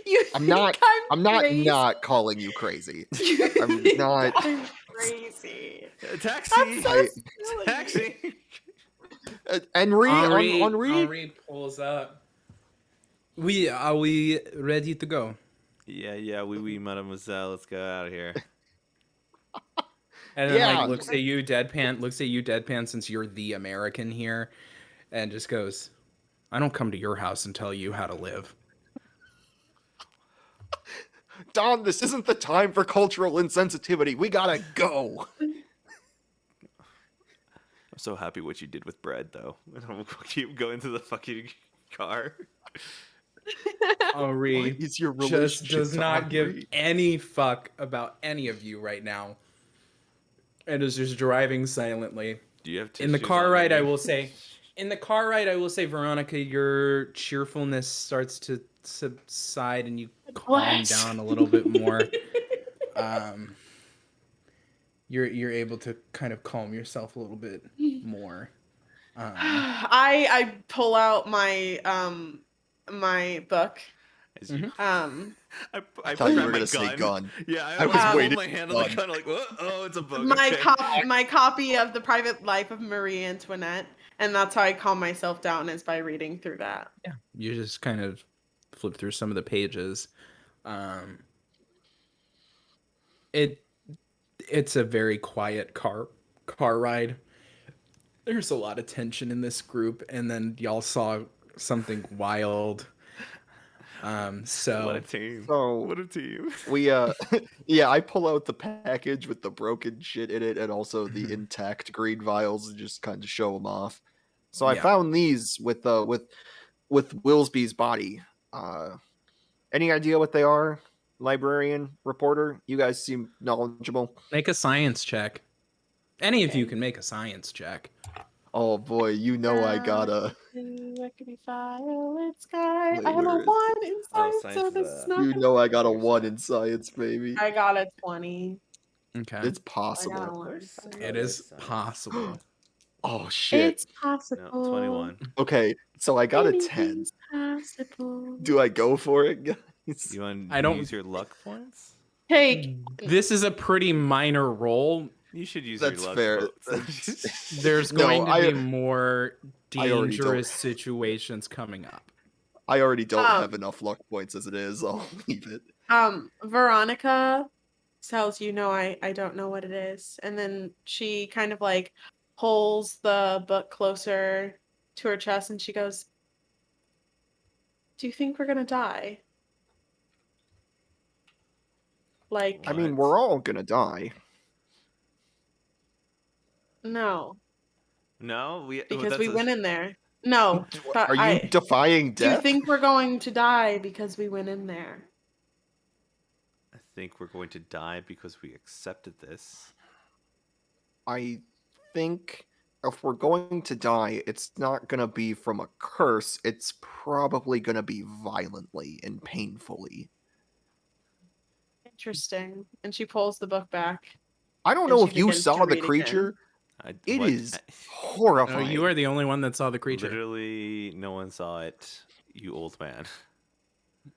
You I'm think not- I'm not crazy? not calling you crazy. You I'm think not- I'm crazy. Taxi! That's so silly. Taxi! Henri, Henri, Henri, Henri pulls up. Are we ready to go? Yeah, oui, mademoiselle. Let's go out of here. And then Yeah. like looks at you deadpan since you're the American here, and just goes, I don't come to your house and tell you how to live. Don, this isn't the time for cultural insensitivity. We gotta go. so happy what you did with bread, though. And I'm gonna keep going to the fucking car. What Henri is your just relationship does to not give Henri? any fuck about any of you right now, and is just driving silently. Do you have In the tissues car on ride, I you? will say, Veronica, your cheerfulness starts to subside, and you calm What? down a little bit more. Um, you're able to kind of calm yourself a little bit more. I pull out my book. As you, I thought you grab were my gonna say gun. Yeah, I was hold waiting my hand for on the gun. gun, like, what? Oh, it's a book. my okay. my copy of The Private Life of Marie Antoinette, and that's how I calm myself down, is by reading through that. Yeah, you just kind of flip through some of the pages. It's a very quiet car ride. There's a lot of tension in this group, and then y'all saw something wild. What a So team. So What a team. we yeah, I pull out the package with the broken shit in it and also the Mhm. intact green vials and just kind of show them off. So I Yeah. found these with Willsby's body. Any idea what they are? Librarian, reporter, you guys seem knowledgeable. Make a science check. Any of you Okay. can make a science check. Oh boy, you know I gotta. What could be violet sky? Wait, I have a where is 1 in Oh, science, science so is this is not You gonna know I work. got a Figure 1 that. in science, baby. I got a 20. Okay. It's I got possible. a 1 in course. science. It Oh, is that's, possible. Oh shit. It's possible. No, 21. Okay, so I got a 10. Anything's possible. Do I go for it, guys? You want I to don't- use your luck points? Take. This is a pretty minor roll. You should use That's your luck fair. points. There's No, going to I- be more I already don't- dangerous situations coming up. I already don't Oh. have enough luck points as it is. I'll leave it. Veronica tells you, no, I don't know what it is. And then she kind of like pulls the book closer to her chest and she goes, do you think we're gonna die? Like, I mean, What? we're all gonna die. no, No, because we went in there. No, Are you defying do you death? think we're going to die because we went in there? I think we're going to die because we accepted this. I think if we're going to die, it's not gonna be from a curse. It's probably gonna be violently and painfully. Interesting. And she pulls the book back. I don't And know she if you begins to saw the read again. creature. It is No, horrifying. you are the only one that saw the creature. Literally, no one saw it. You old man.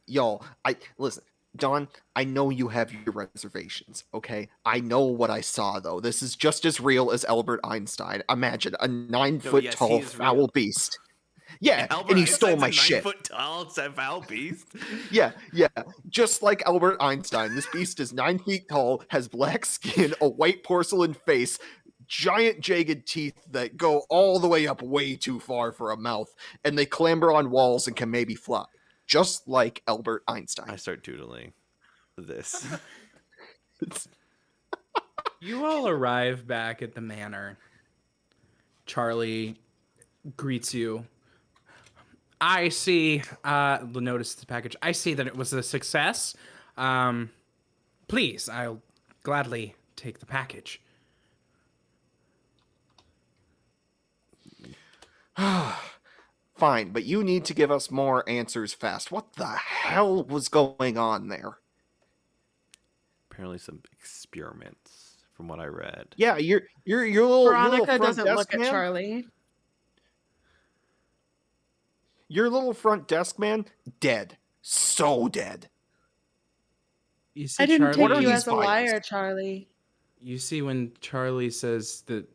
Y'all, I listen, Don, I know you have your reservations, okay? I know what I saw though. This is just as real as Albert Einstein. Imagine a 9-foot yes, he tall is foul real. beast. Yeah, Albert and he stole Einstein's my a shit. 9 foot tall, foul beast. Yeah, just like Albert Einstein. This beast is 9 feet tall, has black skin, a white porcelain face, giant jagged teeth that go all the way up way too far for a mouth, and they clamber on walls and can maybe fly. Just like Albert Einstein. I start doodling this. You all arrive back at the manor. Charlie greets you. I see, notice the package. I see that it was a success. Please, I'll gladly take the package. Fine, but you need to give us more answers fast. What the hell was going on there? Apparently, some experiments, from what I read. Yeah, your little Veronica front doesn't desk look at man? Charlie. Your little front desk man, dead. So dead. You see, I didn't What take are you these as a files? liar, Charlie. You see when Charlie says that,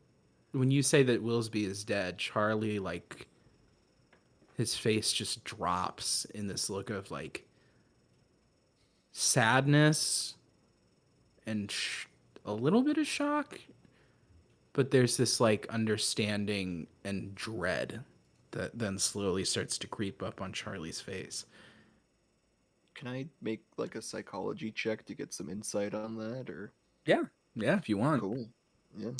when you say that Willsby is dead, Charlie, like, his face just drops in this look of, like, sadness and a little bit of shock. But there's this, like, understanding and dread that then slowly starts to creep up on Charlie's face. Can I make like a psychology check to get some insight on that or Yeah, if you want. cool. Yeah.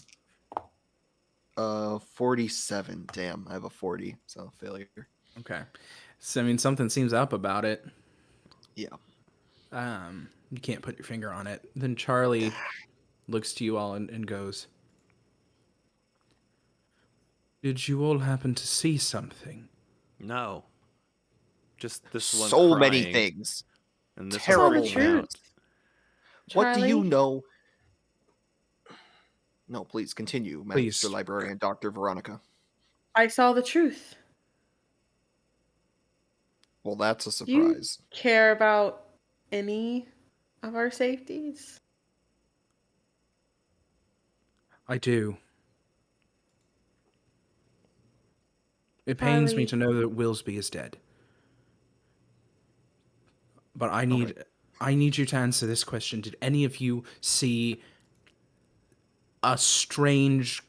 47. Damn, I have a 40, so failure. Okay. So I mean, something seems up about it. Yeah. You can't put your finger on it. Then Charlie looks to you all and goes, "Did you all happen to see something?" No. Just this one So many crying, things. and this Terrible one the freaking truth. out. What do you Charlie? know? No, please continue, Please. Master Librarian Dr. Veronica. I saw the truth. Well, that's a Do you surprise. care about any of our safeties? I do. It pains me Charlie. to know that Willsby is dead. But I need you to answer this question. Did any of you see a strange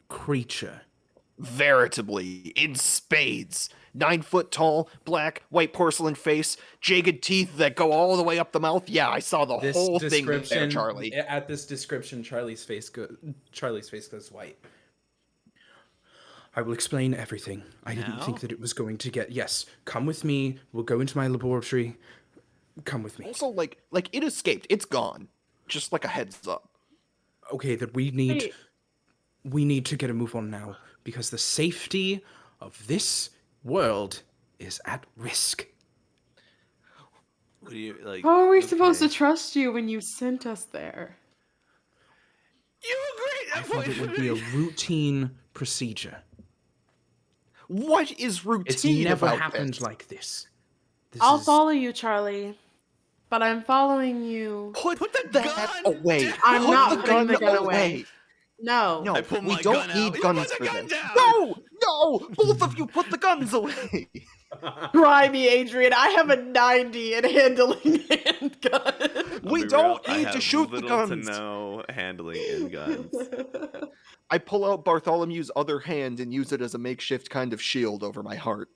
creature? Veritably, in spades. 9 foot tall, black, white porcelain face, jagged teeth that go all the way up the mouth. Yeah, I saw the This whole thing there, description, Charlie. at this description, Charlie's face goes white. I will explain everything. I didn't think Now? that it was going to get. Yes, come with me. We'll go into my laboratory. Come with me. Also, like it escaped. It's gone. Just like a heads up. Okay, that we need to get a move on now because the safety of this world is at risk. What do you like? How are we supposed to okay. trust you when you sent us there? You I agreed. thought it would be a routine procedure. What is routine It's never about happened this? like this. I'll follow you, Charlie. But I'm following you. Put the that gun away. down. I'm Put not the putting gun the gun away. No. No, I pull we my don't gun need out. You guns put the for gun this. down. No, both of you put the guns away. Try me, Adrian. I have a 90 in handling handgun. I'll We be don't real, I need to have shoot the little guns. to no handling in guns. I pull out Bartholomew's other hand and use it as a makeshift kind of shield over my heart.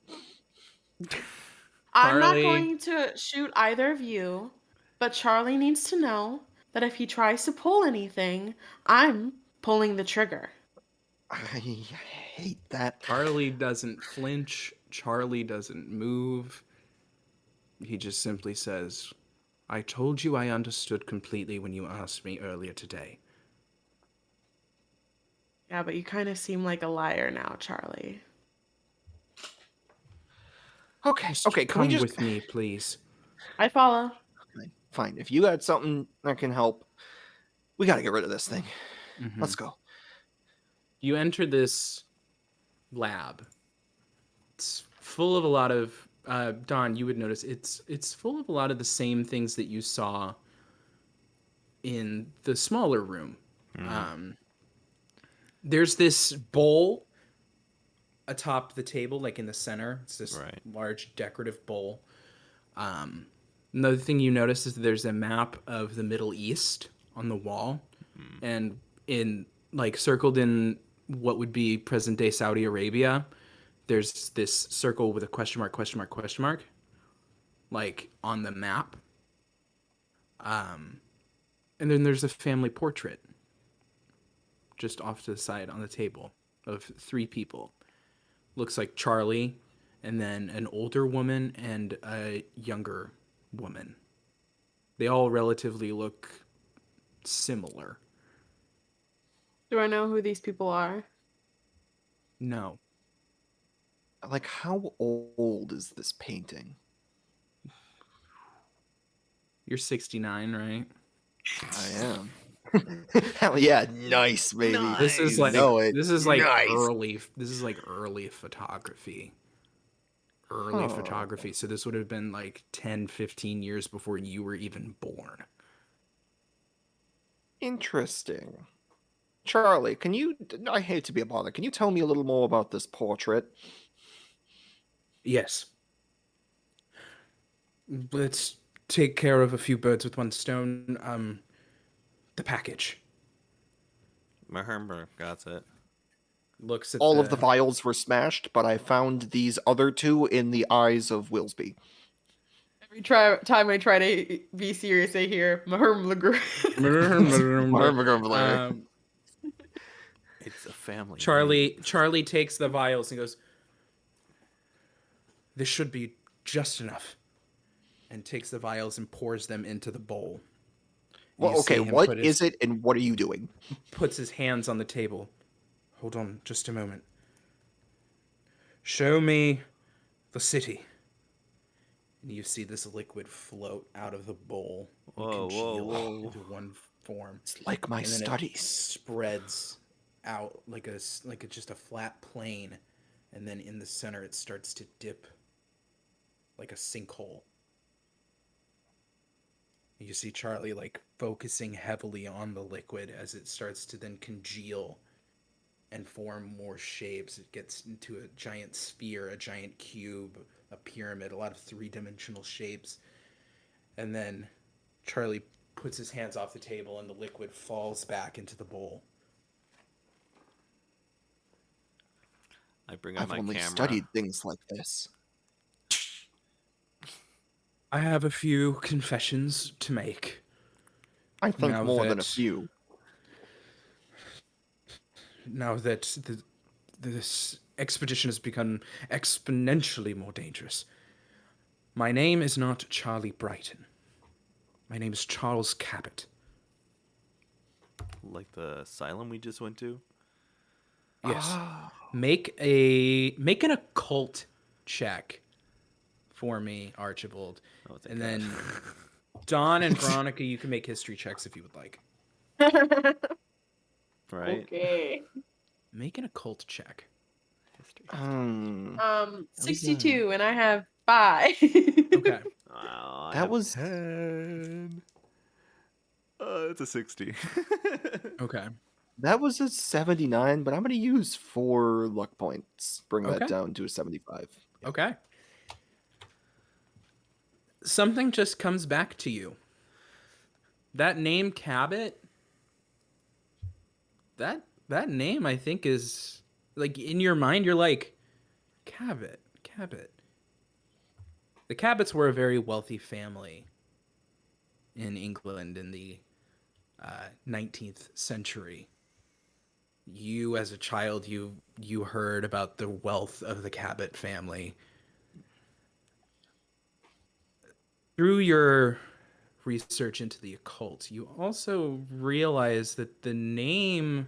I'm not Charlie. going to shoot either of you, but Charlie needs to know that if he tries to pull anything, I'm pulling the trigger. I hate that. Charlie doesn't flinch. Charlie doesn't move. He just simply says, I told you I understood completely when you asked me earlier today. Yeah, but you kind of seem like a liar now, Charlie. Okay, Just okay, can come we just... with me, please. I follow. Fine, if you got something that can help, we gotta get rid of this thing. Mhm. Let's go. You enter this lab. It's full of a lot of Don, you would notice it's full of a lot of the same things that you saw in the smaller room. There's this bowl atop the table, like in the center. It's this Right. large decorative bowl. Another thing you notice is that there's a map of the Middle East on the wall, and in like circled in what would be present day Saudi Arabia, there's this circle with a question mark, like on the map. And then there's a family portrait just off to the side on the table of 3 people. Looks like Charlie, and then an older woman and a younger woman. They all relatively look similar. Do I know who these people are? No. Like, how old is this painting? You're 69, right? I am. Hell yeah, nice, baby. This is You like know it. this is like Nice. early photography. Early Oh. photography. So this would have been like 10, 15 years before you were even born. Interesting. Charlie, can you... I hate to be a bother. Can you tell me a little more about this portrait? Yes. Let's take care of a few birds with one stone. The package. Mahermber got it. Looks at All of the vials were smashed, but I found these other 2 in the eyes of Willsby. Every time I try to be serious, I hear Maherm Lagree. It's a family. Charlie takes the vials and goes, "This should be just enough," and takes the vials and pours them into the bowl. Well, You see okay, him what put his- is it and what are you doing? Puts his hands on the table. Hold on just a moment. Show me the city. And you see this liquid float out of the bowl and Whoa, congeal whoa. into one form. It's like my And then it studies. spreads out just a flat plane, and then in the center it starts to dip like a sinkhole. You see Charlie like focusing heavily on the liquid as it starts to then congeal and form more shapes. It gets into a giant sphere, a giant cube, a pyramid, a lot of three-dimensional shapes. And then Charlie puts his hands off the table and the liquid falls back into the bowl. I bring up I've my only camera. studied things like this. I have a few confessions to make. I think Now more than a that- few. Now that this expedition has become exponentially more dangerous. My name is not Charlie Brighton. My name is Charles Cabot. Like the asylum we just went to. Yes. Ah, Make an occult check for me, Archibald. Oh, thank And God. then Dawn and Veronica, you can make history checks if you would like. Right? Okay. Make an occult check. History. 62, and I have 5. Okay. Wow, I That have was- 10. It's a 60. Okay. that was a 79, but I'm going to use 4 luck points. Bring Okay. that down to a 75. Okay. Something just comes back to you. That name Cabot, that name I think is like in your mind you're like Cabot. The Cabots were a very wealthy family in England in the 19th century. You as a child you heard about the wealth of the Cabot family. Through your research into the occult, you also realize that the name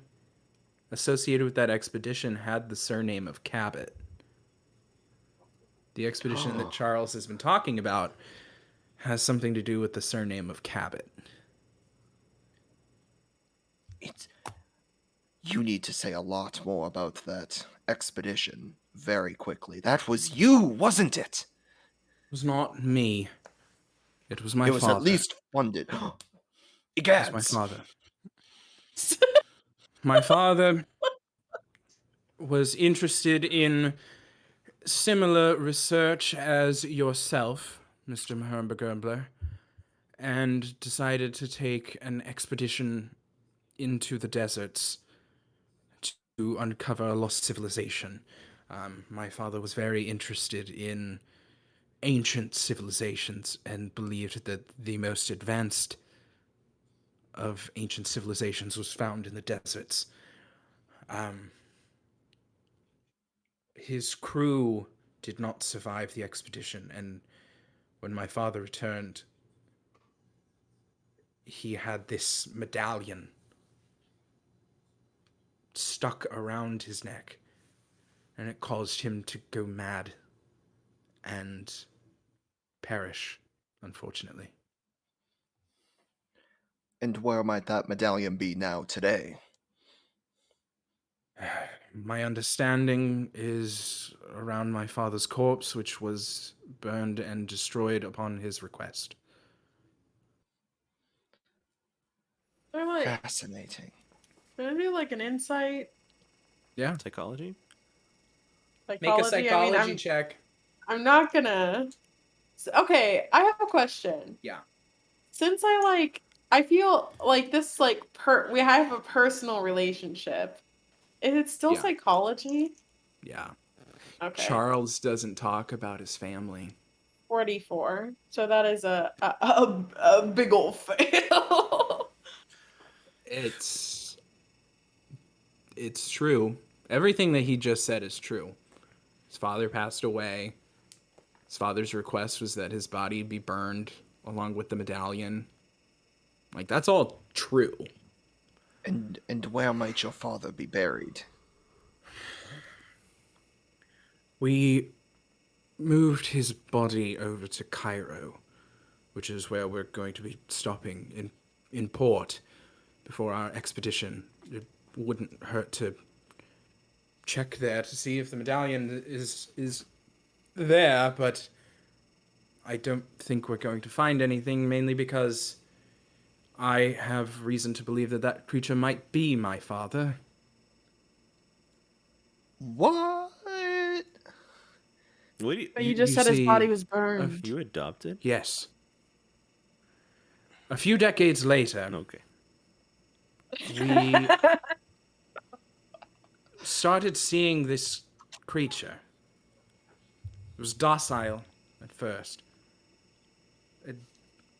associated with that expedition had the surname of Cabot. The expedition that Charles has been talking about has something to do with the surname of Cabot. You need to say a lot more about that expedition very quickly. That was you, wasn't it? It was not me. It was my it was father. at least funded. It was Egads! my father. My father was interested in similar research as yourself, Mr. Mahernbergerbler, and decided to take an expedition into the deserts to uncover a lost civilization. My father was very interested in ancient civilizations and believed that the most advanced of ancient civilizations was found in the deserts. His crew did not survive the expedition, and when my father returned, he had this medallion stuck around his neck, and it caused him to go mad and perish, unfortunately. And where might that medallion be now today? My understanding is around my father's corpse, which was burned and destroyed upon his request. Can I, like, Fascinating. can I do like an insight? Yeah. Psychology? Make a Psychology? psychology check. I'm not gonna. Okay, I have a question. Yeah. Since I feel like this, we have a personal relationship. Is it still Yeah. psychology? Yeah. Okay. Charles doesn't talk about his family. 44. So that is a big old fail. It's It's true. Everything that he just said is true. His father passed away. His father's request was that his body be burned along with the medallion. Like, that's all true. And where might your father be buried? We moved his body over to Cairo, which is where we're going to be stopping in port before our expedition. It wouldn't hurt to check there to see if the medallion is there, but I don't think we're going to find anything, mainly because I have reason to believe that that creature might be my father. What? What do you, But you you, just you said his see, body was burned. you adopted? Yes. A few decades later, Okay. we started seeing this creature. It was docile at first. It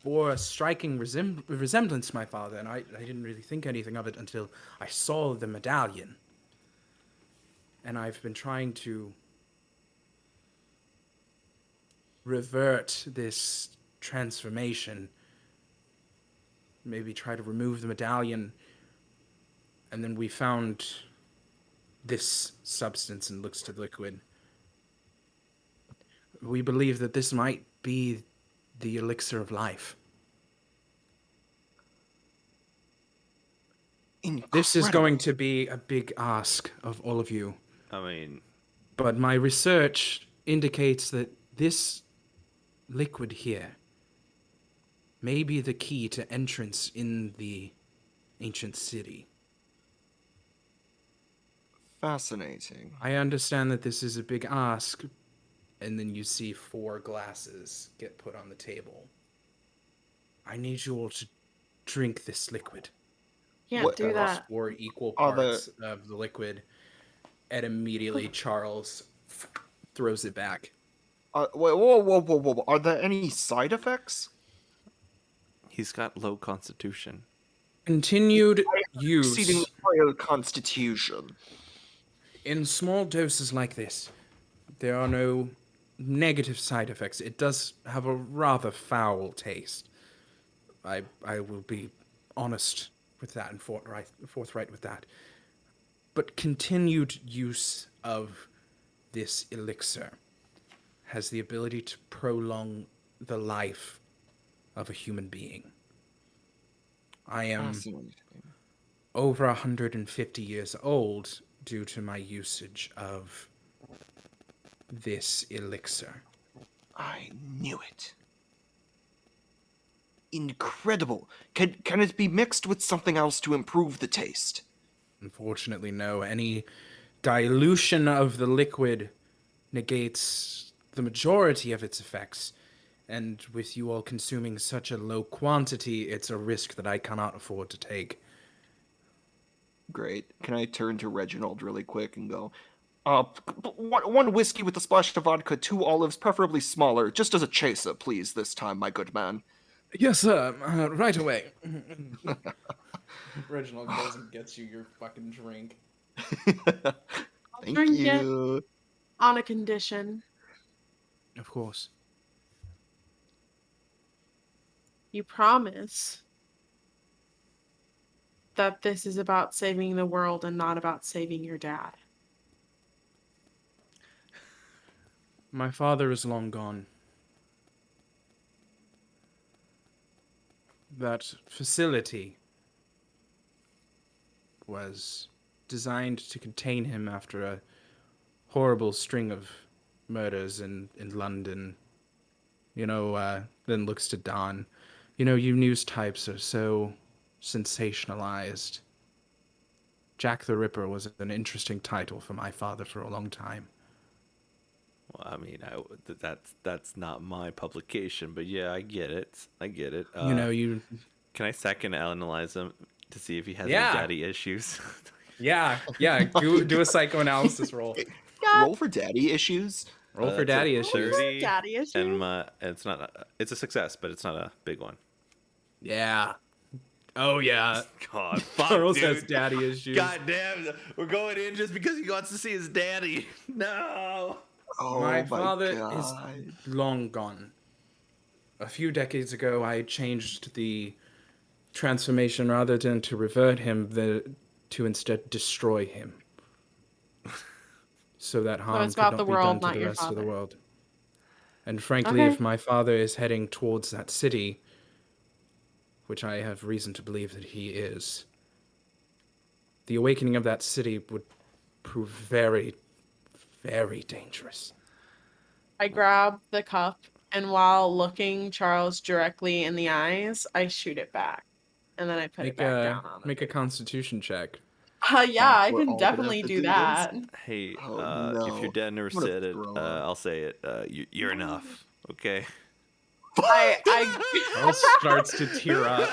bore a striking resemblance to my father, and I didn't really think anything of it until I saw the medallion. And I've been trying to revert this transformation. Maybe try to remove the medallion. And then we found this substance and looks to liquid. We believe that this might be the elixir of life. This is Incredible. going to be a big ask of all of you, I mean, but my research indicates that this liquid here may be the key to entrance in the ancient city. Fascinating. I understand that this is a big ask, and then you see 4 glasses get put on the table. I need you all to drink this liquid. Can't What- do There are that. 4 equal Are the- parts of the liquid, and immediately Charles throws it back. Whoa. Are there any side effects? he's got low constitution. Continued use Exceeding frail constitution. in small doses like this, there are no negative side effects. It does have a rather foul taste. I will be honest with that and forthright with that. But continued use of this elixir has the ability to prolong the life of a human being. I am Fascinating. over 150 years old due to my usage of this elixir. I knew it. Incredible. Can it be mixed with something else to improve the taste? Unfortunately, no. Any dilution of the liquid negates the majority of its effects, and with you all consuming such a low quantity, it's a risk that I cannot afford to take. Great. Can I turn to Reginald really quick and go, one whiskey with a splash of vodka, 2 olives, preferably smaller, just as a chaser, please, this time, my good man. Yes, sir. Right away. Reginald goes and gets you your fucking drink. Thank drink it. you. On a condition. Of course. You promise that this is about saving the world and not about saving your dad. My father is long gone. That facility was designed to contain him after a horrible string of murders in London. You know, then looks to Don. You know, you news types are so sensationalized. Jack the Ripper was an interesting title for my father for a long time. Well, I mean, that's not my publication, but yeah, I get it. You know, you... Can I second analyze him to see if he has Yeah. any daddy issues? Yeah, do a psychoanalysis roll. Roll for daddy issues. Roll for It's a daddy issues. 30, Daddy issues? and it's not. It's a success, but it's not a big one. Yeah. Oh yeah, God, fuck, Charles dude. has daddy issues. God damn, we're going in just because he wants to see his daddy. No. Oh My my father god. is long gone. A few decades ago, I changed the transformation rather than to revert him, to instead destroy him, so that harm it's could about not the be world, done to not the your rest of the father. world. And frankly, Okay. if my father is heading towards that city, which I have reason to believe that he is, the awakening of that city would prove very, very dangerous. I grab the cup, and while looking Charles directly in the eyes, I shoot it back, and then I put it back down on the Make a Constitution check. Yeah, Fuck, I we're can all gonna have definitely to do do this? that. Hey, Oh if your no. dad never I'm gonna said it, throw up. I'll say it. You're enough. Okay. Charles starts to tear up.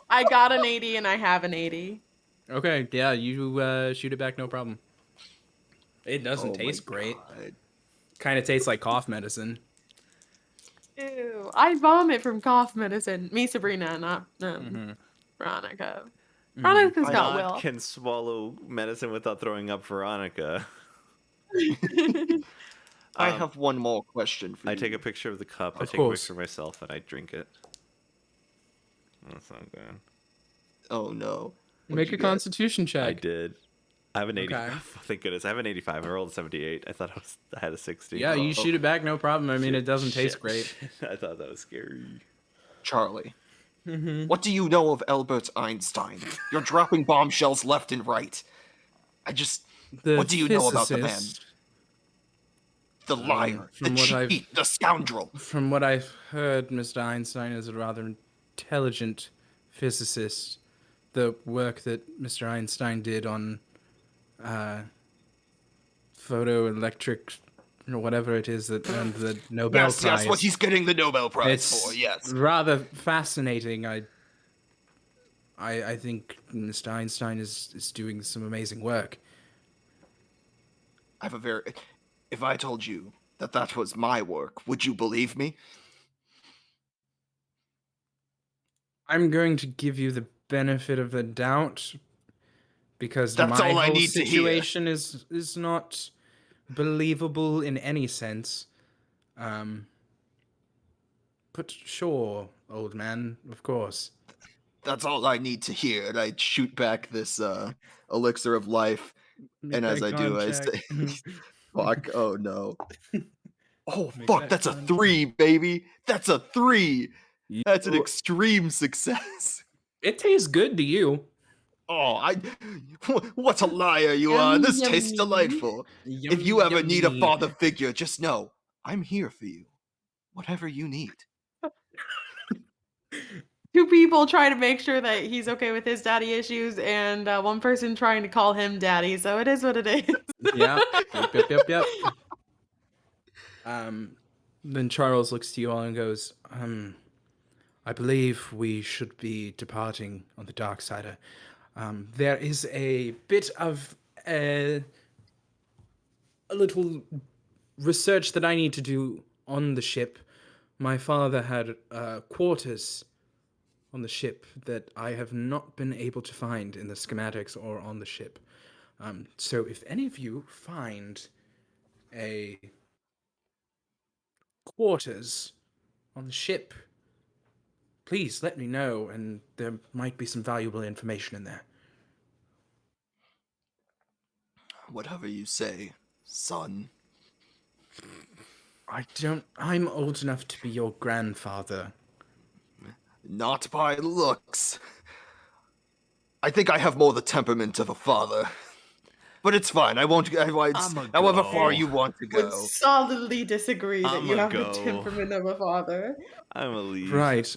I got an 80 and I have an 80. Okay, yeah, you shoot it back, no problem. It doesn't Oh my taste great. God. Kind of tastes like cough medicine. Ew, I vomit from cough medicine. Me, Sabrina, not Veronica. Veronica's got Not Will. can swallow medicine without throwing up, Veronica. I have one more question for you. I take a picture of the cup. I Of take a course. picture of myself, and I drink it. That's not good. Oh no. Make a Constitution check. I did. I have an 85. Okay. Thank goodness. I have an 85. I rolled a 78. I thought I had a 60. Yeah, you Oh. shoot it back, no problem. I mean, it doesn't taste Shit. great. I thought that was scary. Charlie, Mm-hmm. what do you know of Albert Einstein? You're dropping bombshells left and right. What do you know about the man? The liar, the from what I've- cheat, the scoundrel. From what I've heard, Mr. Einstein is a rather intelligent physicist. The work that Mr. Einstein did on photoelectric, or whatever it is that earned the Nobel Yes, Prize. that's what he's getting the Nobel Prize It's for. Yes. rather fascinating. I think Mr. Einstein is doing some amazing work. If I told you that was my work, would you believe me? I'm going to give you the benefit of the doubt because That's my all I whole need to hear. situation is not believable in any sense. But sure, old man, of course. That's all I need to hear. And I shoot back this elixir of life, Make and as that I do, con I check. say, "Fuck! Oh no! Oh Make fuck! that That's a con- 3, baby! That's a 3! That's an You- extreme success." It tastes good to you. Oh, what a liar you are! This tastes Yummy. delightful. If you ever need a father figure, just know I'm here for you. Whatever you need. Two people trying to make sure that he's okay with his daddy issues, and one person trying to call him daddy. So it is what it is. Yeah. Yep. Then Charles looks to you all and goes, I believe we should be departing on the dark side. There is a bit of a little research that I need to do on the ship. My father had quarters on the ship that I have not been able to find in the schematics or on the ship. So if any of you find a quarters on the ship, please let me know, and there might be some valuable information in there. Whatever you say, son. I'm old enough to be your grandfather. Not by looks. I think I have more the temperament of a father. But it's fine. I won't. However far you want to Would go. solidly disagree that you I'ma have go. the temperament of a father. I'm a leave. Right.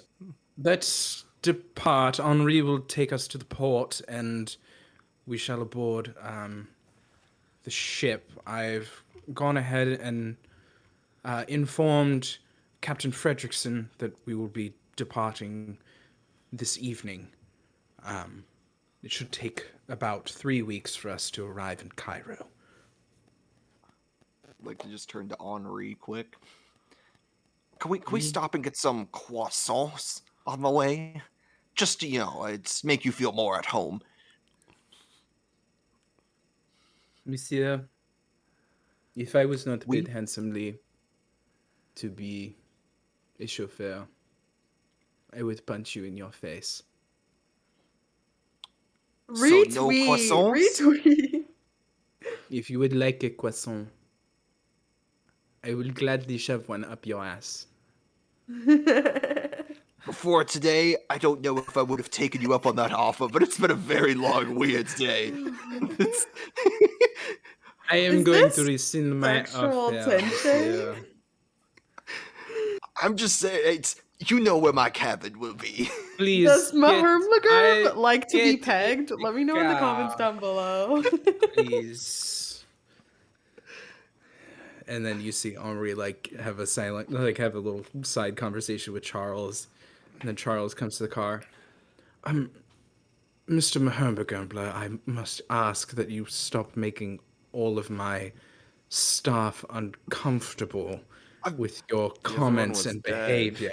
Let's depart. Henri will take us to the port, and we shall aboard the ship. I've gone ahead and informed Captain Fredrickson that we will be departing this evening. It should take about 3 weeks for us to arrive in Cairo. I'd like to just turn to Henri quick. Can we stop and get some croissants on the way? just to, it's make you feel more at home. Monsieur, if I was not Oui? paid handsomely to be a chauffeur, I would punch you in your face. So no Retweet. croissants? Retweet. If you would like a croissant, I will gladly shove one up your ass. Before today, I don't know if I would have taken you up on that offer, but it's been a very long, weird day. It's- I am Is going to this rescind my sexual offer, tension? monsieur. I'm just saying, you know where my cabin will be. Please Does get Mahermlager I like to be get pegged? Let me know in the comments car. down below. Please. And then you see Henri have a little side conversation with Charles, and then Charles comes to the car. Mr. Mahermlager, I must ask that you stop making all of my staff uncomfortable with your comments was and dead. behavior.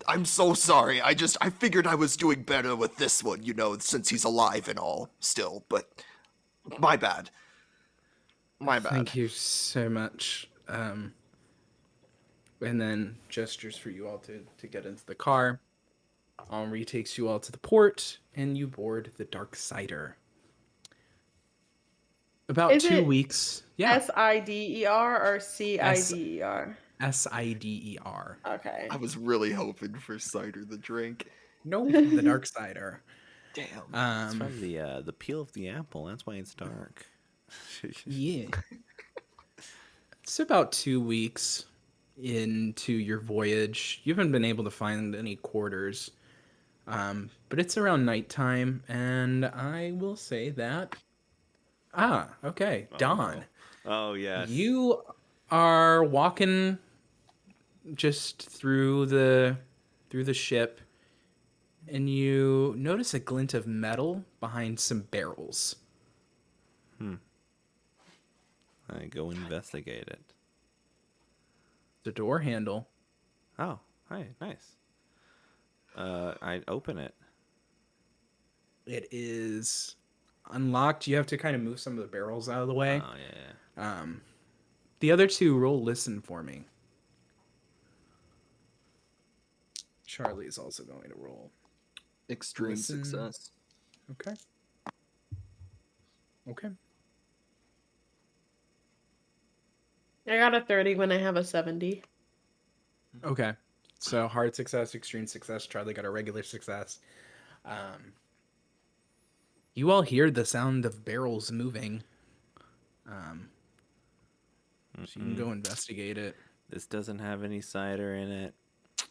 I'm so sorry. I figured I was doing better with this one, since he's alive and all, still, but my bad. My bad. Thank you so much. And then gestures for you all to get into the car. Henri takes you all to the port, and you board the Dark Sider. About Is 2 it weeks. Yeah. SIDER or CIDER? SIDER. Okay. I was really hoping for cider the drink. Nope, the Dark Sider. Damn. It's from the peel of the apple. That's why it's dark. Yeah. It's about 2 weeks into your voyage. You haven't been able to find any quarters. But it's around nighttime, and I will say that. Okay. Dawn. Oh yes. You are walking just through the ship, and you notice a glint of metal behind some barrels. I go investigate it. The door handle. Oh, hi, nice. I open it. It is unlocked. You have to kind of move some of the barrels out of the way. Oh yeah. The other two, roll listen for me. Charlie is also going to roll. Extreme Listen. success. Okay. Okay. I got a 30 when I have a 70. Okay. So hard success, extreme success. Charlie got a regular success. You all hear the sound of barrels moving. So you can go investigate it. This doesn't have any cider in it.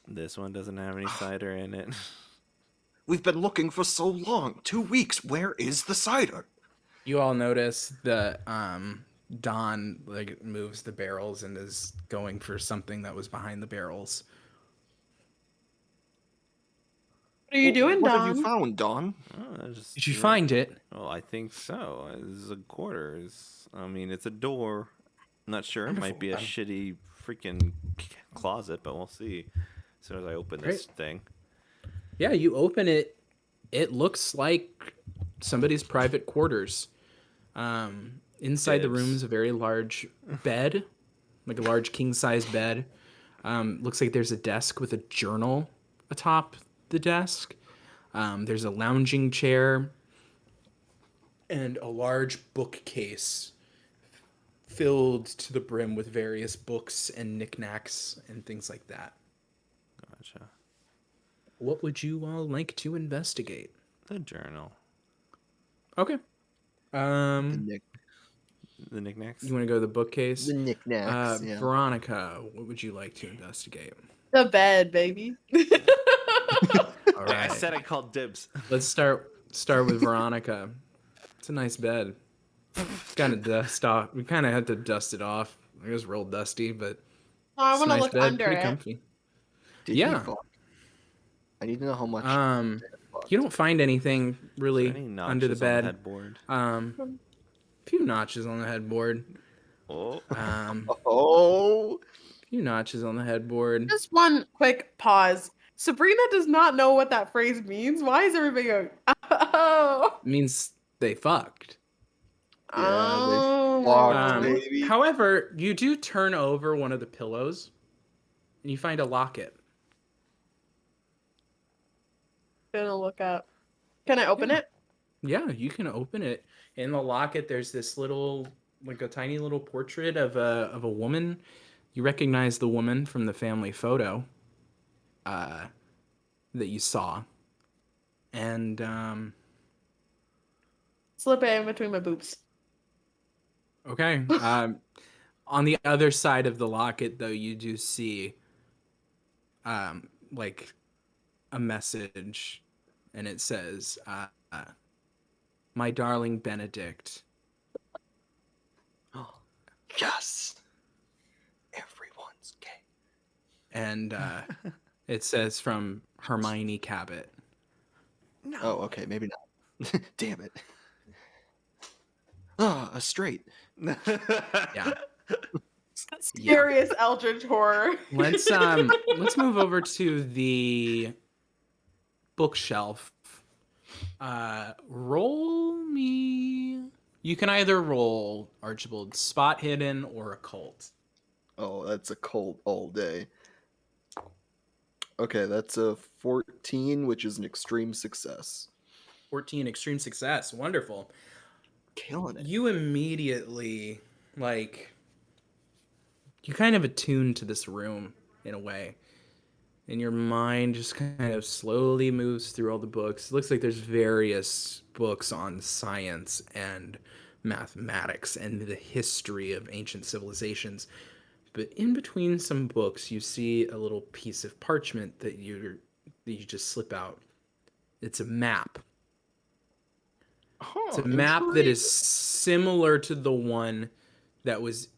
This one doesn't have any cider in it. We've been looking for so long. 2 weeks. Where is the cider? You all notice that Don moves the barrels and is going for something that was behind the barrels. What are you doing, What Don? have you found, Don? Oh, Did you find it? Well, I think so. This is a quarter. It's a door. I'm not sure. It Wonderful. might be a shitty freaking closet, but we'll see. As soon as I open this thing. Yeah, you open it. It looks like somebody's private quarters. Inside the room Dibs. is a very large bed, like a large king-size bed. Looks like there's a desk with a journal atop the desk. There's a lounging chair and a large bookcase filled to the brim with various books and knickknacks and things like that. Gotcha. What would you all like to investigate? The journal. Okay. The knickknacks. You want to go to the bookcase? knickknacks. Yeah. Veronica, what would you like to investigate? The bed, baby. All I right. said I called dibs. Let's start with Veronica. It's a nice bed. It's kind of dust off. We kind of had to dust it off. It was real dusty, but Oh, I it's a want to nice look bed, under pretty it. comfy. Did Yeah. he fuck? I need to know how much. You don't find anything really Any under the notches on bed. headboard? Few notches on the headboard. Oh. Oh. Few notches on the headboard. Just one quick pause. Sabrina does not know what that phrase means. Why is everybody going, oh? It means they fucked. Yeah, they Oh. fucked, baby. However, you do turn over one of the pillows and you find a locket. Gonna look up. Can I open it? Yeah, you can open it. In the locket, there's this little, like a tiny little portrait of a woman. You recognize the woman from the family photo that you saw. And Slip it in between my boobs. okay. On the other side of the locket, though, you do see like a message, and it says, "My darling Benedict." Yes. Everyone's gay. And it says from Hermione Cabot. No. Oh, okay, maybe not. Damn it. Ah, a straight. Yeah. Scariest Eldritch horror. Let's move over to the bookshelf. Roll me. You can either roll, Archibald, spot hidden or occult. Oh, that's a cult all day. Okay, that's a 14, which is an extreme success. 14, extreme success. Wonderful. Killing it. You immediately, like, you kind of attune to this room in a way. And your mind just kind of slowly moves through all the books. It looks like there's various books on science and mathematics and the history of ancient civilizations. But in between some books, you see a little piece of parchment that you just slip out. It's a map. It's a map that is similar to the one that was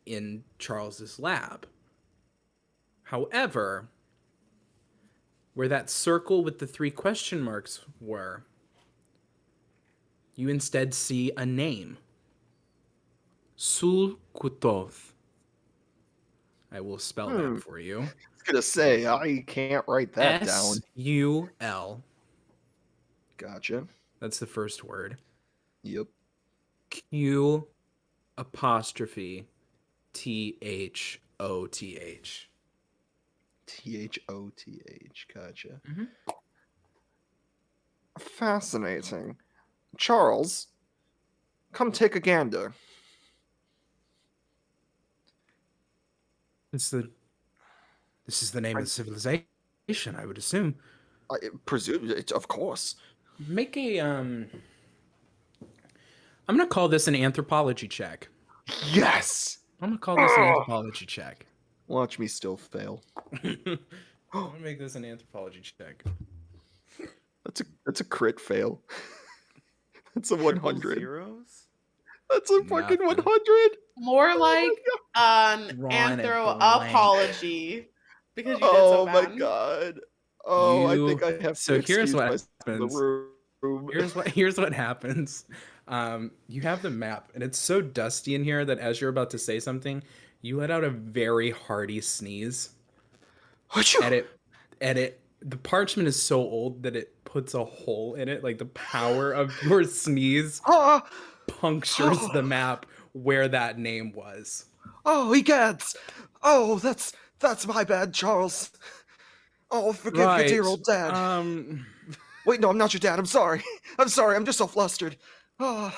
in Charles's lab. However, where that circle with the 3 question marks were, you instead see a name. Sul Kutov. I will spell that for you. I was gonna say, I can't write that down. S-U-L. Gotcha. That's the first word. Yep. Q apostrophe T-H-O-T-H. Thoth. Gotcha. Mhm. Fascinating. Charles, come take a gander. This is the name of the civilization, I would assume. I presume it, of course. Make a I'm gonna call this an anthropology check. Yes. I'm gonna call this an anthropology check. Watch me still fail. I'm gonna make this an anthropology check. That's a crit fail. That's a Triple 100. zeros? That's a fucking Nothing. 100. More like an Drawing a blank. anthro-apology. Because you did Oh so my bad. god. Oh, I think I have to So here's excuse what myself from happens. the room. Here's what happens. You have the map, and it's so dusty in here that as you're about to say something, you let out a very hearty sneeze. Achoo! The parchment is so old that it puts a hole in it. Like the power of your sneeze Ah! punctures the map where that name was. Oh, egads! Oh, that's my bad, Charles. Oh, forgive your dear old dad. Wait, no, I'm not your dad. I'm sorry. I'm sorry. I'm just so flustered. Oh.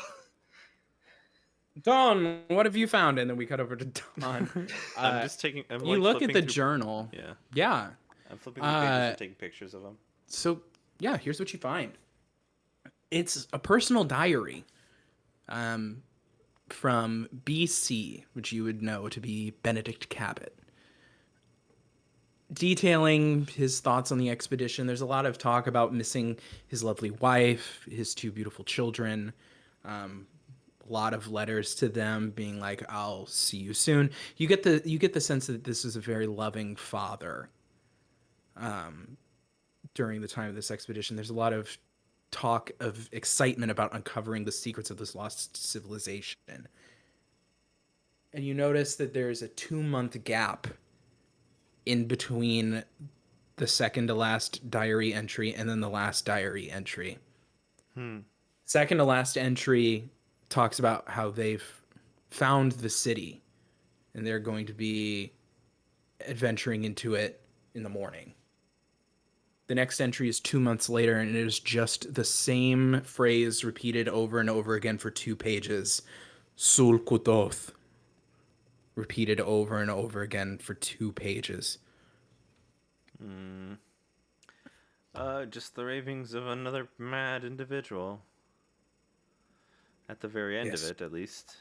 Dawn, what have you found? And then we cut over to Dawn. I'm just taking. I'm You like look at flipping the through- journal. Yeah, Yeah. I'm flipping through pages and taking pictures of them. So, yeah, here's what you find. It's a personal diary from BC, which you would know to be Benedict Cabot, detailing his thoughts on the expedition. There's a lot of talk about missing his lovely wife, his 2 beautiful children, a lot of letters to them being like, I'll see you soon. You get the sense that this is a very loving father during the time of this expedition. There's a lot of talk of excitement about uncovering the secrets of this lost civilization. And you notice that there's a 2-month gap in between the second to last diary entry, and then the last diary entry. Second to last entry talks about how they've found the city and they're going to be adventuring into it in the morning. The next entry is 2 months later, and it is just the same phrase repeated over and over again for 2 pages. Sul Kutoth. Repeated over and over again for 2 pages. Just the ravings of another mad individual. At the very end Yes. of it, at least.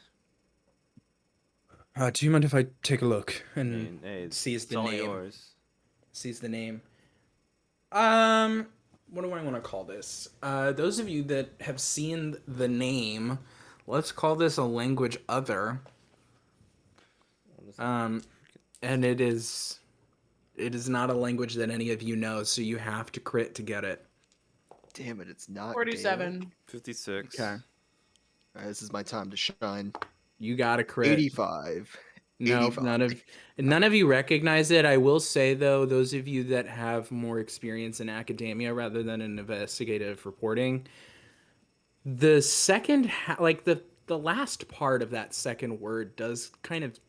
Do you mind if I take a look I and mean, hey, sees it's the all name? yours. Sees the name. What do I want to call this? Those of you that have seen the name, let's call this a language other. And it is not a language that any of you know, so you have to crit to get it. Damn it, it's not 47. Gaelic. 56. Okay. Alright, this is my time to shine. You got a crit. 85. No, 85. none of you recognize it. I will say though, those of you that have more experience in academia rather than in investigative reporting, the second the last part of that second word does kind of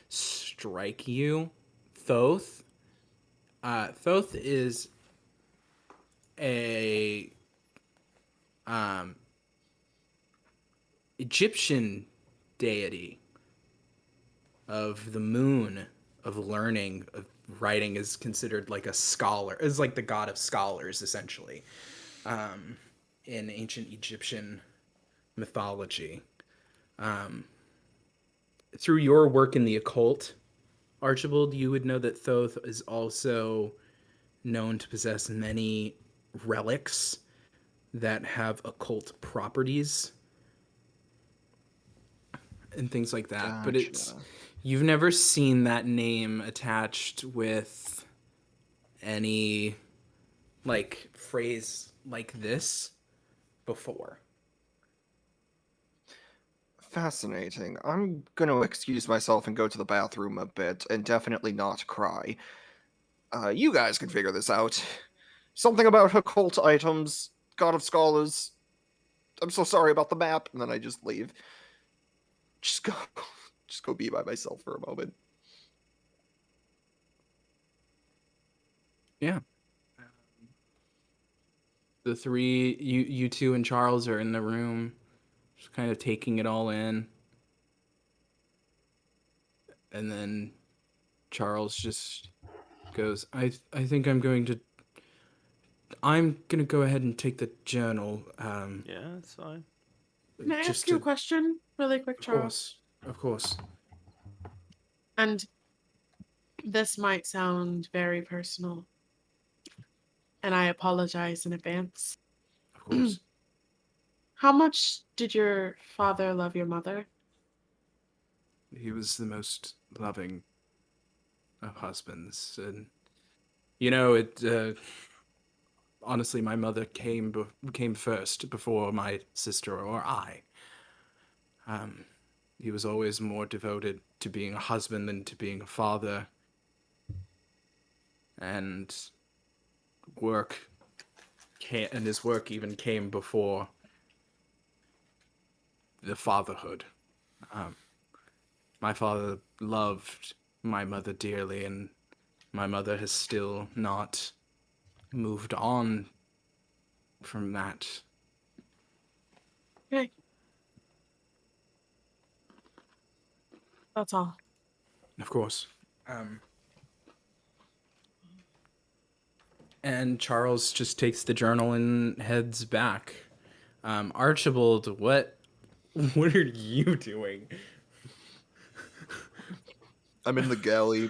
strike you. Thoth. Thoth is a Egyptian deity of the moon, of learning, of writing, is considered like a scholar, is like the god of scholars essentially, in ancient Egyptian mythology. Through your work in the occult, Archibald, you would know that Thoth is also known to possess many relics that have occult properties and things like that. But it's Gotcha. you've never seen that name attached with any like phrase like this before. Fascinating. I'm gonna excuse myself and go to the bathroom a bit, and definitely not cry. You guys can figure this out. Something about occult items, God of Scholars. I'm so sorry about the map, and then I just leave. Just go, just go be by myself for a moment. Yeah. The three, you two and Charles are in the room, just kind of taking it all in. And then Charles just goes, I think I'm going to go ahead and take the journal. Yeah, that's fine. Can I just ask you a to- question really quick, Of Charles? course. Of course. And this might sound very personal, and I apologize in advance. Of course. How much did your father love your mother? He was the most loving of husbands, and it honestly, my mother came first before my sister or I. He was always more devoted to being a husband than to being a father, and his work even came before the fatherhood. My father loved my mother dearly, and my mother has still not moved on from that. Okay. That's all. Of course. And Charles just takes the journal and heads back. Archibald, what are you doing? I'm in the galley,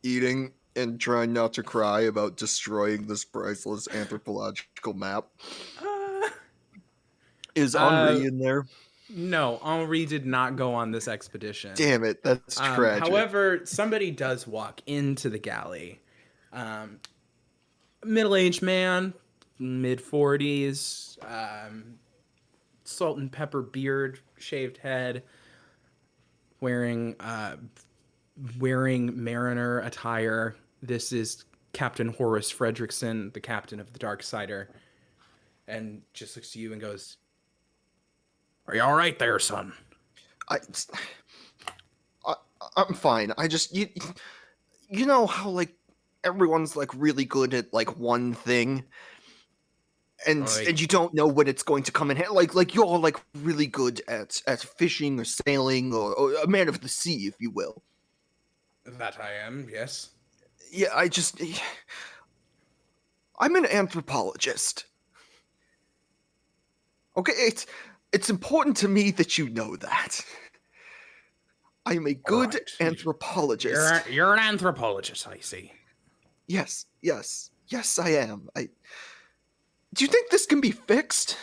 eating and trying not to cry about destroying this priceless anthropological map. Is Henri in there? No, Henri did not go on this expedition. Damn it, that's tragic. However, somebody does walk into the galley. Middle-aged man, mid-40s, salt and pepper beard, shaved head, wearing mariner attire. This is Captain Horace Fredrickson, the captain of the Darksider, and just looks to you and goes, Are you all right there, son? I, I I'm fine. I just you know how like everyone's like really good at like one thing, and Like- and you don't know when it's going to come in hand. Like you're like really good at fishing or sailing or a man of the sea, if you will. That I am, yes. Yeah, I'm an anthropologist. Okay, it's important to me that you know that. I'm a good Alright. anthropologist. You're an anthropologist, I see. Yes, I am. Do you think this can be fixed?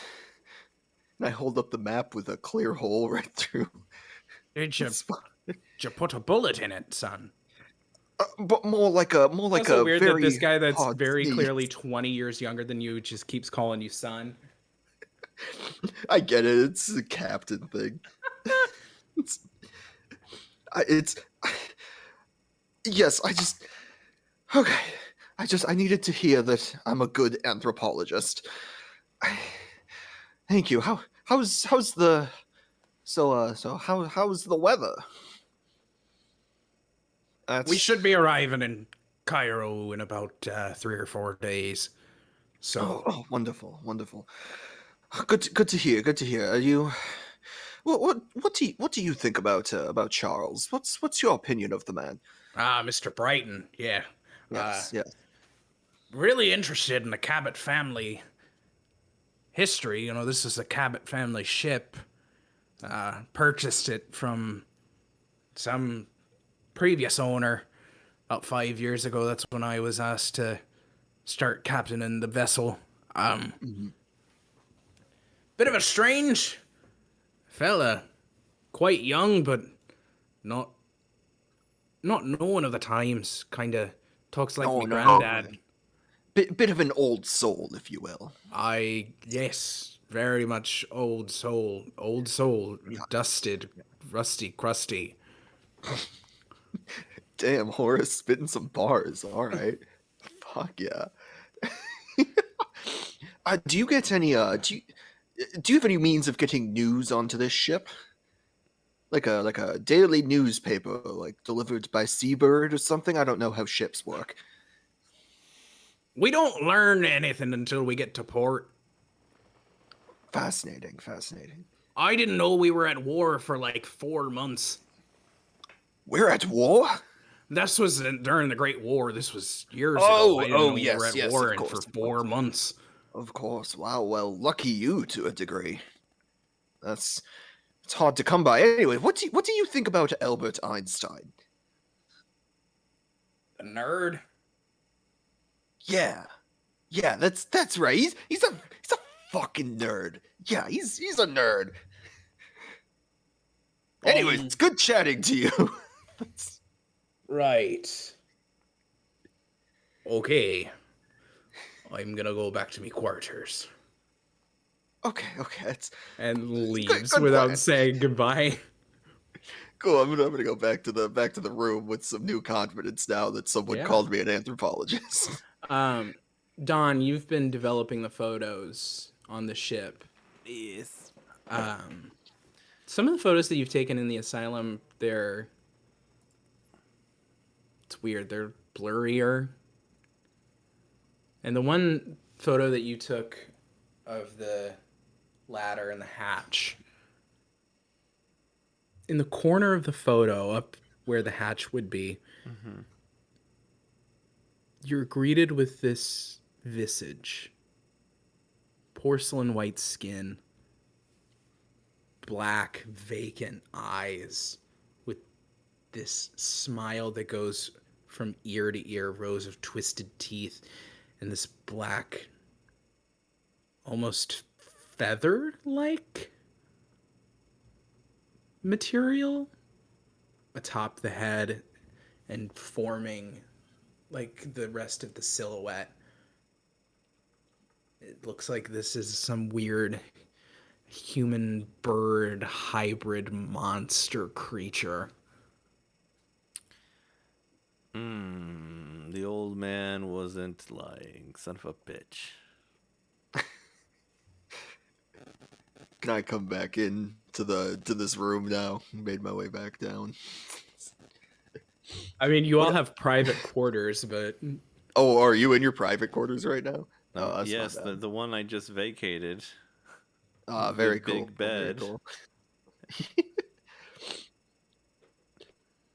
And I hold up the map with a clear hole right through. Did you, the spot. did you put a bullet in it, son? But more like a Also weird very that this guy that's hard very sneeze. clearly 20 years younger than you just keeps calling you son. I get it. It's a captain thing. it's yes. Okay. I needed to hear that I'm a good anthropologist. Thank you. How's the how's the weather? We should be arriving in Cairo in about 3 or 4 days. So, Oh, wonderful. Good to hear. Are you? What do you think about Charles? What's your opinion of the man? Mr. Brighton, yeah. Yes. Really interested in the Cabot family history. You know, this is a Cabot family ship. Purchased it from some previous owner about 5 years ago. That's when I was asked to start captaining the vessel. Bit of a strange fella, quite young, but not knowing of the times. Kind of talks like Oh, my no. granddad. Bit of an old soul, if you will. Yes, very much old soul, dusted, rusty, crusty. Damn, Horace spitting some bars. All right. Fuck yeah. Do you get any? Do you have any means of getting news onto this ship? Like a daily newspaper, like delivered by Seabird or something? I don't know how ships work. We don't learn anything until we get to port. Fascinating. I didn't know we were at war for like 4 months. We're at war? This was during the Great War. This was years Oh, ago. I didn't know we yes, were at yes, war of and course, for of 4 months. Of course. Wow. Well, lucky you to a degree. It's hard to come by. Anyway, what do you think about Albert Einstein? The nerd. Yeah, that's right. He's a fucking nerd. Yeah, he's a nerd. Anyways, it's good chatting to you. Right. Okay. I'm gonna go back to me quarters. okay, it's And leaves good without plan. saying goodbye. cool. I'm gonna go back to the room with some new confidence now that someone Yeah. called me an anthropologist. Don, you've been developing the photos on the ship. Yes. Some of the photos that you've taken in the asylum, it's weird. They're blurrier. And the one photo that you took of the ladder and the hatch, in the corner of the photo, up where the hatch would be, you're greeted with this visage. Porcelain white skin. Black, vacant eyes with this smile that goes from ear to ear, rows of twisted teeth, and this black, almost feather-like material atop the head and forming like the rest of the silhouette. It looks like this is some weird human bird hybrid monster creature. The old man wasn't lying. Son of a bitch. Can I come back in to this room now? Made my way back down. I mean, you all have private quarters, but Oh, are you in your private quarters right now? Oh, that's Yes, not the, bad. the one I just vacated. Very big cool. Very bed. cool.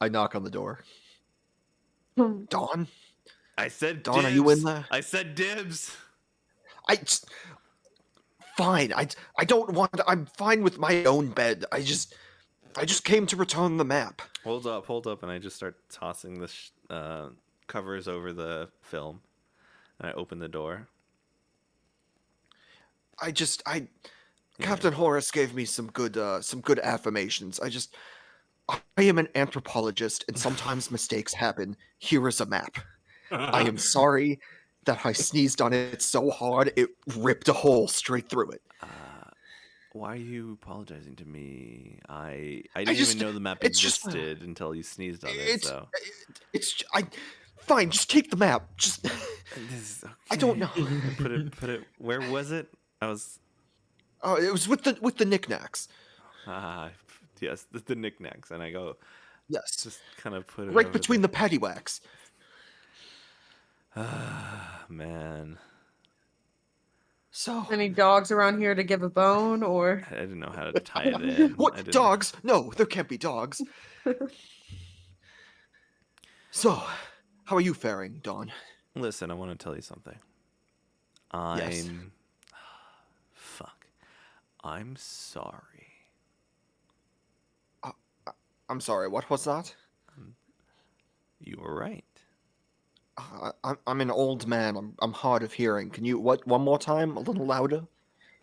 I knock on the door. Dawn? I said Dawn, dibs. are you in there? I said dibs. Fine. I don't want. I'm fine with my own bed. I just came to return the map. Hold up, and I just start tossing the covers over the film, and I open the door. Captain Horace gave me some good affirmations. I am an anthropologist, and sometimes mistakes happen. Here is a map. I am sorry that I sneezed on it so hard it ripped a hole straight through it. Why are you apologizing to me? I didn't even know the map it's just- existed until you sneezed on it. It's So fine. Just take the map. Just This is I don't know. put it. Where was it? I was. Oh, it was with the knickknacks. Yes, the knickknacks, and I go Yes, just kind of put it right over between the paddywhacks. Man, So Any dogs around here to give a bone, or I didn't know how to tie it in. I what didn't- dogs? No, there can't be dogs. So, how are you faring, Dawn? Listen, I want to tell you something. Yes. Fuck. I'm sorry. I'm sorry. What was that? You were right. I'm an old man. I'm hard of hearing. Can you one more time? A little louder.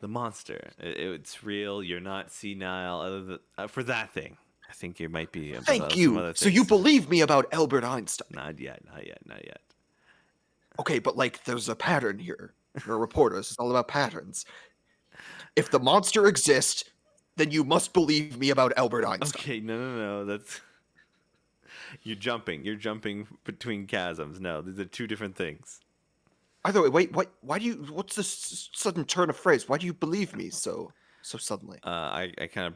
The monster. It's real. You're not senile. Other than, for that thing, I think you might be. About Thank some you. other So you things. believe me about Albert Einstein? Not yet. Not yet. Not yet. Okay, but like, there's a pattern here. You're a reporter. This is all about patterns. If the monster exists, then you must believe me about Albert Einstein. Okay. No. That's. You're jumping between chasms. No, these are two different things. Either way, wait. Why do you? What's this sudden turn of phrase? Why do you believe me so suddenly? I kind of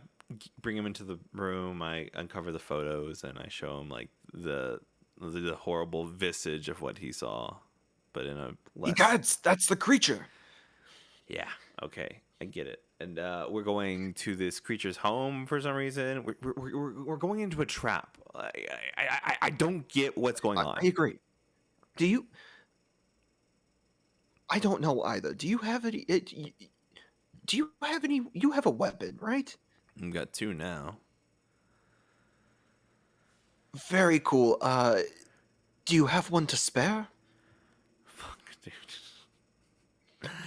bring him into the room. I uncover the photos and I show him like the horrible visage of what he saw, but in a less. That's the creature. Yeah. Okay. I get it. And we're going to this creature's home for some reason. We're going into a trap. I don't get what's going on. I agree. Do you? I don't know either. Do you have any? Do you have any? You have a weapon, right? I've got two now. Very cool. Do you have one to spare? Fuck, dude.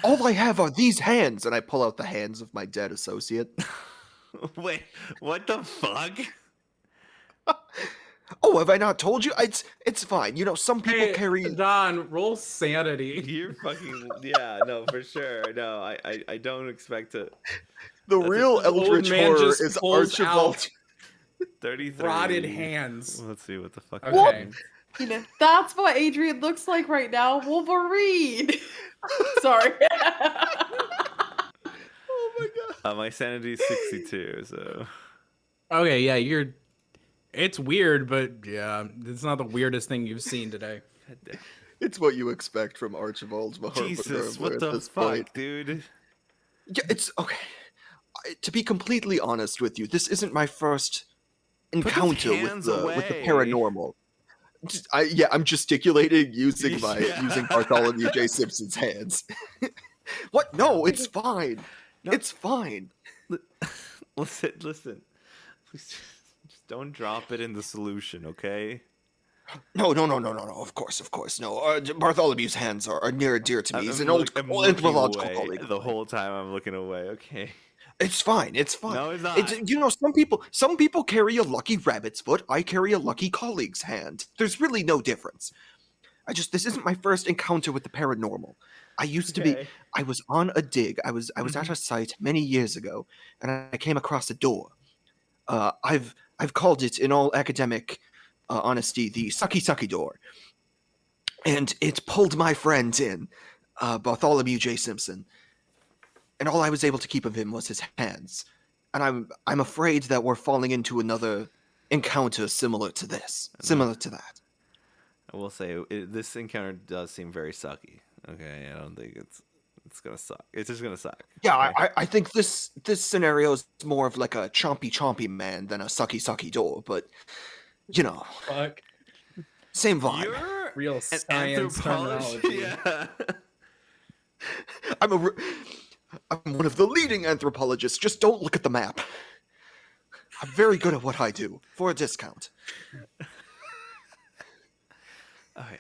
All I have are these hands, and I pull out the hands of my dead associate. Wait, what the fuck? Oh, have I not told you? It's fine. You know, some people carry. Don, roll sanity. You're fucking no, for sure. No, I don't expect to. The That's real The old Eldritch man horror just is pulls Archibald. out 33 rotted hands. Let's see what the fuck. Okay. you know, that's what Adrian looks like right now. Wolverine. Sorry. Oh my god. My sanity is 62, so Okay, yeah, it's weird, but yeah, it's not the weirdest thing you've seen today. It's what you expect from Archibald Mahar Jesus, what at the this fuck, point. dude? Yeah, it's okay. To be completely honest with you, this isn't my first encounter with hands the away. paranormal. I'm gesticulating using Yeah. using Bartholomew J. Simpson's hands. What? No, it's fine. No. It's fine. Listen. Please just don't drop it in the solution, okay? No. Of course, no. Bartholomew's hands are near and dear to me. He's an old I'm anthropological looking away. colleague. of The mine. whole time I'm looking away. Okay. It's fine. It's fine. No, it's not. You know, some people carry a lucky rabbit's foot. I carry a lucky colleague's hand. There's really no difference. This isn't my first encounter with the paranormal. I used to be. Okay. I was on a dig. I was at a site many years ago, and I came across a door. I've called it, in all academic honesty, the sucky door. and it pulled my friend in, Bartholomew J. Simpson, and all I was able to keep of him was his hands. And I'm afraid that we're falling into another encounter similar to this, similar to that. I will say this encounter does seem very sucky. Okay, I don't think it's gonna suck. It's just gonna suck. Yeah, okay? I think this scenario is more of like a chompy man than a sucky door, but you know, Fuck. same vibe. You're Real an science anthropologist. terminology. Yeah. I'm one of the leading anthropologists. Just don't look at the map. I'm very good at what I do for a discount. Okay.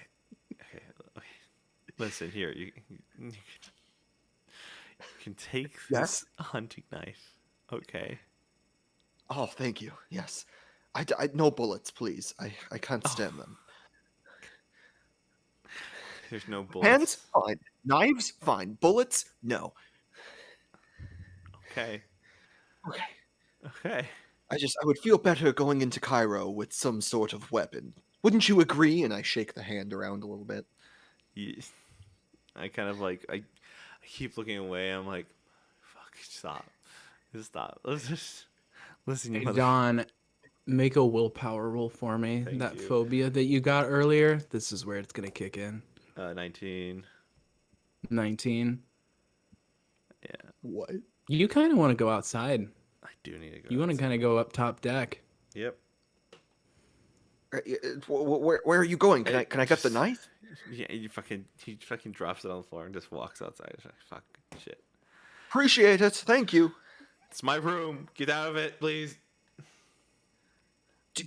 Listen here. You can take Yes? this hunting knife. Okay. Oh, thank you. Yes, no bullets, please. I can't stand them. There's no bullets. Hands, fine. Knives, fine. Bullets, no. Okay. Okay. Okay. I would feel better going into Cairo with some sort of weapon. Wouldn't you agree? And I shake the hand around a little bit. I kind of like I keep looking away. I'm like, fuck, stop. Just stop. Let's just listen. You Hey, mother- Don, make a willpower roll for me. Thank That you. phobia that you got earlier, this is where it's gonna kick in. 19. 19. Yeah, What? You kind of want to go outside. I do need to go. You want to outside. kind of go up top deck. Yep. Where are you going? Can I get the knife? Yeah, he fucking drops it on the floor and just walks outside. It's like, fuck, shit. Appreciate it. Thank you. It's my room. Get out of it, please.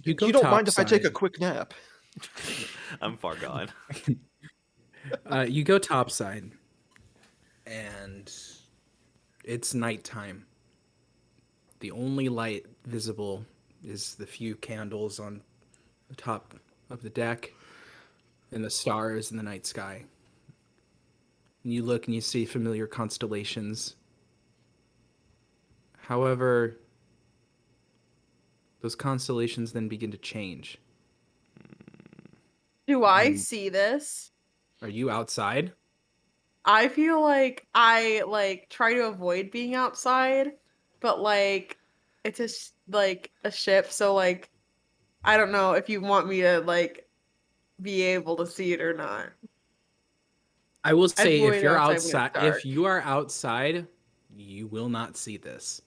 You go You don't mind if I take a topside. quick nap? I'm far gone. You go topside, and it's nighttime. The only light visible is the few candles on the top of the deck and the stars in the night sky. And you look and you see familiar constellations. However, those constellations then begin to change. Do I see this? Are you outside? I feel like I like try to avoid being outside, but like it's just like a ship, so like I don't know if you want me to like be able to see it or not. I will say avoid if you're outside when it's outside, dark. if you are outside, you will not see this.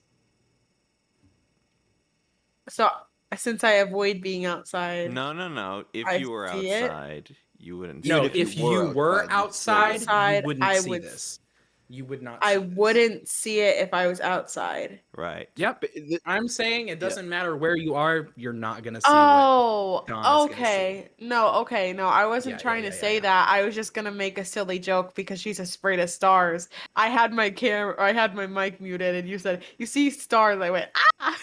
So since I avoid being outside, No. If I you were see it. outside, you wouldn't. No, Even if you were outside, outside, you wouldn't I see would- this. You would not. I see this. wouldn't see it if I was outside. Right. Yep. But I'm saying it doesn't matter where you are. You're not gonna see what. Oh, Dawn is gonna okay. No, I wasn't Yeah, trying yeah, to yeah, say yeah. that. I was just gonna make a silly joke because she's afraid of stars. I had my mic muted, and you said, "You see stars." I went, "Ah!"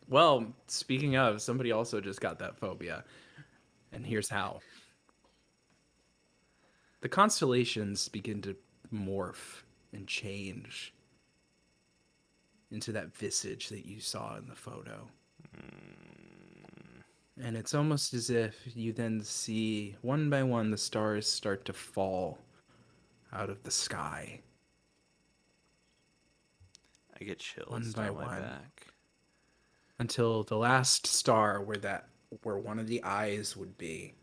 Well, speaking of, somebody also just got that phobia, and here's how. The constellations begin to morph and change into that visage that you saw in the photo. And it's almost as if you then see, one by one, the stars start to fall out of the sky. I get chills One by down my one. back. Until the last star where one of the eyes would be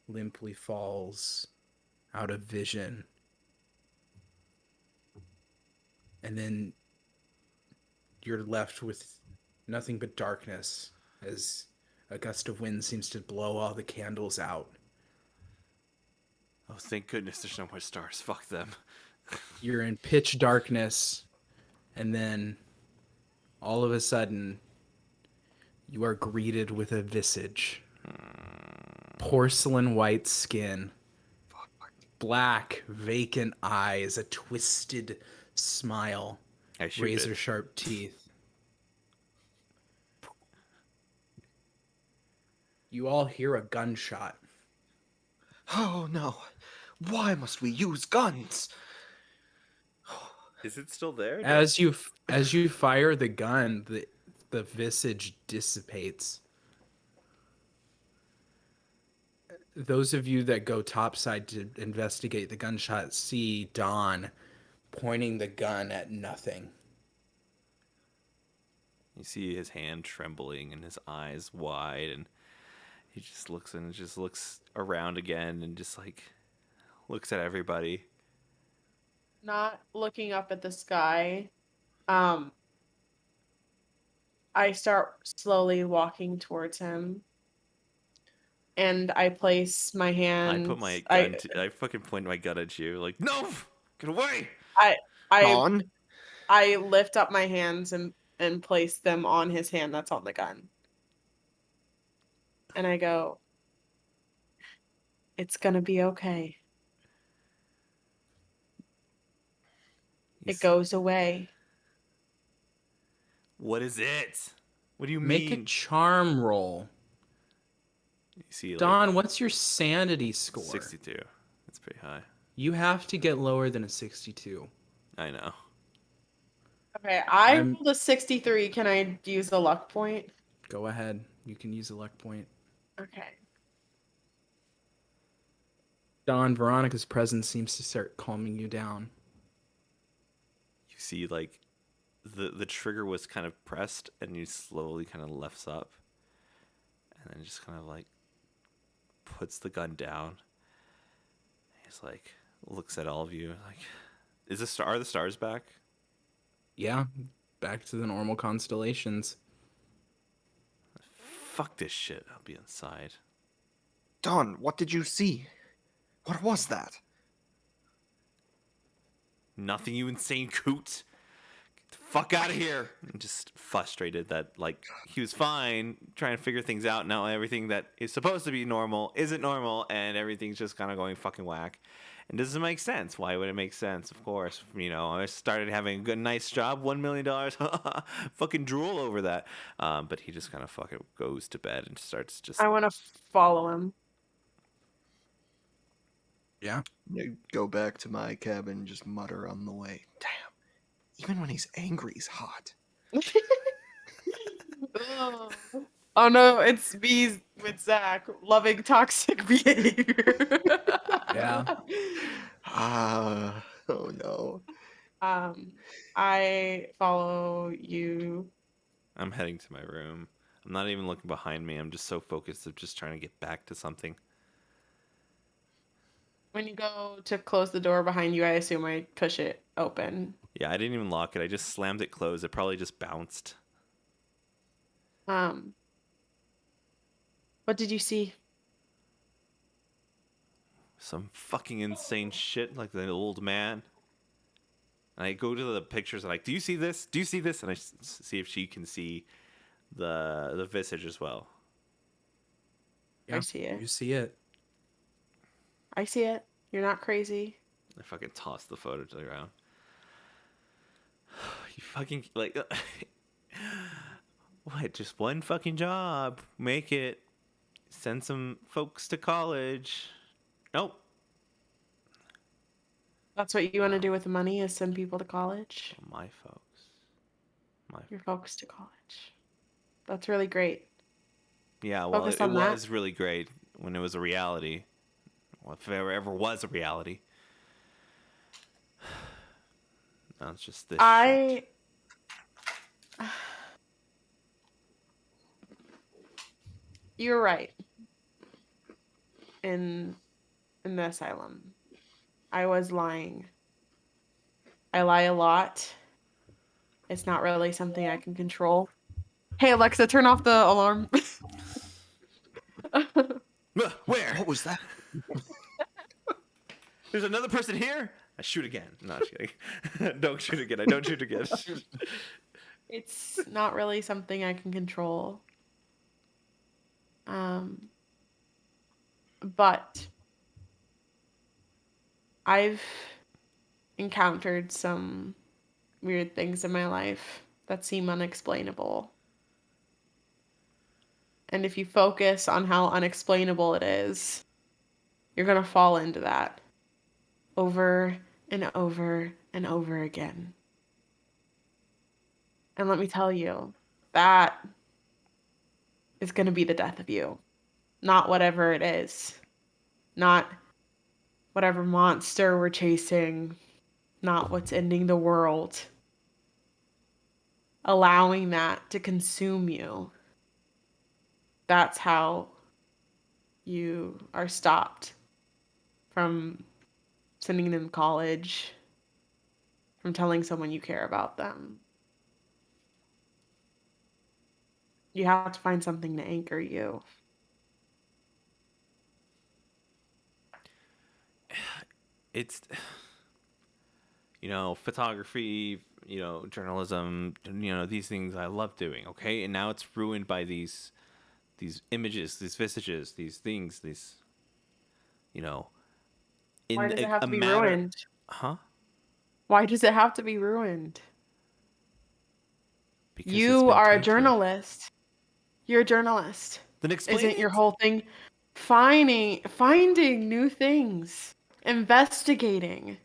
limply falls out of vision. And then you're left with nothing but darkness as a gust of wind seems to blow all the candles out. Oh, thank goodness there's no more stars. Fuck them. You're in pitch darkness, and then all of a sudden you are greeted with a visage. Porcelain white skin, black, vacant eyes, a twisted smile, I shoot razor it. sharp teeth. You all hear a gunshot. Oh no! Why must we use guns? Is it still there? As you fire the gun, the visage dissipates, those of you that go topside to investigate the gunshot see Don pointing the gun at nothing. You see his hand trembling and his eyes wide, and he just looks around again and just like looks at everybody. Not looking up at the sky. I start slowly walking towards him. And I place my hands. I put my gun. I fucking point my gun at you. Like, no, get away! I Dawn? I lift up my hands and place them on his hand that's on the gun. And I go, "It's gonna be okay. It goes away." What is it? What do you Make a mean? charm roll. You see, like, Don, what's your sanity score? 62. That's pretty high. You have to get lower than a 62. I know. Okay, I'm- rolled a 63. Can I use a luck point? Go ahead. You can use a luck point. Okay. Don, Veronica's presence seems to start calming you down. You see, like, the trigger was kind of pressed, and he slowly kind of lifts up, and then just kind of like puts the gun down. He's like looks at all of you like, are the stars back? Yeah, back to the normal constellations. Fuck this shit. I'll be inside. Dawn, what did you see? What was that? Nothing, you insane coot. Get the fuck out of here. I'm just frustrated that, like, he was fine trying to figure things out. Now everything that is supposed to be normal isn't normal, and everything's just kind of going fucking whack. And doesn't make sense. Why would it make sense? Of course, you know, I started having a good, nice job, $1 million, fucking drool over that. But he just kind of fucking goes to bed and starts just. I want to follow him. Yeah. I go back to my cabin and just mutter on the way. Damn. Even when he's angry, he's hot. Oh no, it's me with Zach loving toxic behavior. Yeah. Oh no. I follow you. I'm heading to my room. I'm not even looking behind me. I'm just so focused of just trying to get back to something. When you go to close the door behind you, I assume I push it open. Yeah, I didn't even lock it. I just slammed it closed. It probably just bounced. What did you see? Some fucking insane shit like the old man. And I go to the pictures and I'm like, do you see this? Do you see this? And I see if she can see the visage as well. Yeah, I see it. You see it. I see it. You're not crazy. I fucking toss the photo to the ground. You fucking, like, what? Just one fucking job. Make it. Send some folks to college. Nope. That's what you want to do with the money is send people to college. My folks. Your folks to college. That's really great. Yeah, well, Focus it on that. was really great when it was a reality. Well, if there ever was a reality. Now it's just this shit. You're right. In the asylum. I was lying. I lie a lot. It's not really something I can control. Hey Alexa, turn off the alarm. Where? What was that? There's another person here? I shoot again. No, just kidding. Don't shoot again. I don't shoot again. It's not really something I can control. But I've encountered some weird things in my life that seem unexplainable. And if you focus on how unexplainable it is, you're going to fall into that over and over and over again. And let me tell you, that is going to be the death of you, not whatever it is. not whatever monster we're chasing, not what's ending the world. Allowing that to consume you. That's how you are stopped from sending them to college, from telling someone you care about them. You have to find something to anchor you. It's, photography, journalism, these things I love doing, okay? And now it's ruined by these images, these visages, these things, these, in Why does it have a to be matter. ruined? Huh? Why does it have to be ruined? Because it's You been are a tainted. journalist. You're a journalist. Then explain Isn't your it. whole thing finding new things, investigating?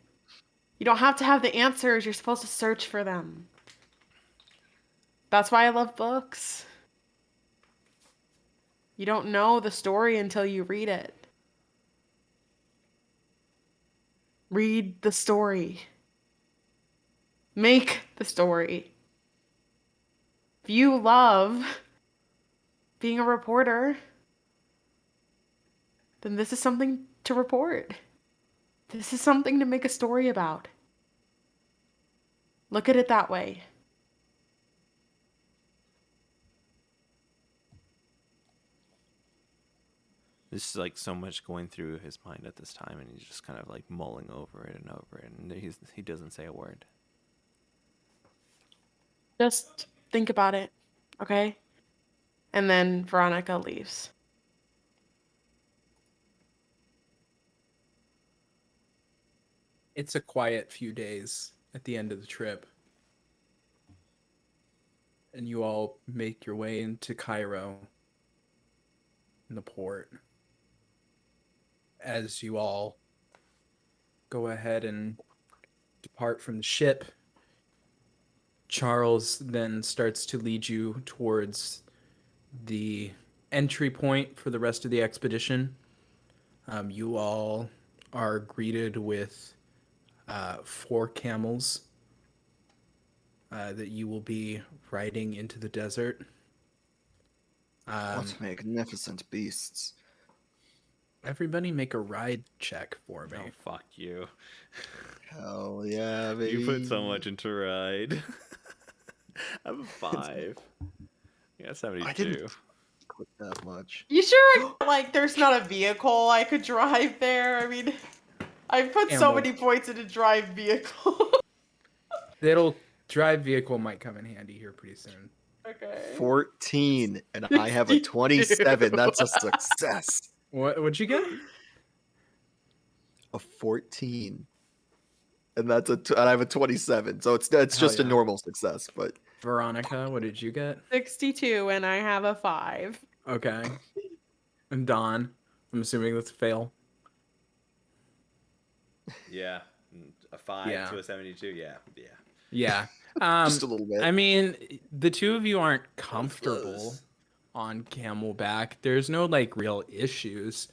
You don't have to have the answers. You're supposed to search for them. That's why I love books. You don't know the story until you read it. Read the story. Make the story. If you love being a reporter, then this is something to report. This is something to make a story about. Look at it that way. There's like so much going through his mind at this time, and he's just kind of like mulling over it and over it, and he doesn't say a word. Just think about it, okay? And then Veronica leaves. It's a quiet few days at the end of the trip. And you all make your way into Cairo, in the port. As you all go ahead and depart from the ship, Charles then starts to lead you towards the entry point for the rest of the expedition. You all are greeted with 4 camels that you will be riding into the desert. What magnificent beasts. Everybody make a ride check for me. Oh, fuck you. Hell yeah, baby. You put so much into ride. I have a 5. Yeah, 72. I didn't click that much. You sure, like, there's not a vehicle I could drive there? I mean, I put so Camel. many points into drive vehicle. That'll drive vehicle might come in handy here pretty soon. Okay. 14, and I have a 27. That's a success. What'd you get? A 14. And that's and I have a 27. So it's Hell just a yeah. normal success, but Veronica, what did you get? 62, and I have a 5. Okay. And Don, I'm assuming that's a fail. Yeah. A 5 Yeah. to a 72. Yeah. Yeah. just a little bit. I mean, the two of you aren't comfortable close. on Camelback. There's no like real issues,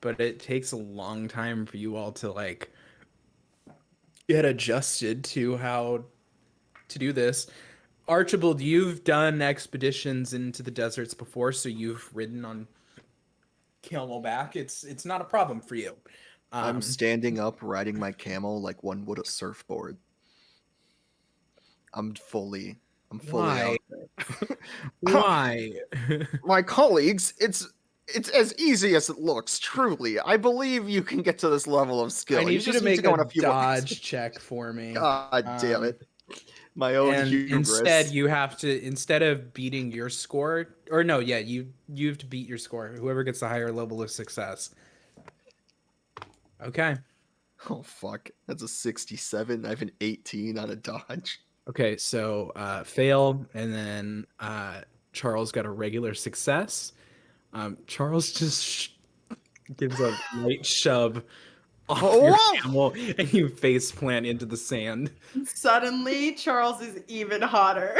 but it takes a long time for you all to like get adjusted to how to do this. Archibald, you've done expeditions into the deserts before, so you've ridden on Camelback. It's not a problem for you. I'm standing up, riding my camel like one would a surfboard. I'm fully Why? out there. Why? My colleagues, it's as easy as it looks, truly. I believe you can get to this level of skill. I need you just to make go on a few dodge check for me. God damn it. My own And hubris. instead you have to, instead of beating your score, or no, yeah, you have to beat your score. Whoever gets the higher level of success. Okay. Oh fuck. That's a 67. I have an 18 on a dodge. Okay, so fail, and then Charles got a regular success. Charles just gives a light shove off your Whoa! camel, and you face plant into the sand. Suddenly, Charles is even hotter.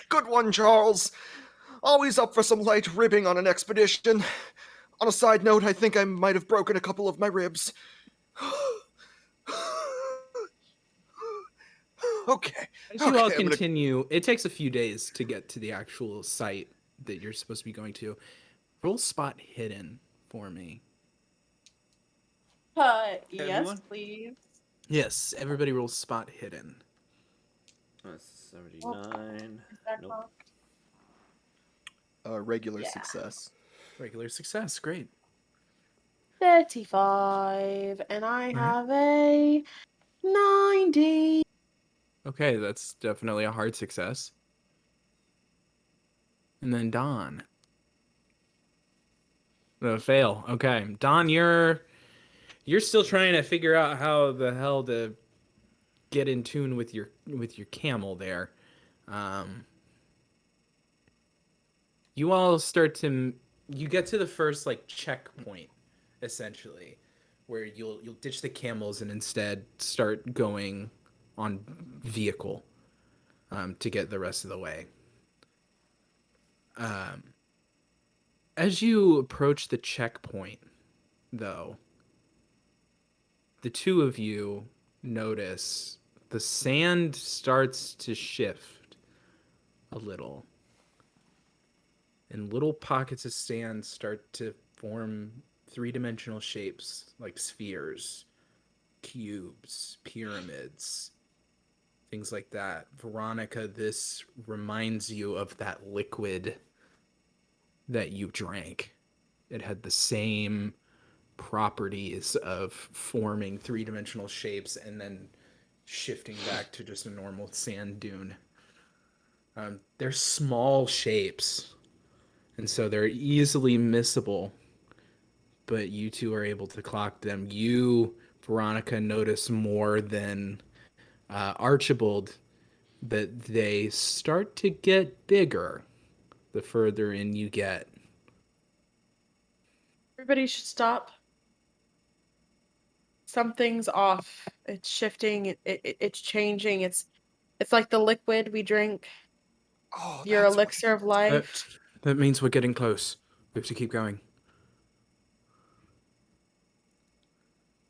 Good one, Charles. Always up for some light ribbing on an expedition. On a side note, I think I might have broken a couple of my ribs. Okay. As you all I'm gonna- continue, it takes a few days to get to the actual site that you're supposed to be going to. Roll spot hidden for me. Yes, Everyone? please. Yes, everybody rolls spot hidden. That's 79. Is that Nope. called? regular Yeah. success. Regular success, great. 35, and I Alright. have a 90. Okay, that's definitely a hard success. And then Don. Fail. Okay, Don, you're still trying to figure out how the hell to get in tune with your camel there. You all start to you get to the first like checkpoint, essentially, where you'll ditch the camels and instead start going on vehicle to get the rest of the way. As you approach the checkpoint, though, the two of you notice the sand starts to shift a little. And little pockets of sand start to form three-dimensional shapes like spheres, cubes, pyramids, things like that. Veronica, this reminds you of that liquid that you drank. It had the same properties of forming three-dimensional shapes and then shifting back to just a normal sand dune. They're small shapes, and so they're easily missable, but you two are able to clock them. You, Veronica, notice more than Archibald that they start to get bigger the further in you get. Everybody should stop. Something's off. It's shifting. It's changing. It's like the liquid we drink. Oh, Your that's what elixir of life. That means we're getting close. We have to keep going.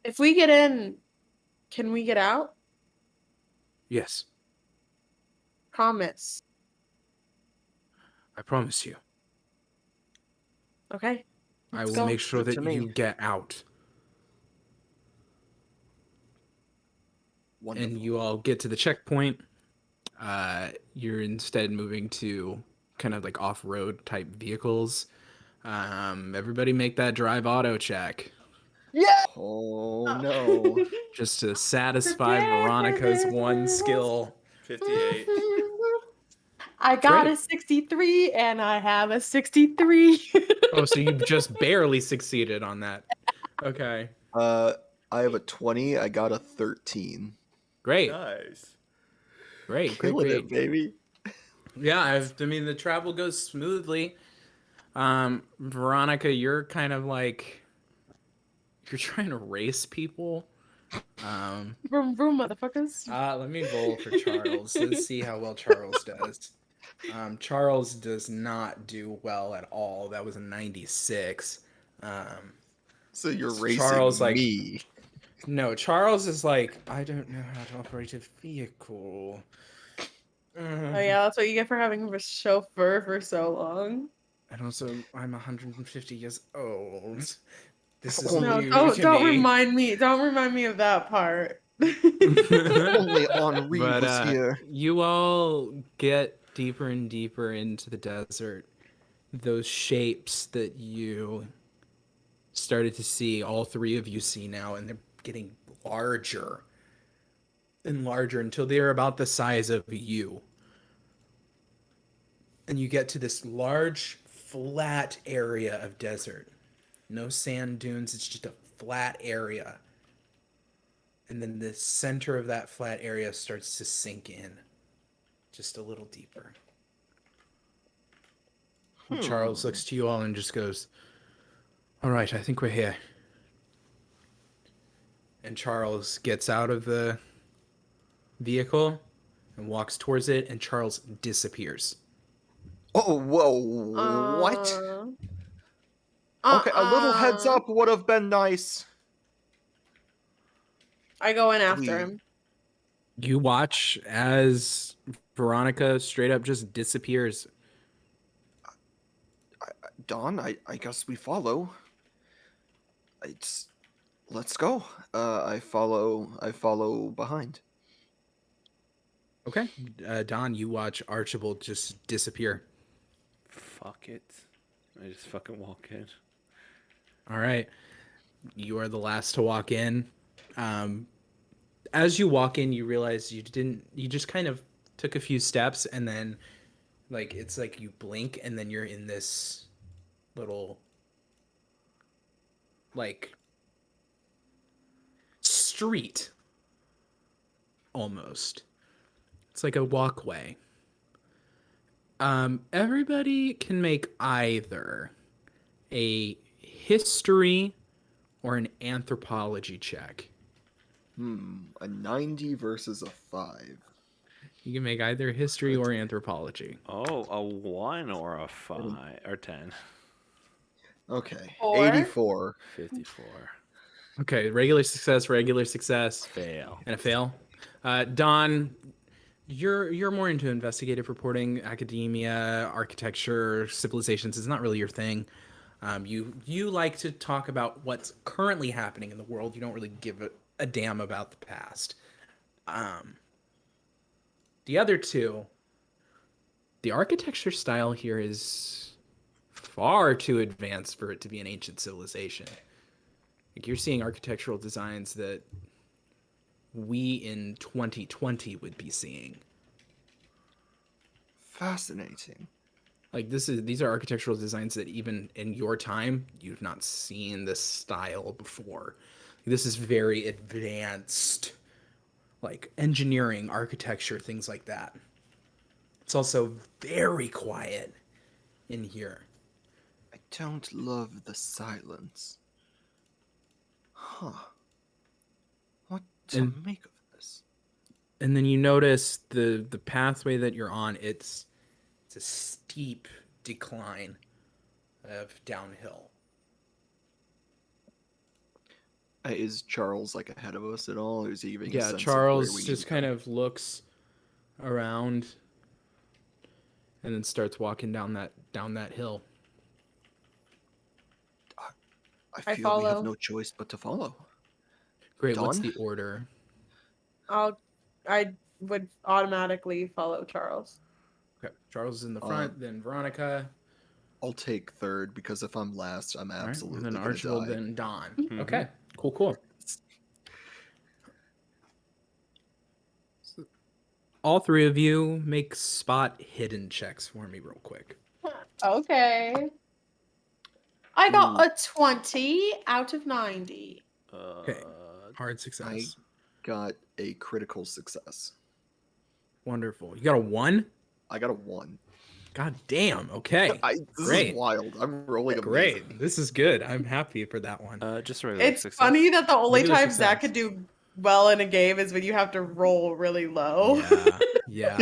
If we get in, can we get out? Yes, Promise. I promise you. Okay. I Let's will go. make sure Good that to me. you get out. Wonderful. And you all get to the checkpoint. You're instead moving to kind of like off-road type vehicles. Everybody make that drive auto check Yeah. Oh no. just to satisfy Prepare for Veronica's one this. skill. 58. I got Great. a 63 and I have a 63. Oh, so you just barely succeeded on that. Okay, I have a 20. I got a 13. great, Nice. great, Killing it, baby. Yeah, I mean the travel goes smoothly. Veronica, you're kind of like you're trying to race people. Vroom vroom, motherfuckers. Let me roll for Charles. Let's see how well Charles does. Charles does not do well at all. That was a 96. So you're racing Charles, like- me. No, Charles is like, I don't know how to operate a vehicle. Oh yeah, that's what you get for having a chauffeur for so long. And also, I'm 150 years old. This is Only- new No, to don't me. remind me. Don't remind me of that part. Only Henri But was here. you all get deeper and deeper into the desert. Those shapes that you started to see, all three of you see now, and they're getting larger and larger until they're about the size of you. And you get to this large, flat area of desert. No sand dunes, it's just a flat area. And then the center of that flat area starts to sink in just a little deeper. And Charles looks to you all and just goes, "All right, I think we're here." And Charles gets out of the vehicle and walks towards it, and Charles disappears. Oh, whoa, what? Okay, a little heads Uh-uh. up would have been nice. I go in after Please. him. You watch as Veronica straight up just disappears. Dawn, I guess we follow. It's let's go. I follow behind. Okay. Don, you watch Archibald just disappear. Fuck it. I just fucking walk in. All right. You are the last to walk in. As you walk in, you realize you just kind of took a few steps and then like it's like you blink and then you're in this little like street almost. It's like a walkway. Everybody can make either a history or an anthropology check. A 90 versus a 5. You can make either history or anthropology. Oh, a 1 or a 5 or 10. Okay. 4. 84. 54. Okay, regular success, Fail. and a fail. Don, you're more into investigative reporting, academia, architecture, civilizations. It's not really your thing. You like to talk about what's currently happening in the world. You don't really give a damn about the past. The other two, the architecture style here is far too advanced for it to be an ancient civilization. Like you're seeing architectural designs that we in 2020 would be seeing. Fascinating. Like these are architectural designs that even in your time you've not seen this style before. This is very advanced, like engineering, architecture, things like that. It's also very quiet in here. I don't love the silence. Huh. What to And- make of this? And then you notice the pathway that you're on, it's a steep decline of downhill. Is Charles like ahead of us at all? Or is he giving a Yeah, sense of Charles where we just need to kind go? of looks around and then starts walking down that hill. I I feel we follow. have no choice but to follow. Great, what's Dawn? the order? I would automatically follow Charles. Okay, Charles is in the front, then Veronica, I'll take third because if I'm last, I'm all right, absolutely and then gonna Archibald, die. then Don. Mhm. Okay, cool. So, all three of you make spot hidden checks for me real quick. Okay. I got a 20 out of 90. Okay, hard success. Got a critical success. Wonderful. You got a 1? I got a 1. God damn. Okay. This Great. is wild. I'm rolling Great. amazing. This is good. I'm happy for that one. Just regular It's success. funny that the only Regular time Zach success. could do well in a game is when you have to roll really low. Yeah.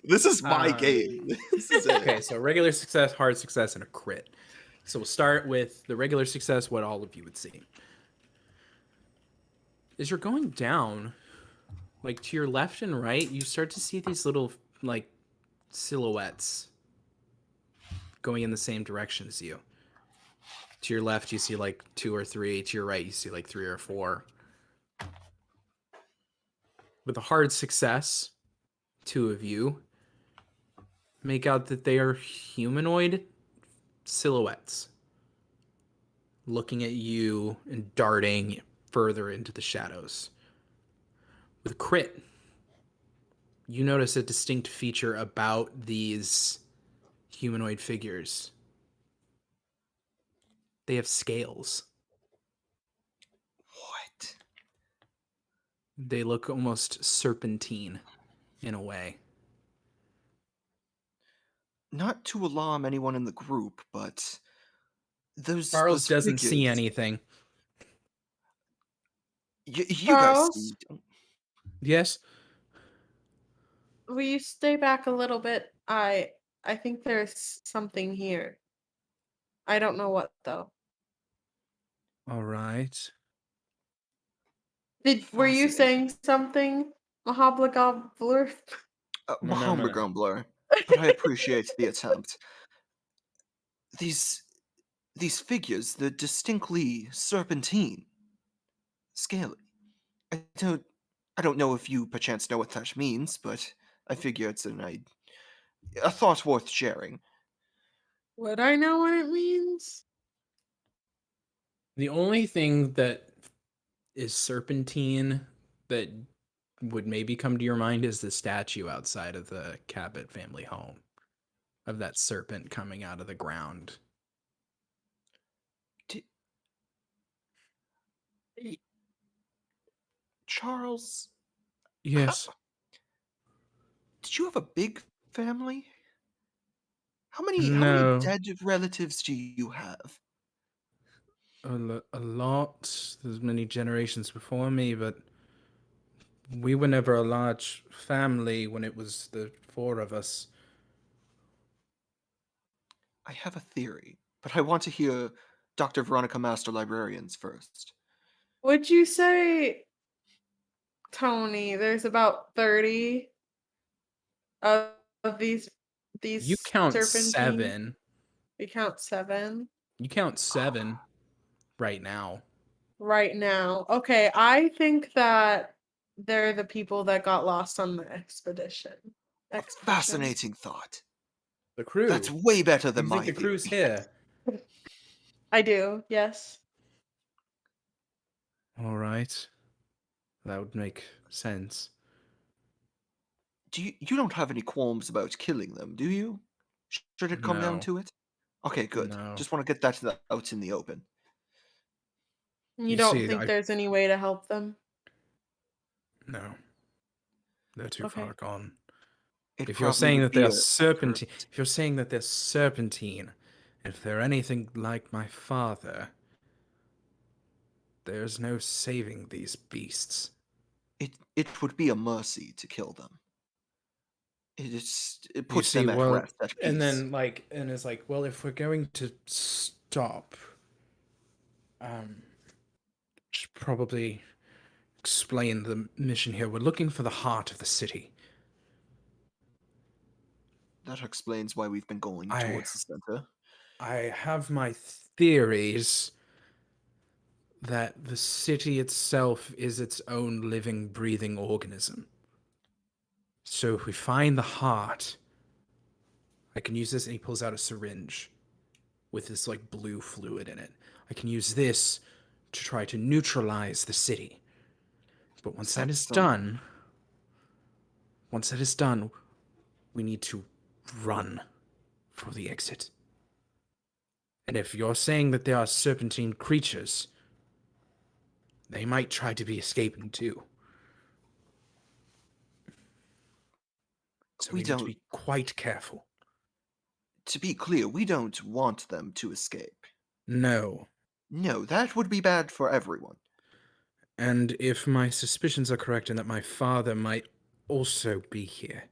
This is my game. This is it. Okay, so regular success, hard success, and a crit. So we'll start with the regular success, what all of you would see. As you're going down, like to your left and right, you start to see these little like silhouettes going in the same direction as you. To your left, you see like 2 or 3. To your right, you see like 3 or 4. With a hard success, 2 of you make out that they are humanoid silhouettes looking at you and darting further into the shadows. With a crit, you notice a distinct feature about these humanoid figures. They have scales. What? They look almost serpentine in a way. Not to alarm anyone in the group, but those Charles those doesn't see figures- anything. You guys Charles? see, don't- Yes? Will you stay back a little bit? I I think there's something here. I don't know what though. All right. Were you Fascinating. saying something, Mahablagobbler? No, no, no, no. Mahombegumbler, but I appreciate the attempt. These these figures, they're distinctly serpentine, scaly. I don't know if you perchance know what that means, but I figure it's a thought worth sharing. Would I know what it means? The only thing that is serpentine that would maybe come to your mind is the statue outside of the Cabot family home of that serpent coming out of the ground. Di- Charles, Yes. did you have a big family? How many No. dead relatives do you have? A lot. There's many generations before me, but we were never a large family when it was the four of us. I have a theory, but I want to hear Dr. Veronica Master Librarians first. Would you say, Tony, there's about 30 of these You count serpentine? 7. We count 7 You count 7 right now. right now. Okay, I think that they're the people that got lost on the expedition. Fascinating thought. The crew. That's way better You than my think the crew's theory. here? I do, yes. All right. That would make sense. You don't have any qualms about killing them, do you? Should it come down No. to it? Okay, good. No. Just want to get that out in the open. You You don't see, think I- there's any way to help them? No. They're too Okay. far gone. It If you're probably saying would that be they're a serpentine, curse. if you're saying that they're serpentine, if they're anything like my father, there's no saving these beasts. It would be a mercy to kill them. It puts see, them at well, rest, at peace. And then and it's like, well, if we're going to stop, should probably explain the mission here. We're looking for the heart of the city. That explains why we've been going I- towards the center. I have my theories that the city itself is its own living, breathing organism. So if we find the heart, I can use this, and he pulls out a syringe with this like blue fluid in it. I can use this to try to neutralize the city. But once that is done, we need to run for the exit. And if you're saying that there are serpentine creatures, they might try to be escaping too. So we need to be quite careful. To be clear, we don't want them to escape. No. No, that would be bad for everyone. And if my suspicions are correct and that my father might also be here,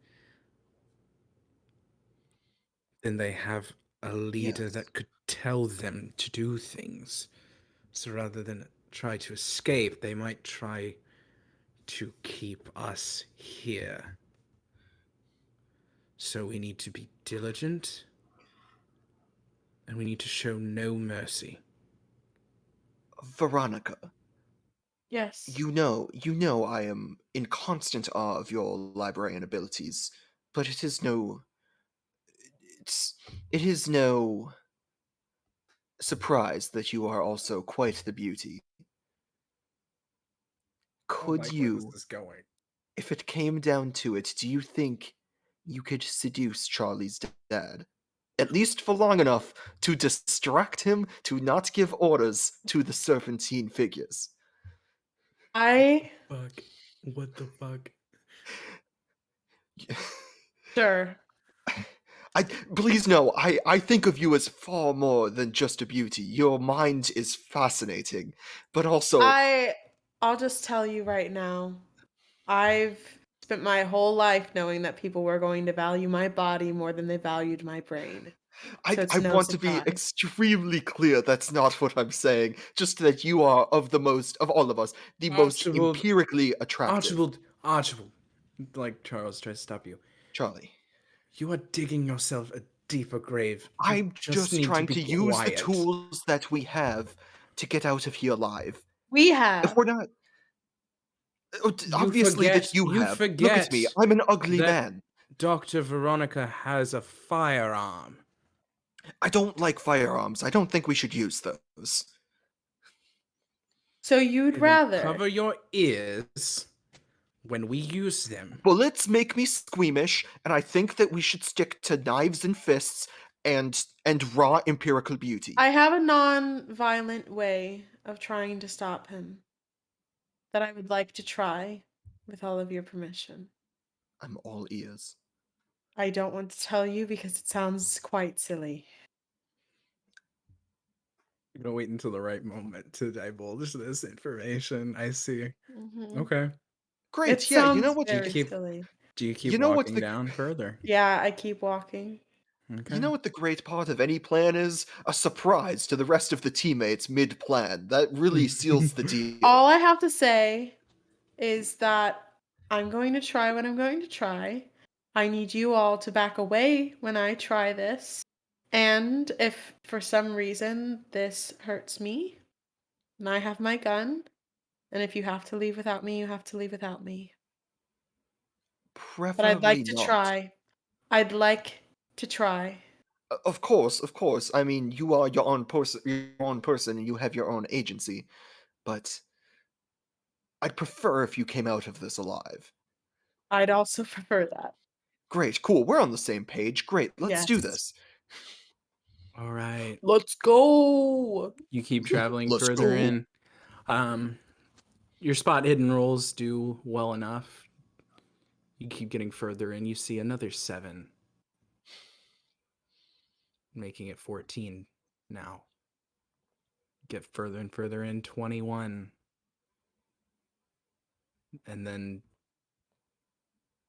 then they have a leader Yes. that could tell them to do things. So rather than try to escape, they might try to keep us here. So we need to be diligent, and we need to show no mercy. Veronica, Yes. you know I am in constant awe of your librarian abilities, but it is no surprise that you are also quite the beauty. Could you, This is going. if it came down to it, do you think you could seduce Charlie's dad? At least for long enough to distract him to not give orders to the serpentine figures. Fuck. What the fuck? Sure. Please no, I think of you as far more than just a beauty. Your mind is fascinating, but also I'll just tell you right now. I've spent my whole life knowing that people were going to value my body more than they valued my brain. So it's I no want to be surprise. extremely clear that's not what I'm saying. Just that you are of all of us, the most Archibald, empirically attractive. Archibald, like Charles tries to stop you. Charlie, You are digging yourself a deeper grave. You I'm just just need to trying be to use the quiet. tools that we have to get out of here alive. We If have. we're not, obviously that you have. Look at me, forget I'm an ugly that man. Dr. Veronica has a firearm. I don't like firearms. I don't think we should use those. So you'd Then rather. cover your ears when we use them. Bullets make me squeamish, and I think that we should stick to knives and fists and raw empirical beauty. I have a non-violent way of trying to stop him that I would like to try with all of your permission. I'm all ears. I don't want to tell you because it sounds quite silly. I'm gonna wait until the right moment to divulge this information. I see. Mhm. Okay. Great, It yeah, you know sounds what? very keep- silly. Do you keep You know what's walking the- down further? Yeah, I keep walking. Okay. You know what the great part of any plan is? A surprise to the rest of the teammates mid-plan. That really seals the deal. All I have to say is that I'm going to try what I'm going to try. I need you all to back away when I try this. And if for some reason this hurts me, and I have my gun, and if you have to leave without me, you have to leave without me. But I'd like Preferably to not. try. I'd like to try. Of course, of course. I mean, you are your own person, and you have your own agency. But I'd prefer if you came out of this alive. I'd also prefer that. Great, cool. We're on the same page. Great, let's do Yes. this. All right. Let's go. You keep traveling Let's further go. in. Your spot hidden rolls do well enough. You keep getting further in. You see another 7, making it 14 now. Get further and further in, 21. And then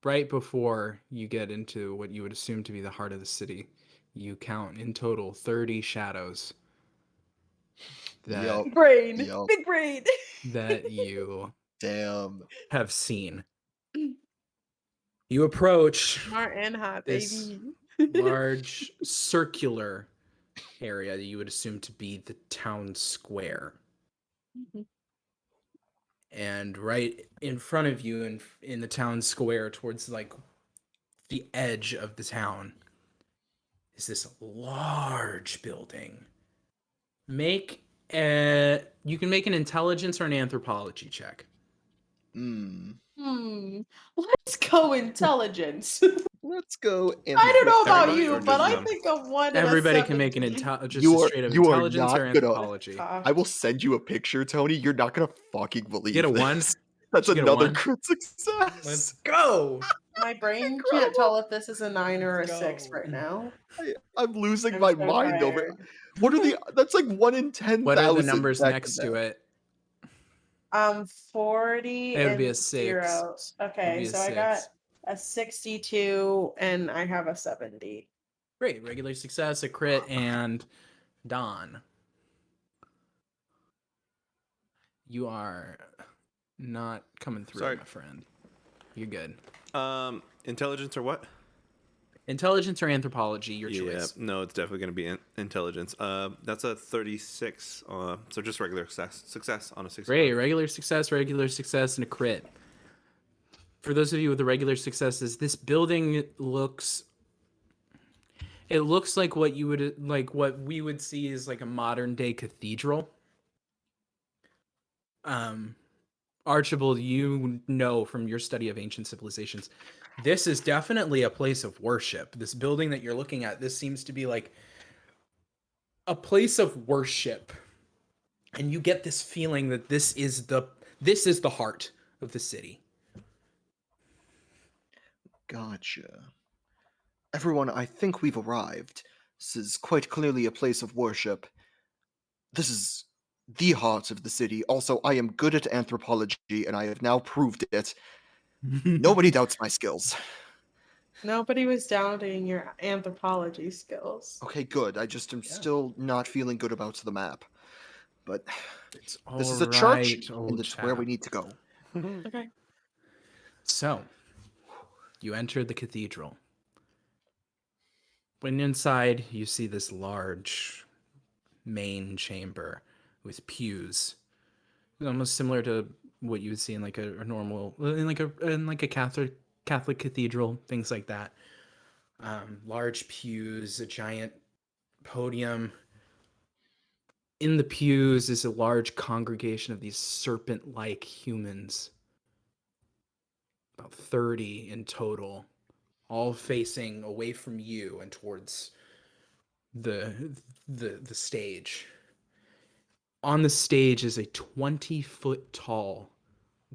right before you get into what you would assume to be the heart of the city, you count in total 30 shadows that Yup. Brain. Yup. Big brain. that you Damn. have seen. You approach Smart and hot, This baby. large circular area that you would assume to be the town square. Mhm. And right in front of you in the town square towards like the edge of the town is this large building. You can make an intelligence or an anthropology check. Let's go intelligence. Let's go. I don't know about Everybody you, or but just I them? think of one. and a Everybody can make an 17. just You a are- straight up you are intelligence or not gonna- anthropology. I will send you a picture, Tony. You're not gonna fucking believe Get a this. 1? That's Did you get a another 1? crit success. Let's go. My brain can't tell if this is a 9 or a 6 Go. right now. I'm losing I'm my so mind over it. tired. What are the? That's like 1 in 10,000. What are the numbers next to it? 40 It would and be a 6. 0. It'd Okay, be a so I got 6. a 62 and I have a 70. Great. Regular success, a crit, and Don. You are not coming through, Sorry. my friend. You're good. Intelligence or what? Intelligence or anthropology, your Yeah, choice. no, it's definitely going to be intelligence. That's a 36. So just regular success on a 6. Great. Regular success, and a crit. For those of you with the regular successes, this building looks. It looks like what we would see is like a modern day cathedral. Archibald, you know from your study of ancient civilizations, this is definitely a place of worship. This building that you're looking at, this seems to be like a place of worship. And you get this feeling that this is the heart of the city. Gotcha. Everyone, I think we've arrived. This is quite clearly a place of worship. This is the heart of the city. Also, I am good at anthropology, and I have now proved it. Nobody doubts my skills. Nobody was doubting your anthropology skills. Okay, good. I just am still not feeling good about the map. But It's this is a all church, right, old and it's where we chap. need to go. Okay. So, you enter the cathedral. When inside, you see this large main chamber with pews, almost similar to what you would see in like a normal, in like a Catholic cathedral, things like that. Large pews, a giant podium. In the pews is a large congregation of these serpent-like humans, about 30 in total, all facing away from you and towards the the stage. On the stage is a 20-foot tall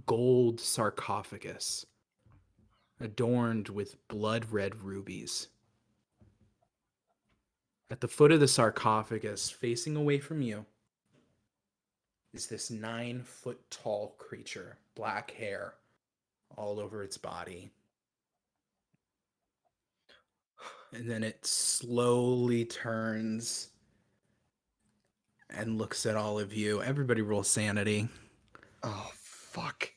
gold sarcophagus adorned with blood red rubies. At the foot of the sarcophagus, facing away from you, is this 9-foot tall creature, black hair all over its body. And then it slowly turns and looks at all of you. Everybody roll sanity. Oh, fuck.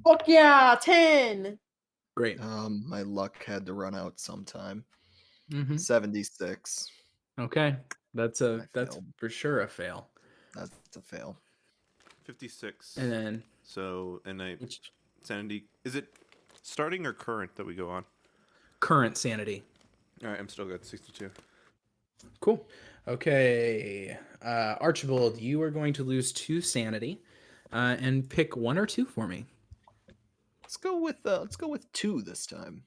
Fuck yeah, 10. Great. My luck had to run out sometime. Mm-hmm. 76. Okay. That's I that's failed. for sure a fail. That's a fail. 56. And then So, and I sanity. Is it starting or current that we go on? current sanity. All right, I'm still good. 62. Cool. Okay. Archibald, you are going to lose 2 sanity and pick 1 or 2 for me. Let's go with 2 this time.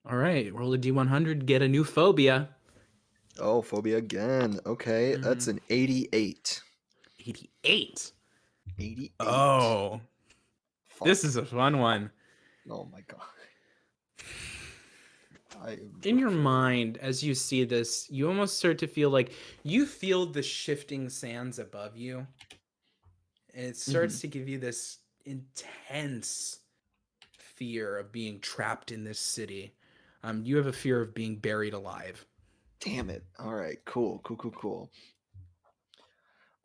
All right. Roll a d100, get a new phobia. Oh, phobia again. Okay, that's an 88. 88. 88. Oh, Fuck. this is a fun one. Oh my god. In your mind, as you see this, you almost start to feel like you feel the shifting sands above you. And it starts to give you this intense fear of being trapped in this city. You have a fear of being buried alive. Damn it. All right, cool.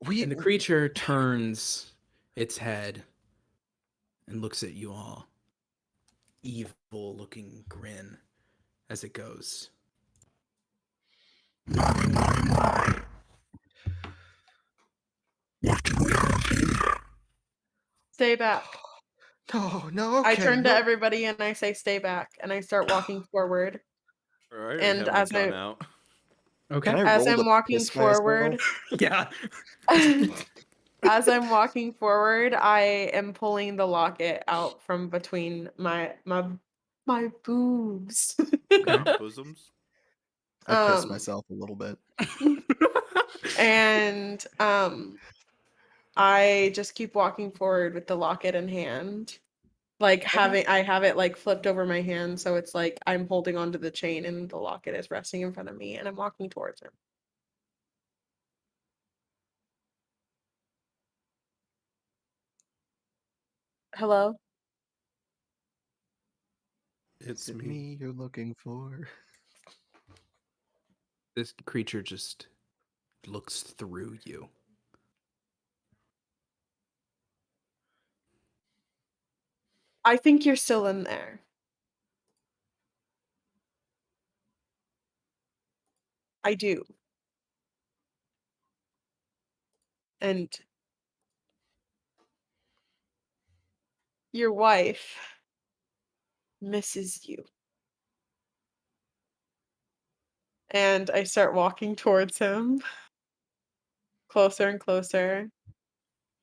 And the creature turns its head and looks at you all. Evil looking grin as it goes. Stay back. No, okay. I turn to no. everybody and I say, stay back. And I start walking forward. All right, And we have as a gun I- out. Okay. Can I As roll I'm to walking piss myself? forward, Yeah. as I'm walking forward, I am pulling the locket out from between my boobs. Bosoms. I pissed Um, myself a little bit. and I just keep walking forward with the locket in hand. Like I have it like flipped over my hand, so it's like I'm holding onto the chain and the locket is resting in front of me and I'm walking towards him. Hello? It's Is it me. me you're looking for? This creature just looks through you. I think you're still in there. I do. And your wife misses you. And I start walking towards him, closer and closer.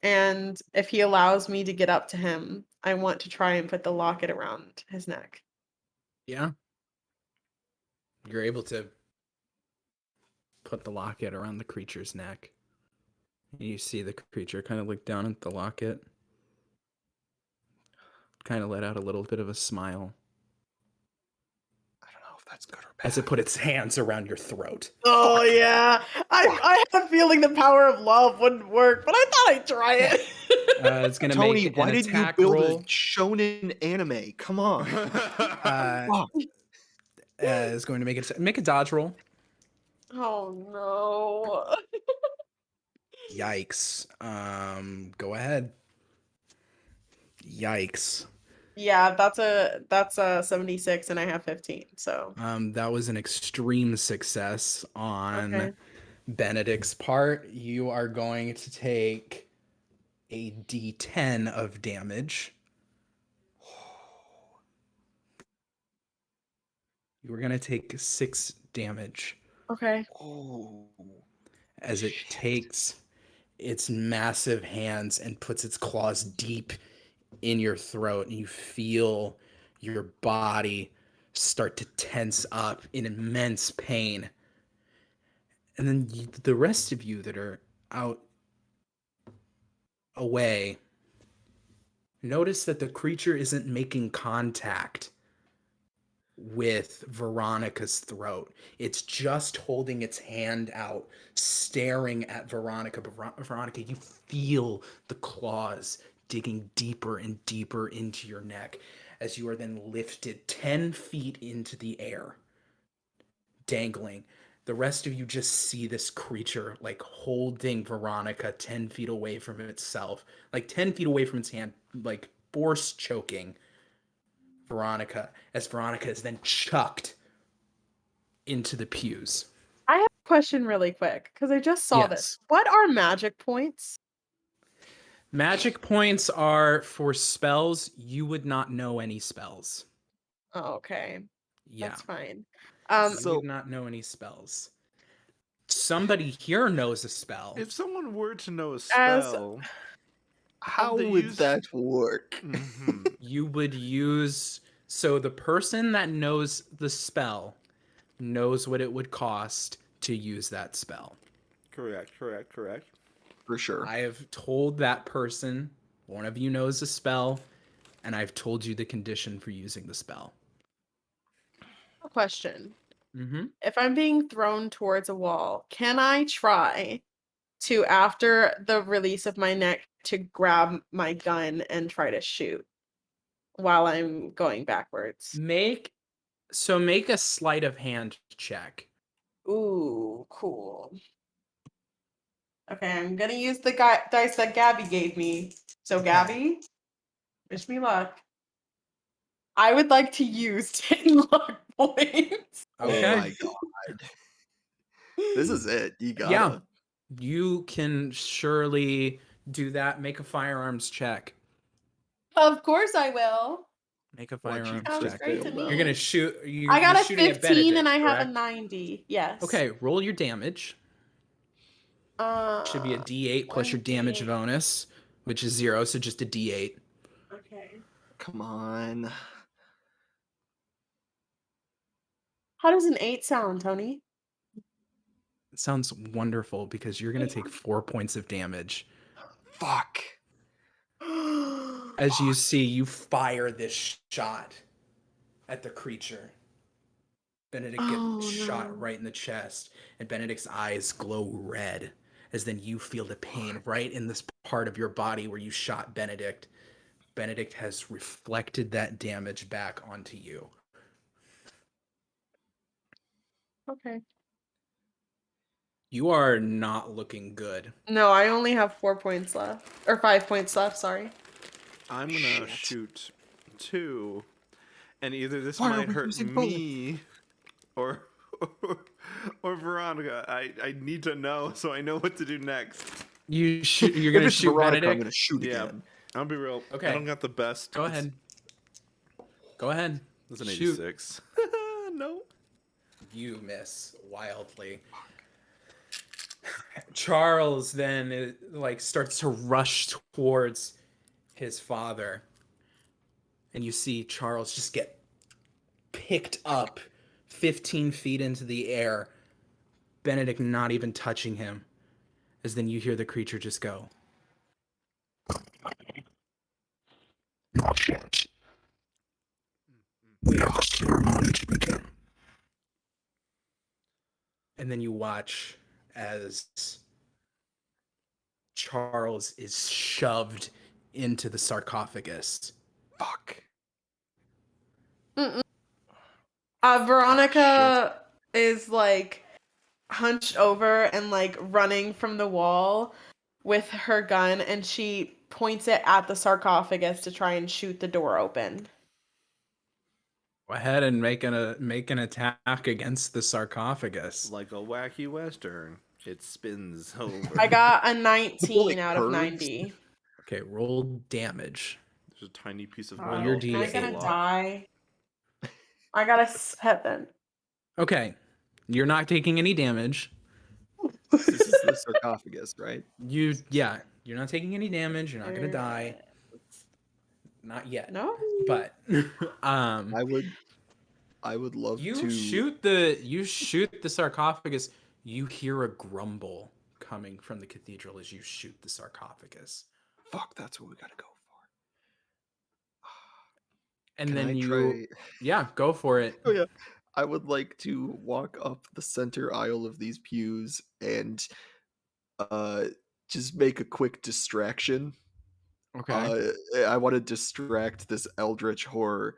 And if he allows me to get up to him, I want to try and put the locket around his neck. Yeah. You're able to put the locket around the creature's neck. And you see the creature kind of look down at the locket. Kind of let out a little bit of a smile I don't know if that's good or bad. as it put its hands around your throat. Oh yeah. I had a feeling the power of love wouldn't work, but I thought I'd try it. It's gonna Tony, make why an didn't you attack build roll. a shonen anime? Come on. Uh, Fuck. is going to make a dodge roll. Oh no. Yikes. Go ahead. Yikes. Yeah, that's a 76 and I have 15. So, That was an extreme success on okay. Benedict's part. You are going to take a d10 of damage. You are going to take 6 damage Okay. Oh. as it takes its massive hands and puts its claws deep in your throat, and you feel your body start to tense up in immense pain. And then the rest of you that are out away notice that the creature isn't making contact with Veronica's throat. It's just holding its hand out, staring at Veronica. But Veronica, you feel the claws digging deeper and deeper into your neck as you are then lifted 10 feet into the air, dangling. The rest of you just see this creature like holding Veronica 10 feet away from itself, like 10 feet away from its hand, like force choking Veronica, as Veronica is then chucked into the pews. I have a question really quick because I just saw this. Yes. What are magic points? Magic points are for spells. You would not know any spells. Oh, okay. Yeah. That's fine. You So- would not know any spells. Somebody here knows a spell. If someone were to know a As- spell, How they would use- that work? Mhm. You would use. So the person that knows the spell knows what it would cost to use that spell. correct. For sure. I have told that person, one of you knows the spell, and I've told you the condition for using the spell. A question. Mm-hmm. If I'm being thrown towards a wall, can I try to, after the release of my neck, to grab my gun and try to shoot while I'm going backwards? Make a sleight of hand check. Ooh, cool. Okay, I'm gonna use the dice that Gabby gave me. So, Okay. Gabby, wish me luck. I would like to use 10 luck points. Okay. Oh my god. This is it. You gotta. Yeah. You can surely do that. Make a firearms check. Of course I will. Make a Why'd you firearms Sounds check. great to fail, me. You're gonna shoot. I got you're a shooting at 15 and Benedict, I have a correct? 90. Yes. Okay, roll your damage. Should be a Uh, D8 plus your damage 1d8. bonus, which is 0, so just a D8. Okay. Come on. How does an 8 sound, Tony? It sounds wonderful because you're gonna take 4 points of damage. Fuck. As you see, you fire this shot at the creature. Benedict Oh, gets no. shot right in the chest, and Benedict's eyes glow red as then you feel the pain right in this part of your body where you shot Benedict. Benedict has reflected that damage back onto you. Okay. You are not looking good. No, I only have 4 points left. Or 5 points left, sorry. I'm gonna Shit. shoot 2, and either this Why are might we hurt using me or or Veronica. I need to know so I know what to do next. You're If gonna it's shoot Veronica, I'm Benedict? gonna shoot Yeah. again. I'll be real. Okay. I don't got the best. Go ahead. Go ahead. It's an Shoot. 86. No. You miss wildly. Charles then starts to rush towards his father, and you see Charles just get picked up 15 feet into the air, Benedict not even touching him, as then you hear the creature just go. Not yet. We have a ceremony to begin. And then you watch as Charles is shoved into the sarcophagus. Fuck. Veronica is like hunched over and like running from the wall with her gun, and she points it at the sarcophagus to try and shoot the door open. Go ahead and make an attack against the sarcophagus. Like a wacky western, it spins over. I got a 19 Holy out of curves. 90. Okay, roll damage. There's a tiny piece of Roll metal. your Am I D8. gonna die? I got a 7. Okay, you're not taking any damage. This is the sarcophagus, right? You're not taking any damage. You're not gonna die. Not yet. No. But I would love you to shoot the sarcophagus. You hear a grumble coming from the cathedral as you shoot the sarcophagus. Fuck, that's what we gotta go for. And Can then I you go for it. Oh yeah. I would like to walk up the center aisle of these pews and just make a quick distraction. Okay. I want to distract this eldritch horror,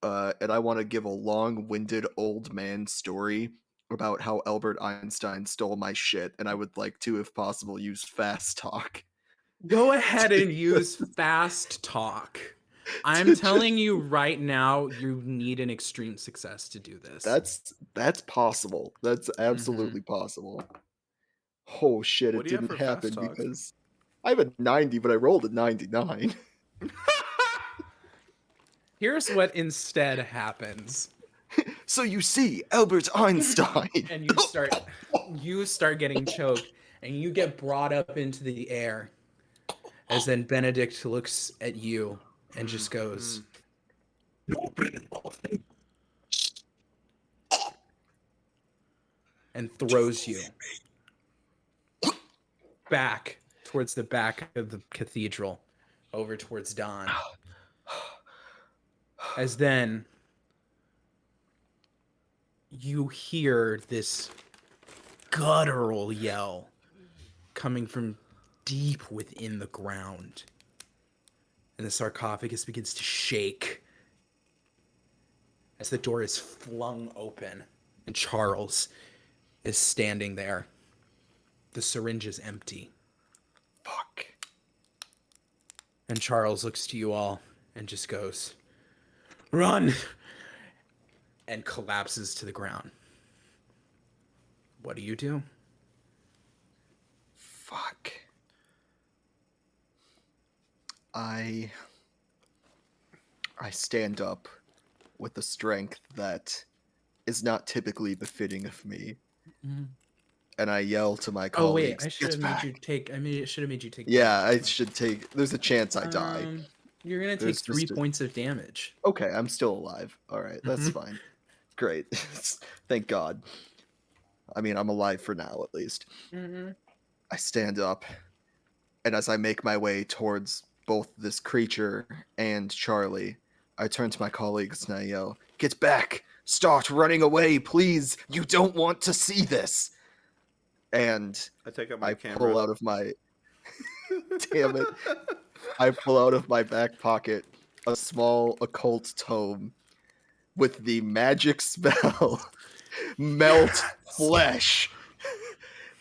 and I want to give a long-winded old man story about how Albert Einstein stole my shit, and I would like to, if possible, use fast talk. Go ahead and use fast talk. I'm telling you right now, you need an extreme success to do this. That's possible. That's absolutely possible. Oh shit, What it do you have didn't for fast happen talk? because I have a 90, but I rolled a 99. Here's what instead happens. So you see, Albert Einstein. And you start getting choked, and you get brought up into the air. As then Benedict looks at you and just goes, and throws you back towards the back of the cathedral, over towards Don. As then you hear this guttural yell coming from deep within the ground. And the sarcophagus begins to shake as the door is flung open and Charles is standing there. The syringe is empty. Fuck. And Charles looks to you all and just goes, "Run!" and collapses to the ground. What do you do? Fuck. I stand up with the strength that is not typically befitting of me. And I yell to my Oh colleagues. wait, I should have made you take. It should have made you take. Yeah, I damage. should take. There's a chance I die. You're gonna take There's 3 just a- points of damage. Okay, I'm still alive. All right, that's fine. Great. Thank God. I mean, I'm alive for now, at least. I stand up, and as I make my way towards both this creature and Charlie, I turn to my colleagues and I yell, "Get back! Start running away, please! You don't want to see this!" And I take out my I camera. pull out of my... Damn it. I pull out of my back pocket a small occult tome with the magic spell Melt Flesh.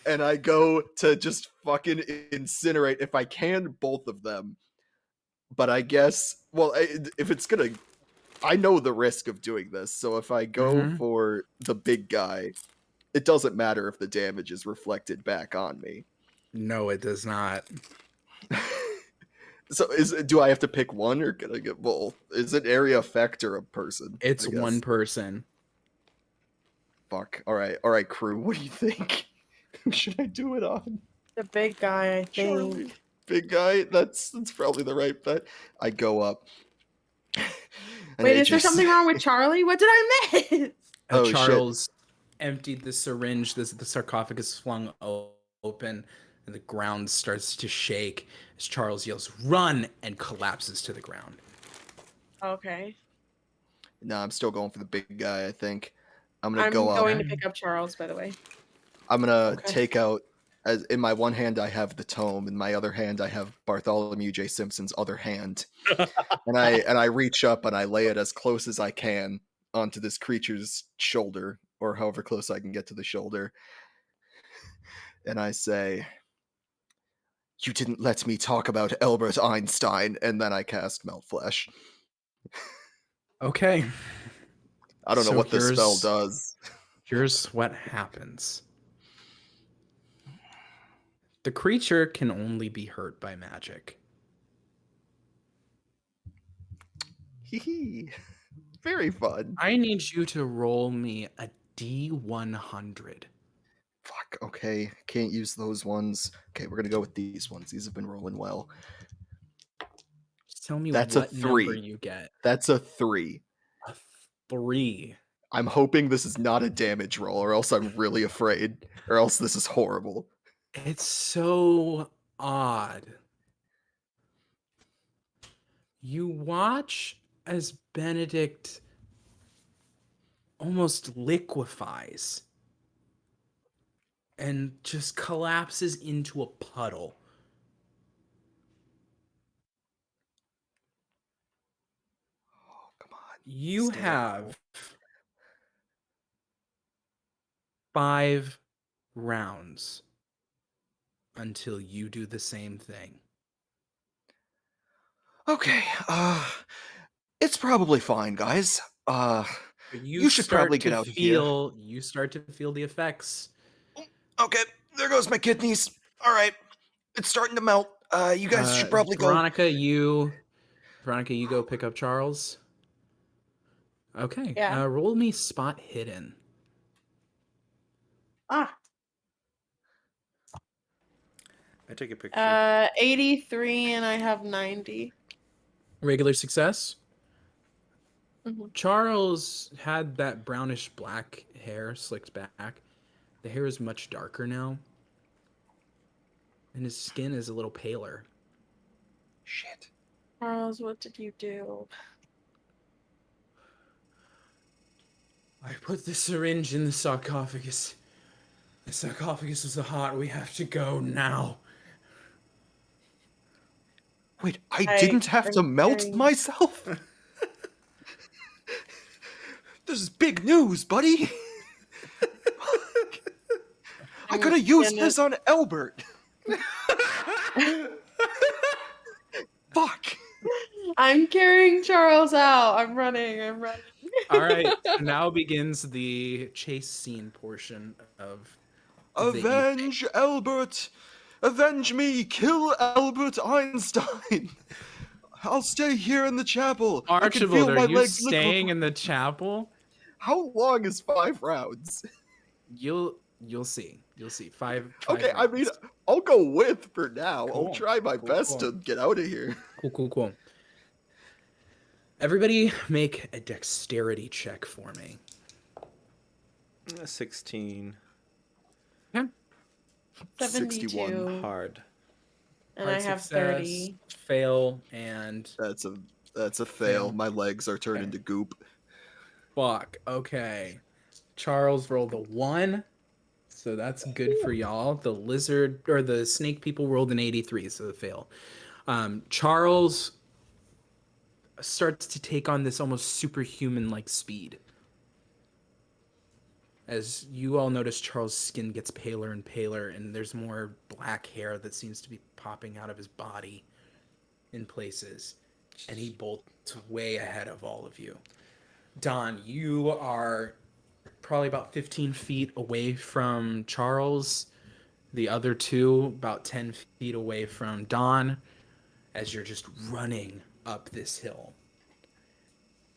And I go to just fucking incinerate, if I can, both of them. But I guess, well, if it's gonna... I know the risk of doing this, so if I go for the big guy, it doesn't matter if the damage is reflected back on me. No, it does not. So do I have to pick one, or can I get both? Is it area effect or a person? It's I guess? one person. Fuck. All right, crew. What do you think? Who should I do it on? The big guy, I think. Charlie. Big guy. That's probably the right bet. I go up. and Wait, I is there just- something wrong with Charlie? What did I miss? Oh, shit. Charles emptied the syringe. The sarcophagus flung open, and the ground starts to shake as Charles yells, "Run!" and collapses to the ground. Okay. No, I'm still going for the big guy. I think I'm gonna I'm go going up. to pick up Charles, by the way. I'm gonna Okay. take out as in my one hand I have the tome, in my other hand I have Bartholomew J. Simpson's other hand, and I reach up and I lay it as close as I can onto this creature's shoulder, or however close I can get to the shoulder, and I say, "You didn't let me talk about Albert Einstein," and then I cast Melt Flesh. Okay. I don't know So what this spell here's- does. Here's what happens. The creature can only be hurt by magic. Hee hee. Very fun. I need you to roll me a D100. Fuck, okay. Can't use those ones. Okay, we're gonna go with these ones. These have been rolling well. Just tell me That's a what number 3. you get. That's a 3. A 3. I'm hoping this is not a damage roll, or else I'm really afraid. Or else this is horrible. It's so odd. You watch as Benedict almost liquefies and just collapses into a puddle. Oh, come on. You Stay have 5 rounds until you do the same thing. Okay, it's probably fine, guys. But You should probably get out of here. You start to feel the effects. Okay, there goes my kidneys. Alright. It's starting to melt. You guys should probably go. Veronica, you go pick up Charles. Okay. Yeah. Roll me spot hidden. Ah, I take a picture. 83 and I have 90. Regular success. Mhm. Charles had that brownish black hair slicked back. The hair is much darker now. And his skin is a little paler. Shit. Charles, what did you do? I put the syringe in the sarcophagus. The sarcophagus was hot. We have to go now. Wait, I I didn't have to am melt carrying- myself? This is big news, buddy. I I'm could have used gonna- this on Albert. Fuck. I'm carrying Charles out. I'm running. All right. Now begins the chase scene portion of the Avenge Albert. Avenge me. Kill Albert Einstein. I'll stay here in the chapel. I can feel Archibald, my are you legs staying liquefy. in the chapel? How long is 5 rounds? You'll see. You'll see. Five Okay, I mean, rounds. I'll go with for now. Cool. I'll try my best Cool. to get out of here. Cool. Everybody make a dexterity check for me. 16. 72. 61. Hard. And Hard I have success, 30. Fail, and That's a fail. Fail. My legs are turned Okay. into goop. fuck. Okay. Charles rolled a 1. So that's good for y'all. The lizard or the snake people rolled an 83, so the fail. Charles starts to take on this almost superhuman like speed. As you all notice, Charles' skin gets paler and paler, and there's more black hair that seems to be popping out of his body in places. And he bolts way ahead of all of you. Don, you are probably about 15 feet away from Charles. The other two about 10 feet away from Don, as you're just running up this hill.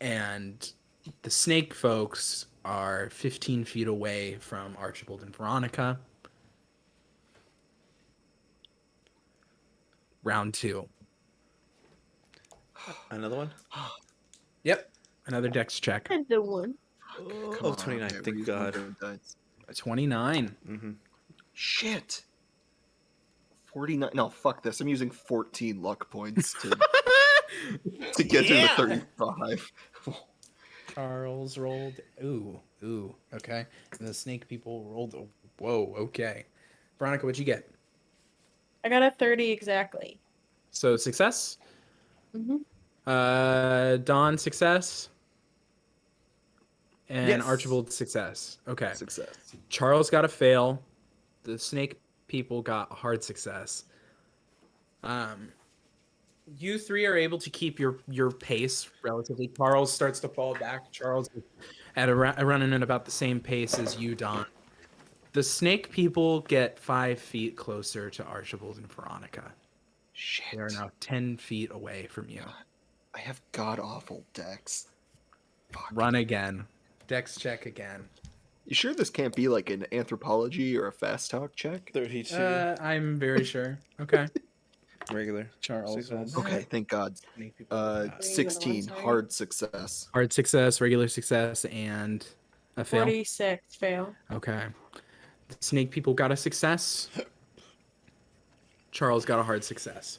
And the snake folks are 15 feet away from Archibald and Veronica. Round 2. Another one? Yep. Another dex check. The one. Oh, 29. okay, we're Thank using God. different dice. 29. Mm-hmm. Shit. 49. No, fuck this. I'm using 14 luck points to get through the 35. Charles rolled. Ooh. Okay. And the snake people rolled. Whoa. Okay. Veronica, what'd you get? I got a 30 exactly. So success. Mm-hmm. Dawn success. And Yes. Archibald success. Okay. Success. Charles got a fail. The snake people got a hard success. You three are able to keep your pace relatively. Charles starts to fall back. Charles is running at about the same pace as you, Don. The snake people get 5 feet closer to Archibald and Veronica. Shit. They are now 10 feet away from you. I have god awful dex. Fuck. Run again. Dex check again. You sure this can't be like an anthropology or a fast talk check? 32 I'm very sure. Okay. regular. Charles. Success. Okay, thank God. Snake people get that. 16 Sorry. hard success. Hard success, regular success, and a fail. 46 fail. Okay. The snake people got a success. Charles got a hard success.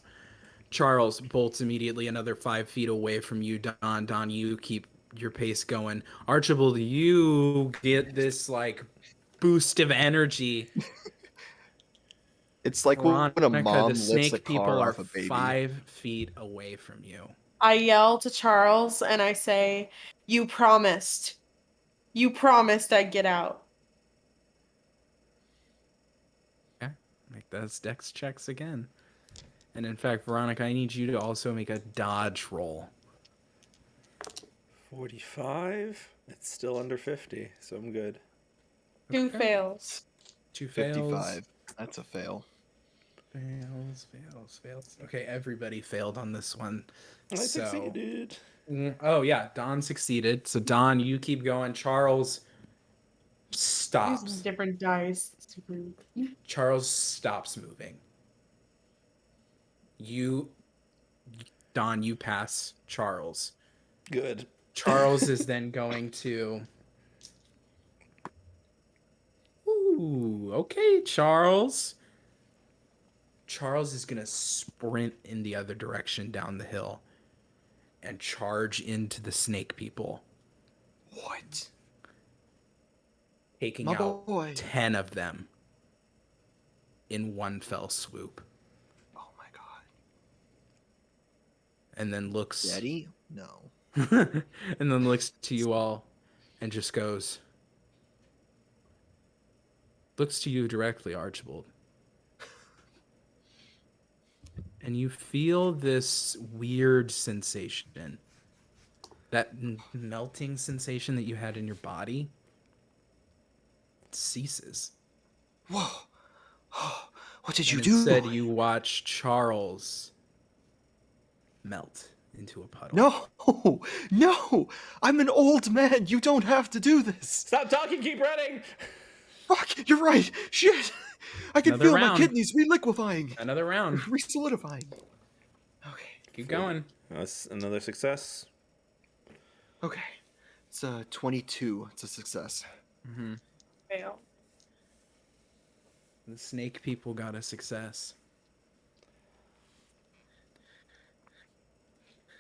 Charles bolts immediately another 5 feet away from you, Don. Don, you keep your pace going. Archibald, you get this like boost of energy. It's like when a Veronica, mom the lifts snake a people car are off a baby. 5 feet away from you. I yell to Charles and I say, "You promised. You promised I'd get out." Make those dex checks again. And in fact, Veronica, I need you to also make a dodge roll. 45. It's still under 50, so I'm good. 2 Okay. fails. 2 fails. 55. That's a fail. Fails. Okay, everybody failed on this one. I So- succeeded. Oh yeah, Don succeeded. So Don, you keep going. Charles Use stops. different dice. Charles stops moving. Don, you pass Charles. Good. Charles is then going to. Ooh, okay, Charles. Charles is gonna sprint in the other direction down the hill and charge into the snake people, What? taking My out boy. 10 of them in one fell swoop, Oh my god. and then looks Daddy? No. and then looks to you all and just goes, looks to you directly, Archibald. And you feel this weird sensation, that melting sensation that you had in your body ceases. Whoa. What did you And do? instead, you watch Charles melt into a puddle. No. No. I'm an old man. You don't have to do this. Stop talking, keep running! Fuck. You're right. Shit. I can Another feel my round. kidneys re-liquefying. Another round. Re-solidifying. Okay. Keep going. That's another success. Okay. It's 22. It's a success. Fail. The snake people got a success.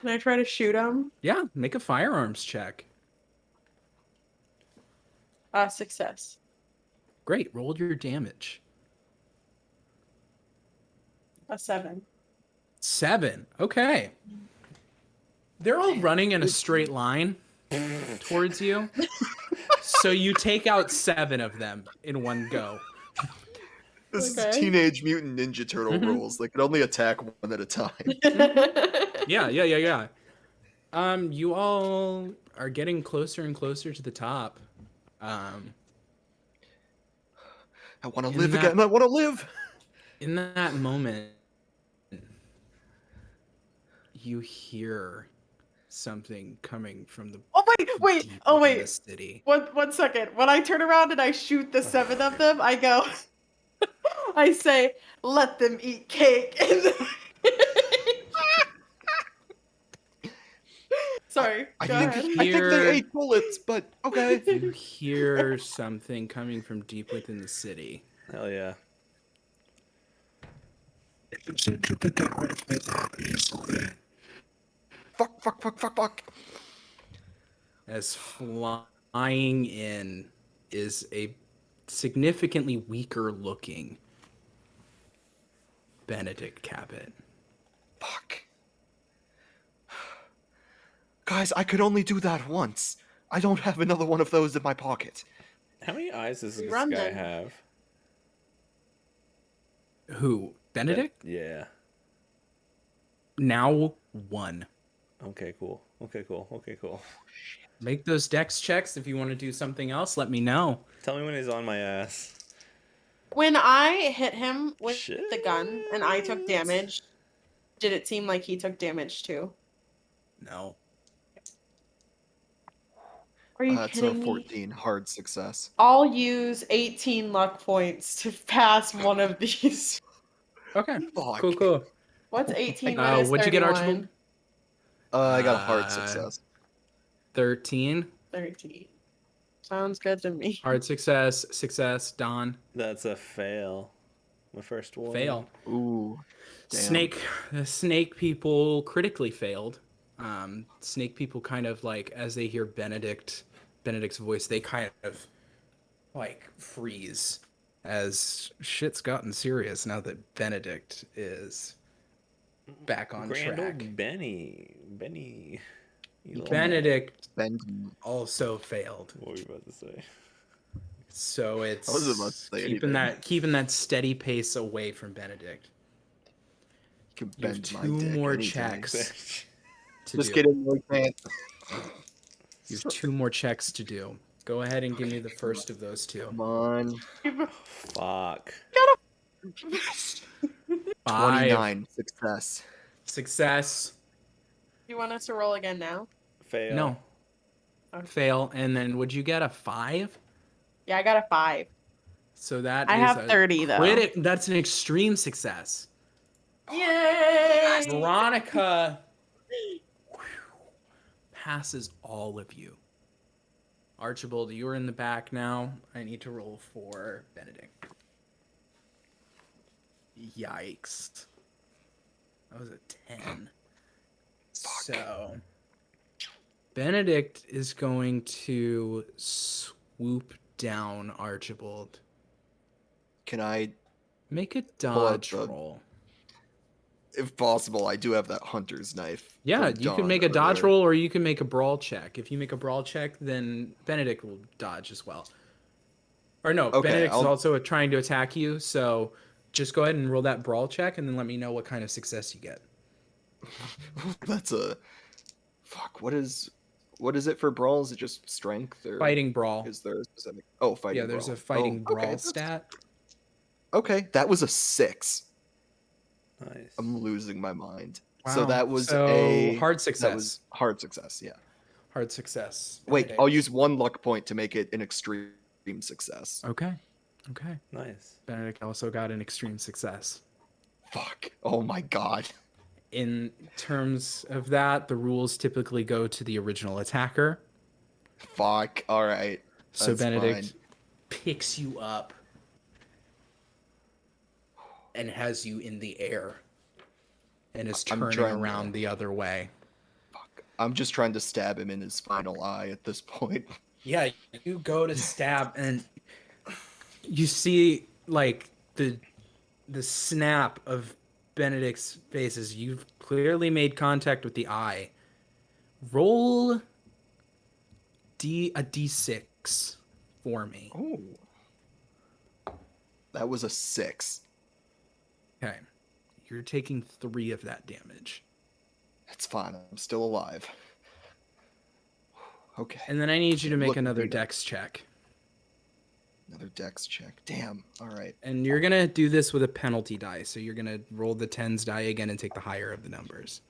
Can I try to shoot him? Yeah, make a firearms check. Success. Great, roll your damage. A 7. 7. Okay. They're all running in a straight line towards you. So you take out 7 of them in one go. This is Okay. Teenage Mutant Ninja Turtle Mhm. rules. They can only attack one at a time. Yeah. You all are getting closer and closer to the top. I want to In live that- again. I want to live. In that moment, you hear something coming from the Oh wait. deep Oh within the wait. city. One second. When I turn around and I shoot the 7 of them, I go. I say, "Let them eat cake." Sorry. I go think, ahead. I think Here- they ate bullets, but okay. You hear something coming from deep within the city. Hell yeah. Fuck. As flying in is a significantly weaker looking Benedict Cabot. Fuck. Guys, I could only do that once. I don't have another one of those in my pocket. How many eyes does We this run guy them. have? Who? Benedict? Yeah. Now 1. Okay, cool. Okay, cool. Okay, cool. Make those dex checks. If you want to do something else, let me know. Tell me when he's on my ass. When I hit him with Shit. the gun and I took damage, did it seem like he took damage too? No. Are you That's a kidding me? 14 hard success. I'll use 18 luck points to pass one of these. Okay. Fuck. Cool. What's 18 minus What'd you get, 31? Archibald? I got a hard Uh, success. 13. 13. Sounds good to me. Hard success. Success. Don. That's a fail. My first one. Fail. Ooh. Damn. The snake people critically failed. Snake people kind of like, as they hear Benedict's voice, they kind of like freeze as shit's gotten serious now that Benedict is back on Grand track. old Benny. Benny. You little- Benedict Bend. also failed. What were you about to say? So it's wasn't about to say keeping that steady pace away from Benedict. You can You have bend my two dick more anytime. checks to Just do. kidding. We can't. You have 2 more checks to do. Go ahead and give me the first of those 2. Come on. Fuck. 5. 29 success. Success. You want us to roll again now? Fail. No. Okay. Fail. And then would you get a 5? Yeah, I got a 5. So that I is have a 30 though. That's an extreme success. Yay! Veronica passes all of you. Archibald, you're in the back now. I need to roll for Benedict. Yikes. That was a 10. So, Benedict is going to swoop down Archibald. Can I, Make a out dodge the- roll. if possible, I do have that hunter's knife. Yeah, from you can Dawn make a dodge earlier. roll or you can make a brawl check. If you make a brawl check, then Benedict will dodge as well. Or no, Okay, Benedict's I'll- also trying to attack you, so just go ahead and roll that brawl check and then let me know what kind of success you get. That's a. Fuck. What is it for brawl? Is it just strength or Fighting brawl. Is there a specific? Oh, fighting. Yeah, there's brawl. a fighting Oh, brawl okay, stat. Okay, that was a 6. Nice. I'm losing my mind. So Wow. that was So, a hard That success. was hard success. Yeah. Hard success. Wait, Benedict. I'll use 1 luck point to make it an extreme success. Okay. Okay. Nice. Benedict also got an extreme success. Fuck. Oh my god. In terms of that, the rules typically go to the original attacker. Fuck. All right. So That's Benedict fine. picks you up and has you in the air and is I'm turning trying to- around the other way. Fuck. I'm just trying to stab him in his final eye at this point. Yeah, you go to stab and you see like the snap of Benedict's face as you've clearly made contact with the eye. Roll a d6 for me. Oh. That was a 6. Okay. You're taking 3 of that damage. That's fine. I'm still alive. Okay. And then I need you to make Look, another dude. dex check. Another dex check. Damn. All right. And you're going to do this with a penalty die. So you're going to roll the 10s die again and take the higher of the numbers.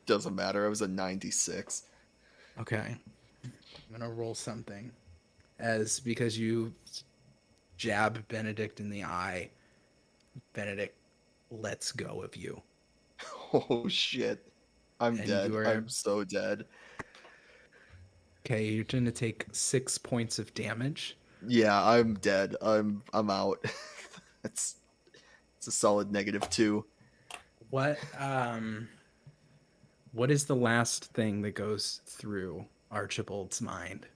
Doesn't matter. I was a 96. Okay. I'm going to roll something. Because you jab Benedict in the eye, Benedict lets go of you. Oh shit. I'm And dead. you are- I'm so dead. Okay, you're going to take 6 points of damage. Yeah, I'm dead. I'm out. It's a solid -2. What is the last thing that goes through Archibald's mind?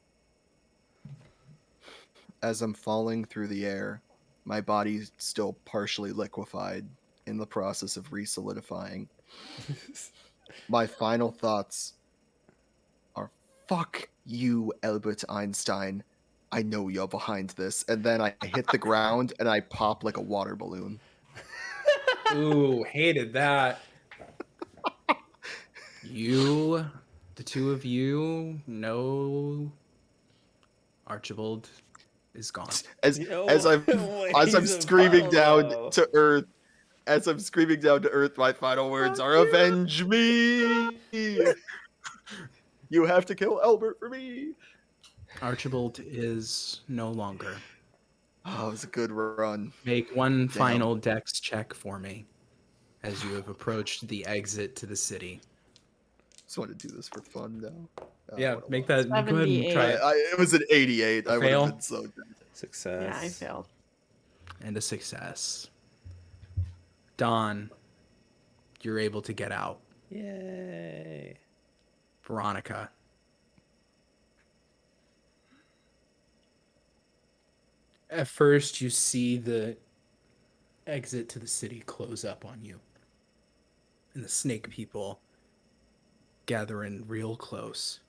As I'm falling through the air, my body's still partially liquefied, in the process of re-solidifying. My final thoughts are, fuck you, Albert Einstein. I know you're behind this. And then I hit the ground and I pop like a water balloon. Ooh, hated that. You, the two of you, know Archibald is gone. As Yo, as I'm wait, as I'm he's a screaming down buffalo. to earth, as I'm screaming down to earth, my final words are, "Avenge me! You have to kill Albert for me." Archibald is no longer. Oh, it was a good run. Make one final dex check for me as you have approached the exit to the city. Just want to do this for fun now. Yeah, what a make loss. that. Go ahead and try it. It was an 88. I would Fail. have been so dead. Success. Yeah, I failed. And a success. Dawn, you're able to get out. Yay. Veronica. At first, you see the exit to the city close up on you. And the snake people gather in real close.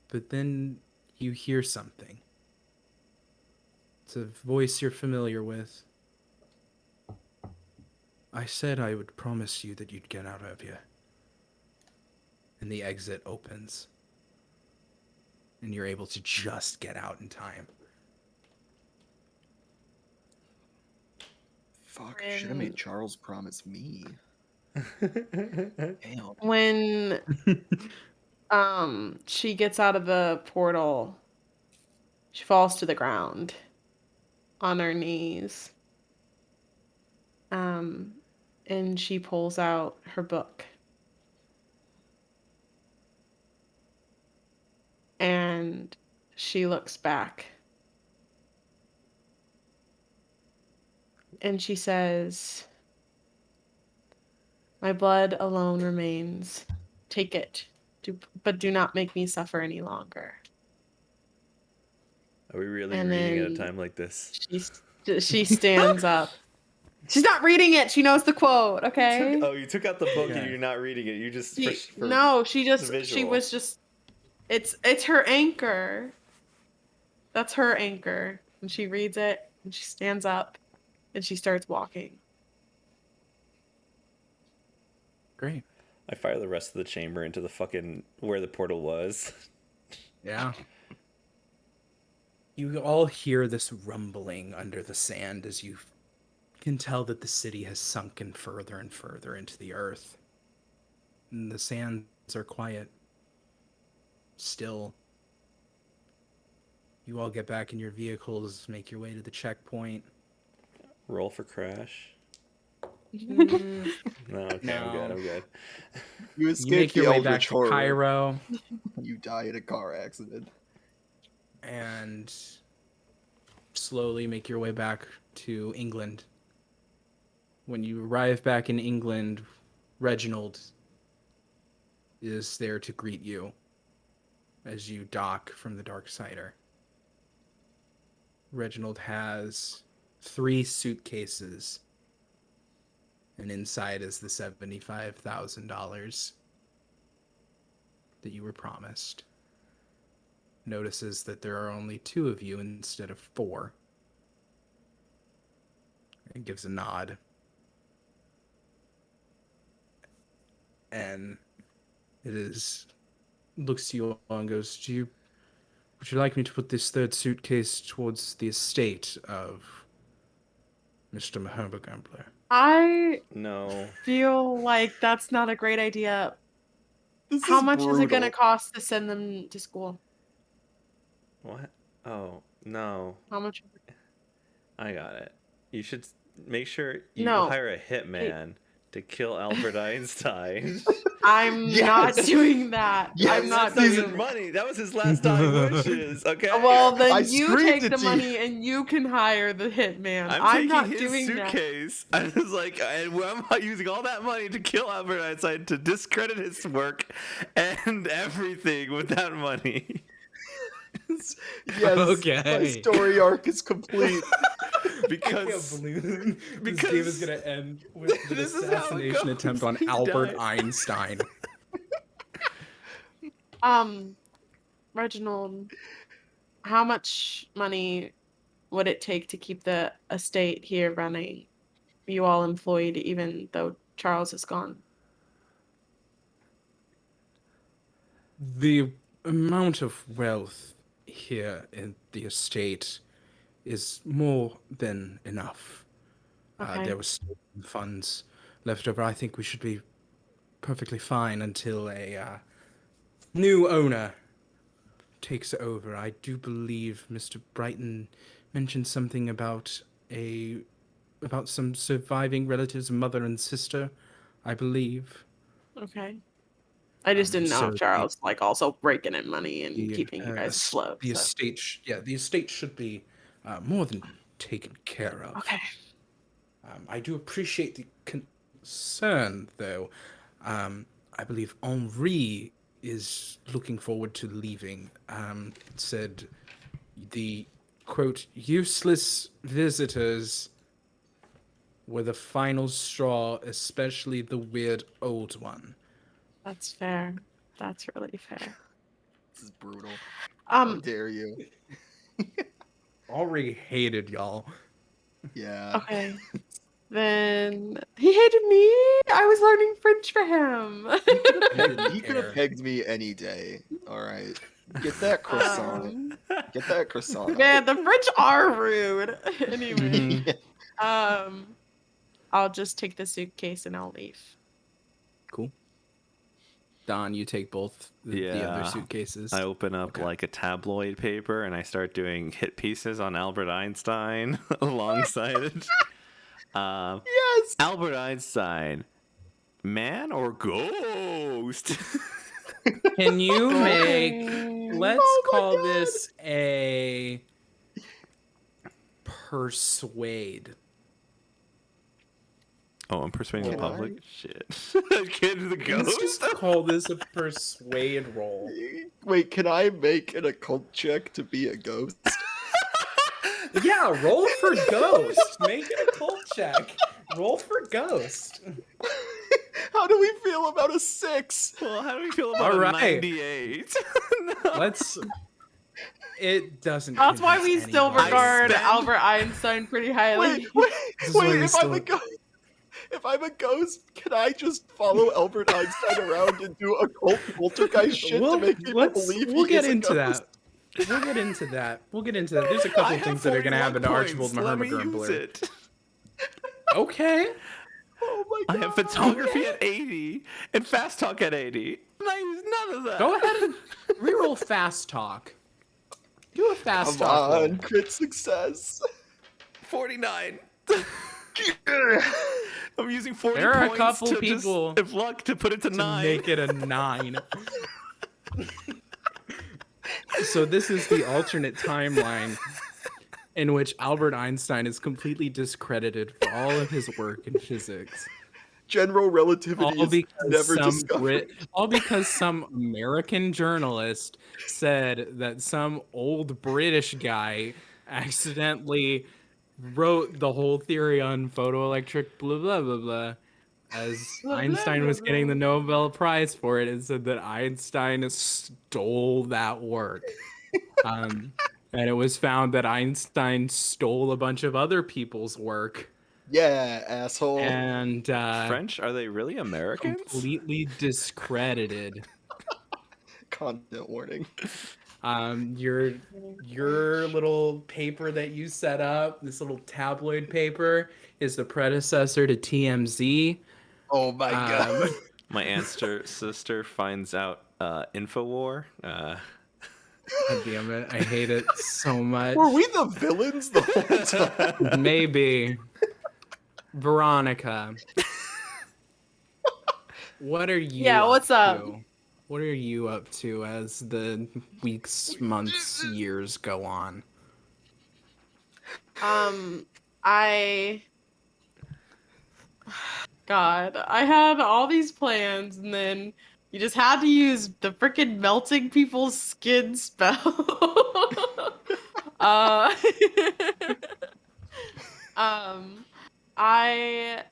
But then you hear something. It's a voice you're familiar with. I said I would promise you that you'd get out of here. And the exit opens. And you're able to just get out in time. Fuck, should have made Charles promise me. Damn. When she gets out of the portal, she falls to the ground on her knees. And she pulls out her book. And she looks back. And she says, "My blood alone remains. Take it, but do not make me suffer any longer." Are we really And reading at a then time like this? She stands up. She's not reading it. She knows the quote, okay? Oh, you took out the book Yeah. and you're not reading it. You just No, she visual. was just it's her anchor. That's her anchor. And she reads it and she stands up and she starts walking. Great. I fire the rest of the chamber into the fucking where the portal was. Yeah. You all hear this rumbling under the sand as you can tell that the city has sunken further and further into the earth. And the sands are quiet. Still. You all get back in your vehicles, make your way to the checkpoint. Roll for crash. Mm, No, okay, No. I'm good. You You escape make your the way back Eldritch to Horror. Cairo You die in a car accident. and slowly make your way back to England. When you arrive back in England, Reginald is there to greet you as you dock from the Darksider. Reginald has 3 suitcases, and inside is the $75,000 that you were promised. Notices that there are only 2 of you instead of 4. And gives a nod. And looks to you all and goes, would you like me to put this 3rd suitcase towards the estate of Mr. Maherba Gambler? I No. feel like that's not a great idea. This How is much is it going to brutal. cost to send them to school? What? Oh, no. How much? I got it. You should make sure you No. hire a hitman to kill Albert Einstein. I'm Yes. not doing that. Yes, I'm not That's doing his that. money. That was his last dying wishes. Okay. Well, then I you screamed take it the to you. money and you can hire the hitman. I'm I'm taking not his doing that. suitcase. I was like, and I'm using all that money to kill Albert Einstein to discredit his work and everything with that money. Yes, Okay. my story arc is complete. Because This because- game is gonna end with an This is how it assassination goes. attempt on He's Albert dying. Einstein. Reginald, how much money would it take to keep the estate here running? You all employed, even though Charles is gone. The amount of wealth here in the estate is more than enough. Okay. There was still some funds left over. I think we should be perfectly fine until a new owner takes over. I do believe Mr. Brighton mentioned something about some surviving relatives, mother and sister, I believe. Okay. I just didn't know so if Charles also raking in money and The, keeping you guys afloat. the so- estate, the estate should be more than taken care of. Okay. I do appreciate the concern, though. I believe Henri is looking forward to leaving. Said the quote useless visitors were the final straw, especially the weird old one. That's fair. That's really fair. This is brutal. How Um. dare you? Henri hated y'all. Yeah. Okay. Then he hated me. I was learning French for him. He could have pegged me any day. All right. Get that croissant. Get that croissant. Man, the French are rude. Anyway, Mhm. I'll just take the suitcase and I'll leave. Cool. Don, you take both the other Yeah. suitcases. I open up Okay. like a tabloid paper and I start doing hit pieces on Albert Einstein alongside it. Yes. Albert Einstein, man or ghost? Can you make? Let's Oh my call God. this a persuade. Oh, I'm persuading the Can I? public. Shit, kid the Let's ghost. just call this a persuade roll. Wait, can I make an occult check to be a ghost? Yeah, roll for ghost. Make it a cult check. Roll for ghost. How do we feel about a 6? Well, how do we feel about All a right. 98? Let's. It doesn't. That's why we convince still anybody. regard spend- Albert Einstein pretty highly. This is why we If I'm a still- ghost, if I'm a ghost, can I just follow Albert Einstein around and do occult poltergeist shit to make people believe we'll he get is a into ghost? that. We'll get into that. We'll get into that. There's a couple I of have things that are going to 41 happen to Archibald points. Let me Mahermager and use Blur. it. Okay. Oh my I god. have photography at 80 and fast talk at 80. And I use none of that. Go ahead and reroll fast talk. Do a fast Come talk. roll. on, crit success. 49. I'm using 40 There are a points couple to people just, if luck, to put it to, To 9. make it a 9. So this is the alternate timeline in which Albert Einstein is completely discredited for all of his work in physics. General relativity All is because never some discovered. all because some American journalist said that some old British guy accidentally wrote the whole theory on photoelectric blah blah blah blah as Blah, blah, Einstein blah, was getting the blah. Nobel Prize for it, and said that Einstein stole that work. And it was found that Einstein stole a bunch of other people's work Yeah, asshole. and French? Are they really Americans? completely discredited. Content warning. Your little paper that you set up, this little tabloid paper, is the predecessor to TMZ. Oh my god. My sister finds out Infowar. God damn it, I hate it so much. Were we the villains the whole time? Maybe. Veronica. What are you Yeah, what's up? to? What are you up to as the weeks, months, years go on? I had all these plans, and then you just had to use the freaking melting people's skin spell. uh, I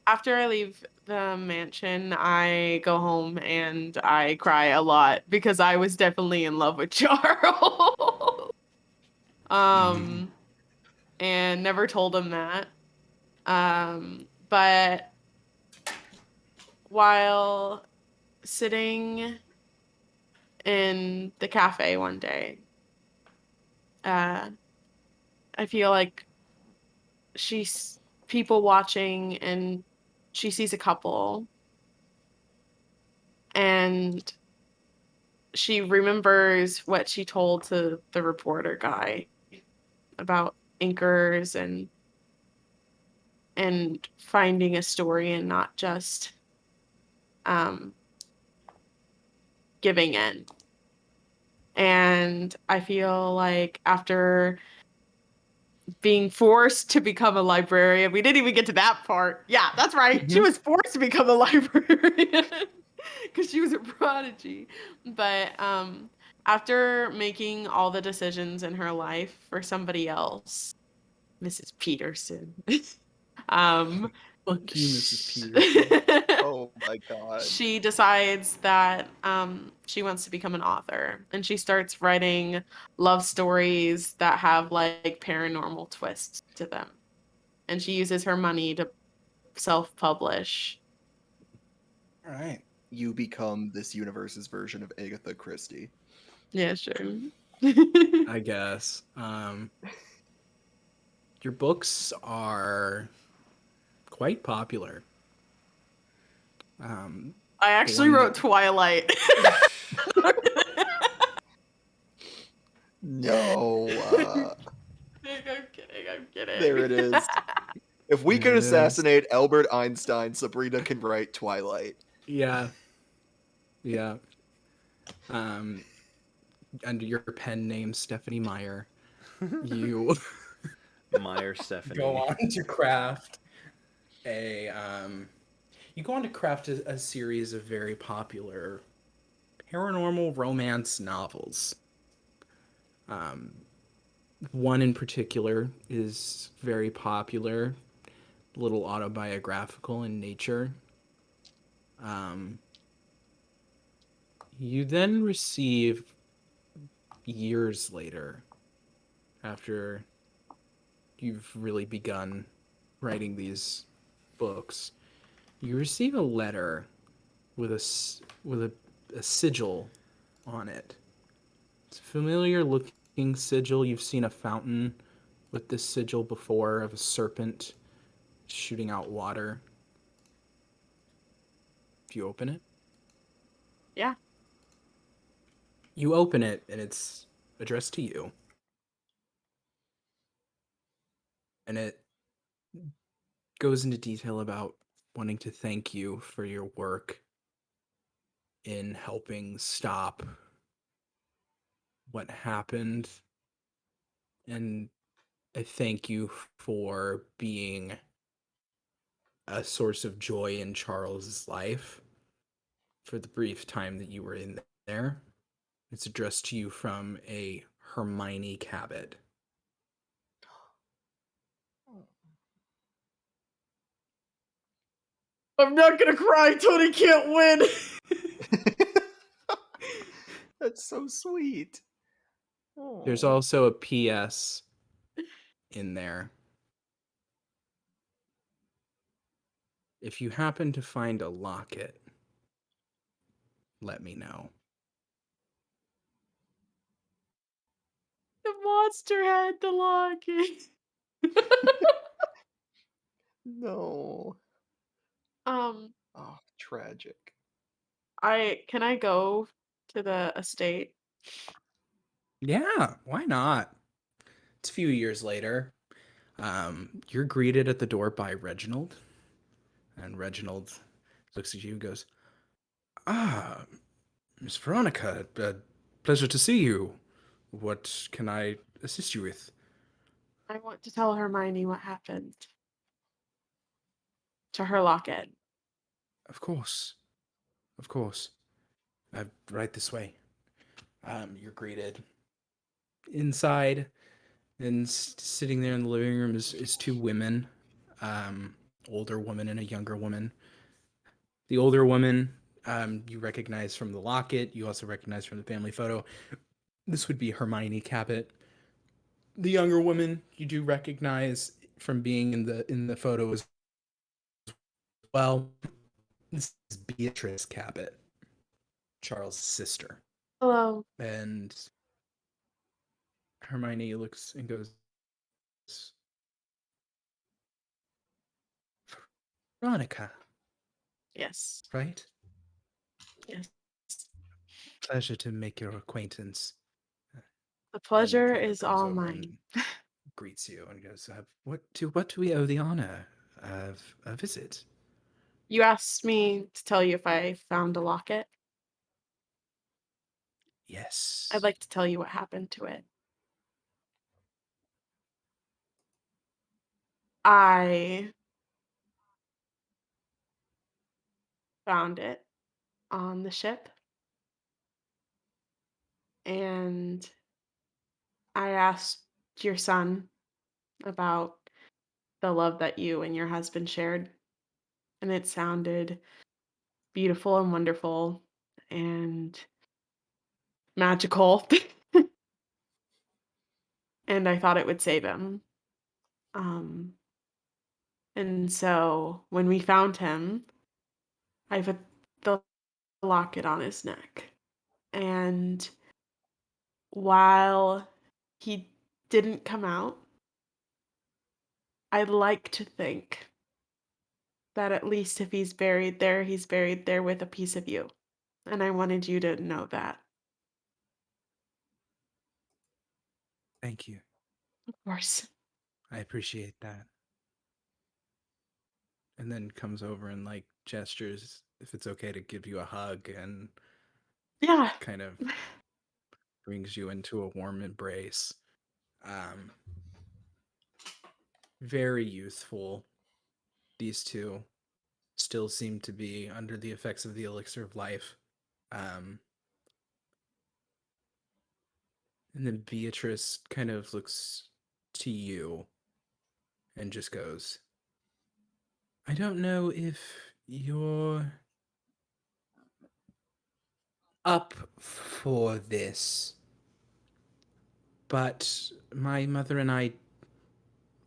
after I leave the mansion, I go home and I cry a lot because I was definitely in love with Charles. Um, and never told him that. But while sitting in the cafe one day, uh, I feel like she's people watching and she sees a couple and she remembers what she told to the reporter guy about anchors and finding a story and not just um giving in. And I feel like after being forced to become a librarian, we didn't even get to that part. Yeah, that's right. She was forced to become a librarian because she was a prodigy. But after making all the decisions in her life for somebody else, Mrs. Peterson, um, Fuck you, Mrs. sh- Peterson. Oh my god. she decides that she wants to become an author, and she starts writing love stories that have like paranormal twists to them. And she uses her money to self-publish. All right. You become this universe's version of Agatha Christie. Yeah, sure. I guess. Your books are quite popular. I actually one wrote Twilight. No. I'm kidding. I'm kidding. There it is. If we There can it is. assassinate Albert Einstein, Sabrina can write Twilight. Yeah. Yeah. Under your pen name, Stephanie Meyer, you Meyer Stephanie. go on to craft a series of very popular paranormal romance novels. One in particular is very popular, a little autobiographical in nature. You then receive, years later, after you've really begun writing these books, you receive a letter with a sigil on it. It's a familiar looking sigil. You've seen a fountain with this sigil before of a serpent shooting out water. If you open it, Yeah. you open it and it's addressed to you. And it goes into detail about wanting to thank you for your work in helping stop what happened, and I thank you for being a source of joy in Charles's life for the brief time that you were in there. It's addressed to you from a Hermione Cabot. I'm not gonna cry. Tony can't win. That's so sweet. There's Aw. also a PS in there. If you happen to find a locket, let me know. The monster had the locket. No. Um, Oh, tragic. can I go to the estate? Yeah, why not? It's a few years later. You're greeted at the door by Reginald, and Reginald looks at you and goes, "Ah, Miss Veronica, pleasure to see you. What can I assist you with?" I want to tell Hermione what happened to her locket. Of course, of course. Right this way. You're greeted inside. And sitting there in the living room is two women, older woman and a younger woman. The older woman, you recognize from the locket. You also recognize from the family photo. This would be Hermione Cabot. The younger woman, you do recognize from being in the photo as well. This is Beatrice Cabot, Charles' sister. Hello. And Hermione looks and goes, Veronica, Yes. right? Yes. Pleasure to make your acquaintance. The And pleasure kind of is comes all over mine. and greets you and goes, what do we owe the honor of a visit? You asked me to tell you if I found a locket. Yes. I'd like to tell you what happened to it. I found it on the ship, and I asked your son about the love that you and your husband shared, and it sounded beautiful and wonderful and magical. And I thought it would save him. Um, and so when we found him, I put the locket on his neck. And while he didn't come out, I'd like to think that at least if he's buried there with a piece of you. And I wanted you to know that. Thank you. Of course. I appreciate that. And then comes over and like gestures if it's okay to give you a hug and Yeah. kind of brings you into a warm embrace. Um, very youthful. These two still seem to be under the effects of the elixir of life. Um, and then Beatrice kind of looks to you and just goes, I don't know if you're up for this, but my mother and I,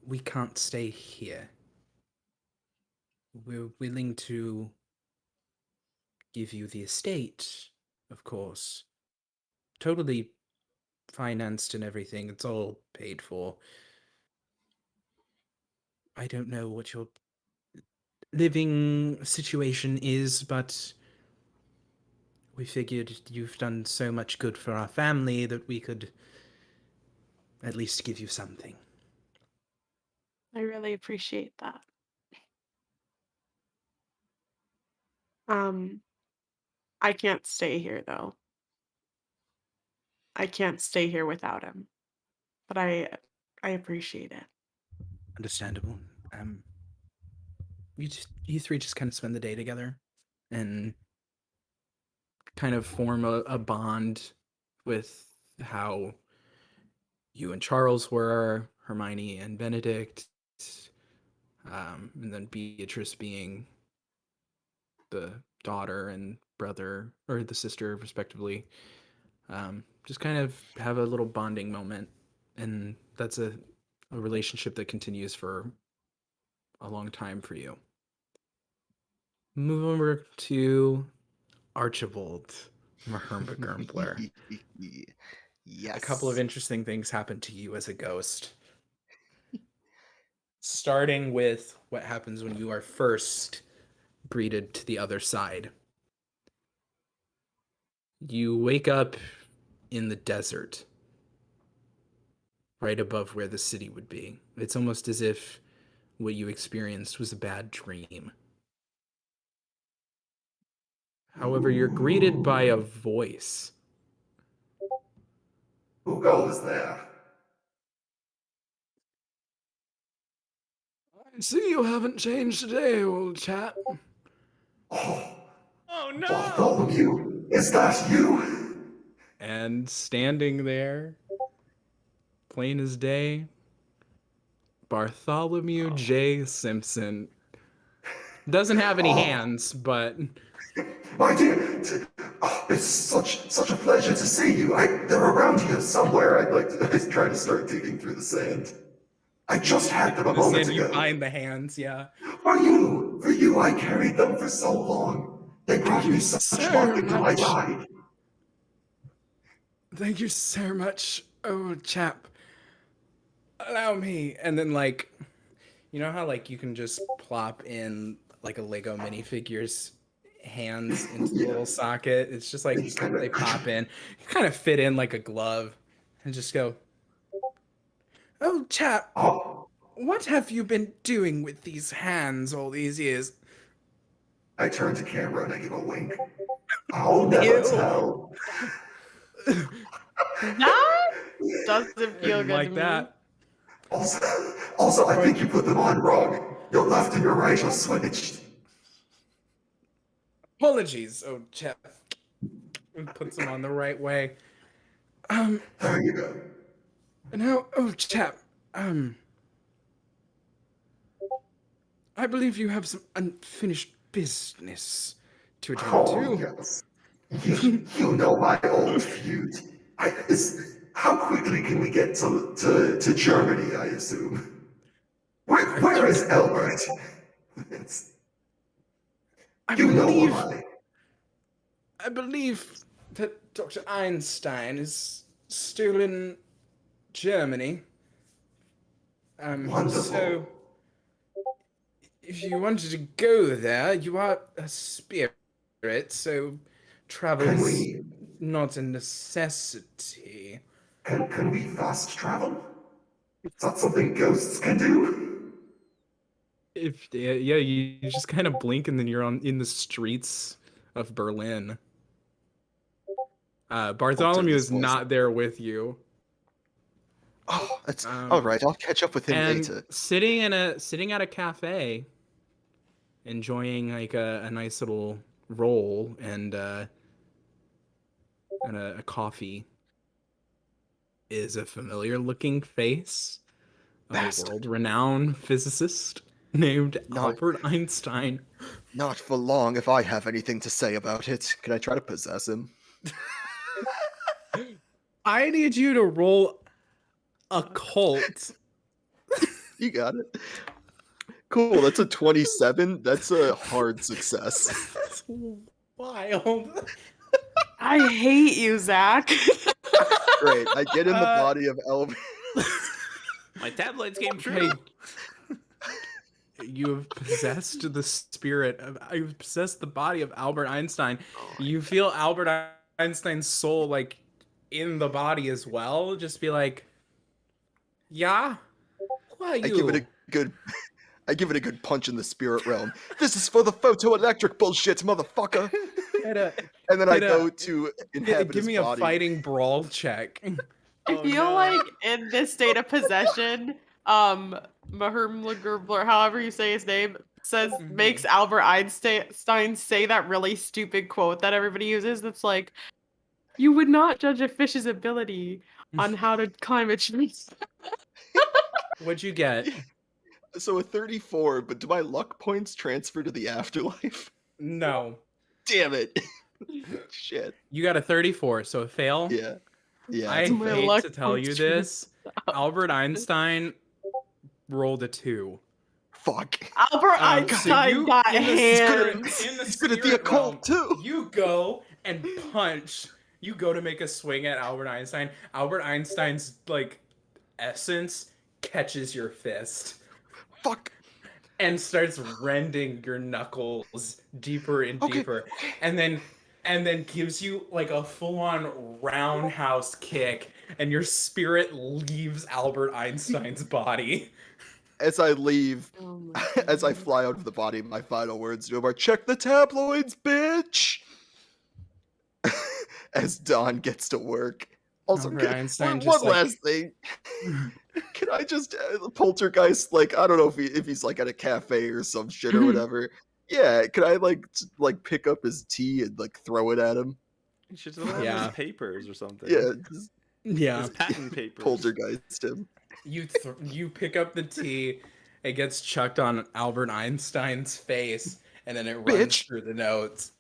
we can't stay here. We're willing to give you the estate, of course. Totally financed and everything. It's all paid for. I don't know what your living situation is, but we figured you've done so much good for our family that we could at least give you something. I really appreciate that. Um, I can't stay here though. I can't stay here without him. But I appreciate it. Understandable. You three just kind of spend the day together and kind of form a bond with how you and Charles were, Hermione and Benedict, and then Beatrice being the daughter and brother, or the sister, respectively. Just kind of have a little bonding moment, and that's a relationship that continues for a long time for you. Move over to Archibald Mahernbergermbler. Yes. A couple of interesting things happen to you as a ghost. Starting with what happens when you are first greeted to the other side. You wake up in the desert, right above where the city would be. It's almost as if what you experienced was a bad dream. However, you're greeted by a voice. Who goes there? I see you haven't changed today, old chap. Oh, Oh Bartholomew, is that you? And standing there, plain as day. Bartholomew J. Simpson. Doesn't have any hands, but My dear, it's such a pleasure to see you. They're around here somewhere. I'd like to try to start digging through the sand. I just had them a moment then you ago. find the hands, yeah. For you, I carried them for so long. They brought me such luck until I died. Thank you so much, old chap. Allow me. And then, like, you know how, like, you can just plop in, like, a Lego minifigure's hands into the little socket? It's just like they pop in. You kind of fit in like a glove and just go, oh, chap, Oh, what have you been doing with these hands all these years? I turn to camera and I give a wink. I'll never tell. That doesn't feel good Like to that. Also, I think you put them on wrong. Your left and your right are switched. Apologies, oh, chap. And puts them on the right way. There you go. Now, oh, chap, I believe you have some unfinished business to attend Oh, to. yes. You know my old feud. How quickly can we get to Germany, I assume? Where is Albert? You know why. I believe that Dr. Einstein is still in Germany. Wonderful. So, if you wanted to go there, you are a spirit, so travel Can is we not a necessity. can we fast travel? Is that something ghosts can do? If yeah, you just kind of blink and then you're in the streets of Berlin. Bartholomew this is voice. not there with you. Oh, that's all right. I'll catch up with him And later. sitting at a cafe, enjoying like a nice little roll and a coffee, is a familiar looking face of a Bastard. world-renowned physicist named No. Albert Einstein. Not for long if I have anything to say about it. Can I try to possess him? I need you to roll occult. You got it. Cool, that's a 27. That's a hard success. That's wild. I hate you, Zach. Great. I get in the body of Albert. My tabloids came true. Hey, you have possessed the spirit of. You've possessed the body of Albert Einstein. You feel Albert Einstein's soul like in the body as well. Just be like, yeah. Who are you? I give it a good punch in the spirit realm. This is for the photoelectric bullshit, motherfucker. And then I go to inhabit Give his me body. a fighting brawl check. I feel like in this state of possession, Mahermlager, or however you say his name, makes Albert Einstein say that really stupid quote that everybody uses. That's like, "You would not judge a fish's ability on how to climb a tree." What'd you get? So a 34, but do my luck points transfer to the afterlife? No. Damn it. Shit. You got a 34, so a fail. Yeah. Yeah. I it's a My fail. luck hate to tell you points this. Albert Einstein rolled a 2. Fuck. Albert So Einstein you- got in the hands. spirit- in the He's good at the spirit occult, realm, too. You go and punch. You go to make a swing at Albert Einstein. Albert Einstein's like essence catches your fist Fuck. and starts rending your knuckles deeper and Okay. deeper, and then gives you like a full-on roundhouse kick, and your spirit leaves Albert Einstein's body. As I leave, Oh my as I God. fly out of the body, my final words to him are, check the tabloids, bitch! As Don gets to work. Also, Albert Einstein one just, like- last thing. Can I just, Poltergeist, like, I don't know if he's, like, at a cafe or some shit or whatever. Yeah, can I, like, pick up his tea and, like, throw it at him? You should deliver Yeah. his papers or something. Yeah, just Yeah. His patent papers. Poltergeist him. You pick up the tea, it gets chucked on Albert Einstein's face, and then it runs Bitch. through the notes.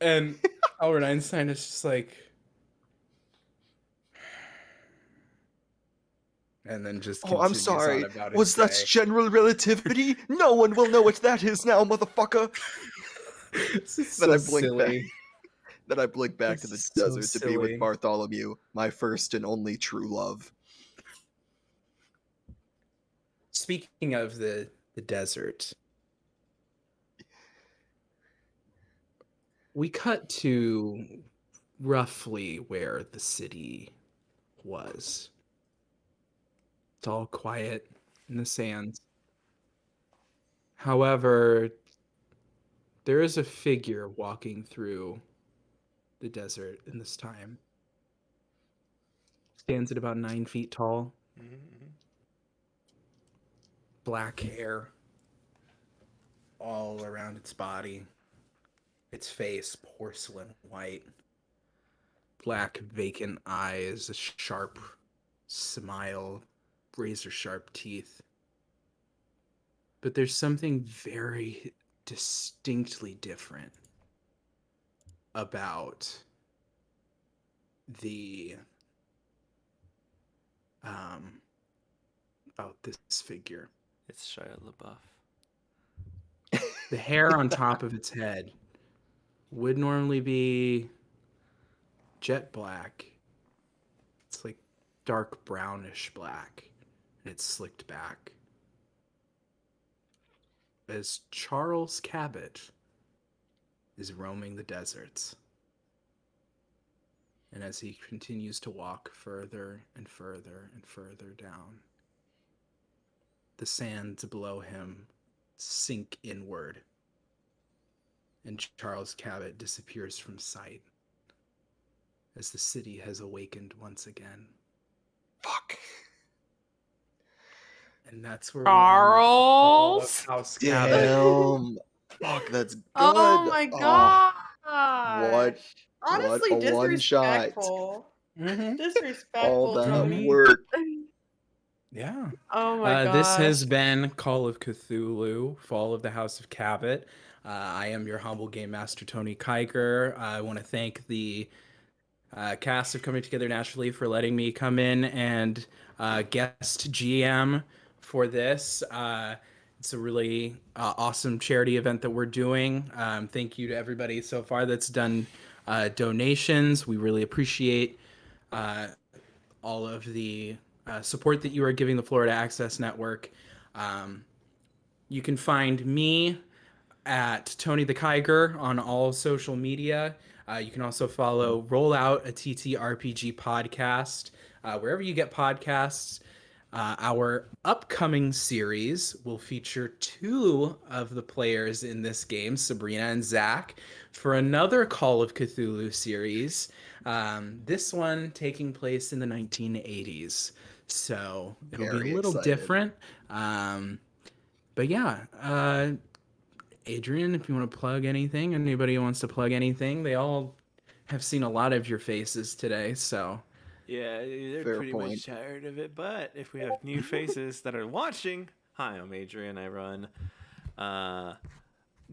And Albert Einstein is just like, and then just Oh, I'm continues sorry. on about his Was that day. general relativity? No one will know what that is now, motherfucker. This is Then I so blink back. silly. Then I blink back to the It's so desert to be with silly. Bartholomew, my first and only true love. Speaking of the desert, we cut to roughly where the city was. It's all quiet in the sands. However, there is a figure walking through the desert in this time. Stands at about 9 feet tall. Black hair all around its body. Its face porcelain white. Black vacant eyes, a sharp smile, razor sharp teeth. But there's something very distinctly different about this figure. It's Shia LaBeouf. The hair on top of its head would normally be jet black. It's like dark brownish black, and it's slicked back. As Charles Cabot is roaming the deserts, and as he continues to walk further and further and further down, the sands below him sink inward, and Charles Cabot disappears from sight as the city has awakened once again. Fuck. And that's where Charles? House Cabot. Damn. Fuck, that's good. Oh my Oh, god. what Honestly, a one shot. disrespectful. Mhm. Disrespectful. all that Joey. work. Yeah. Oh my god. This has been Call of Cthulhu, Fall of the House of Cabot. I am your humble game master, Tony Kiger. I want to thank the cast of Coming Together Naturally for letting me come in and guest GM for this. It's a really awesome charity event that we're doing. Thank you to everybody so far that's done donations. We really appreciate all of the support that you are giving the Florida Access Network. You can find me at Tony the Kiger on all social media. You can also follow Rollout, a TTRPG podcast, wherever you get podcasts. Our upcoming series will feature two of the players in this game, Sabrina and Zach, for another Call of Cthulhu series. This one taking place in the 1980s. So it'll Very be a little excited. different. But yeah, Adrian, if you want to plug anything, anybody who wants to plug anything, they all have seen a lot of your faces today. So Yeah, they're Fair pretty point. much tired of it. But if we have new faces that are watching, hi, I'm Adrian. I run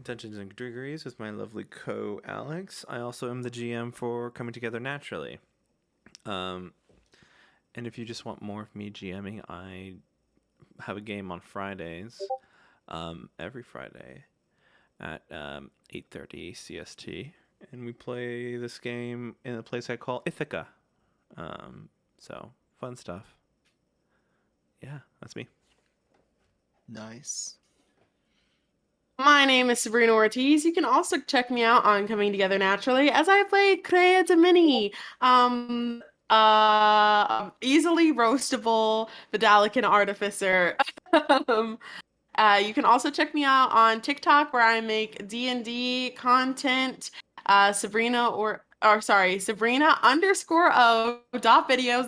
Dungeons and Dragons with my lovely co Alex. I also am the GM for Coming Together Naturally. And if you just want more of me GMing, I have a game on Fridays, every Friday at 8:30 CST, and we play this game in a place I call Ithaca. So fun stuff. Yeah, that's me. Nice. My name is Sabrina Ortiz. You can also check me out on Coming Together Naturally as I play Crea Mini. Easily roastable Vidalican Artificer. You can also check me out on TikTok where I make D&D content. Sabrina_o.videos.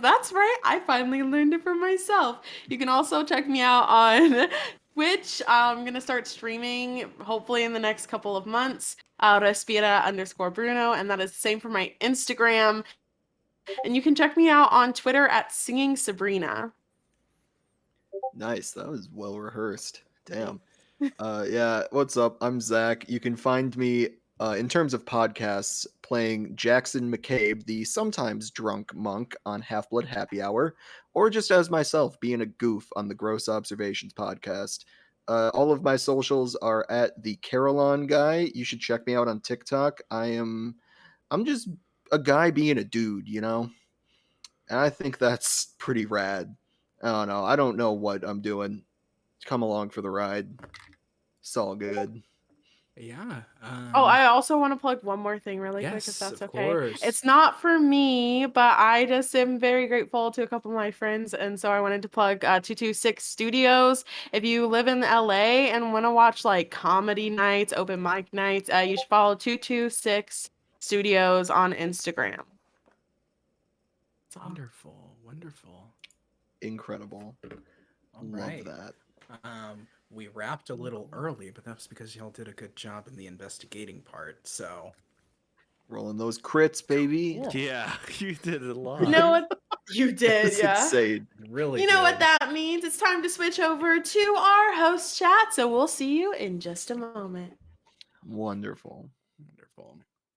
That's right. I finally learned it for myself. You can also check me out on Twitch. I'm gonna start streaming hopefully in the next couple of months. Respira_Bruno, and that is the same for my Instagram. And you can check me out on Twitter at Singing Sabrina. Nice. That was well rehearsed. Damn. Yeah, what's up? I'm Zach. You can find me in terms of podcasts playing Jackson McCabe, the sometimes drunk monk on Half Blood Happy Hour, or just as myself being a goof on the Gross Observations podcast. All of my socials are at the Carillon Guy. You should check me out on TikTok. I'm just a guy being a dude, you know? And I think that's pretty rad. I don't know. I don't know what I'm doing. Come along for the ride. It's all good. Yeah. Oh, I also want to plug one more thing really quick, if yes, that's of okay. course. It's not for me, but I just am very grateful to a couple of my friends, and so I wanted to plug 226 Studios. If you live in LA and want to watch like comedy nights, open mic nights, you should follow 226 Studios on Instagram. That's all. Wonderful, wonderful. Incredible. All Love right. that. We wrapped a little early, but that's because y'all did a good job in the investigating part. So Rolling those crits, baby. Yeah, you did a lot. You know what you did, That's yeah. insane. really, You know what good. that means? It's time to switch over to our host chat, so we'll see you in just a moment. Wonderful. Wonderful.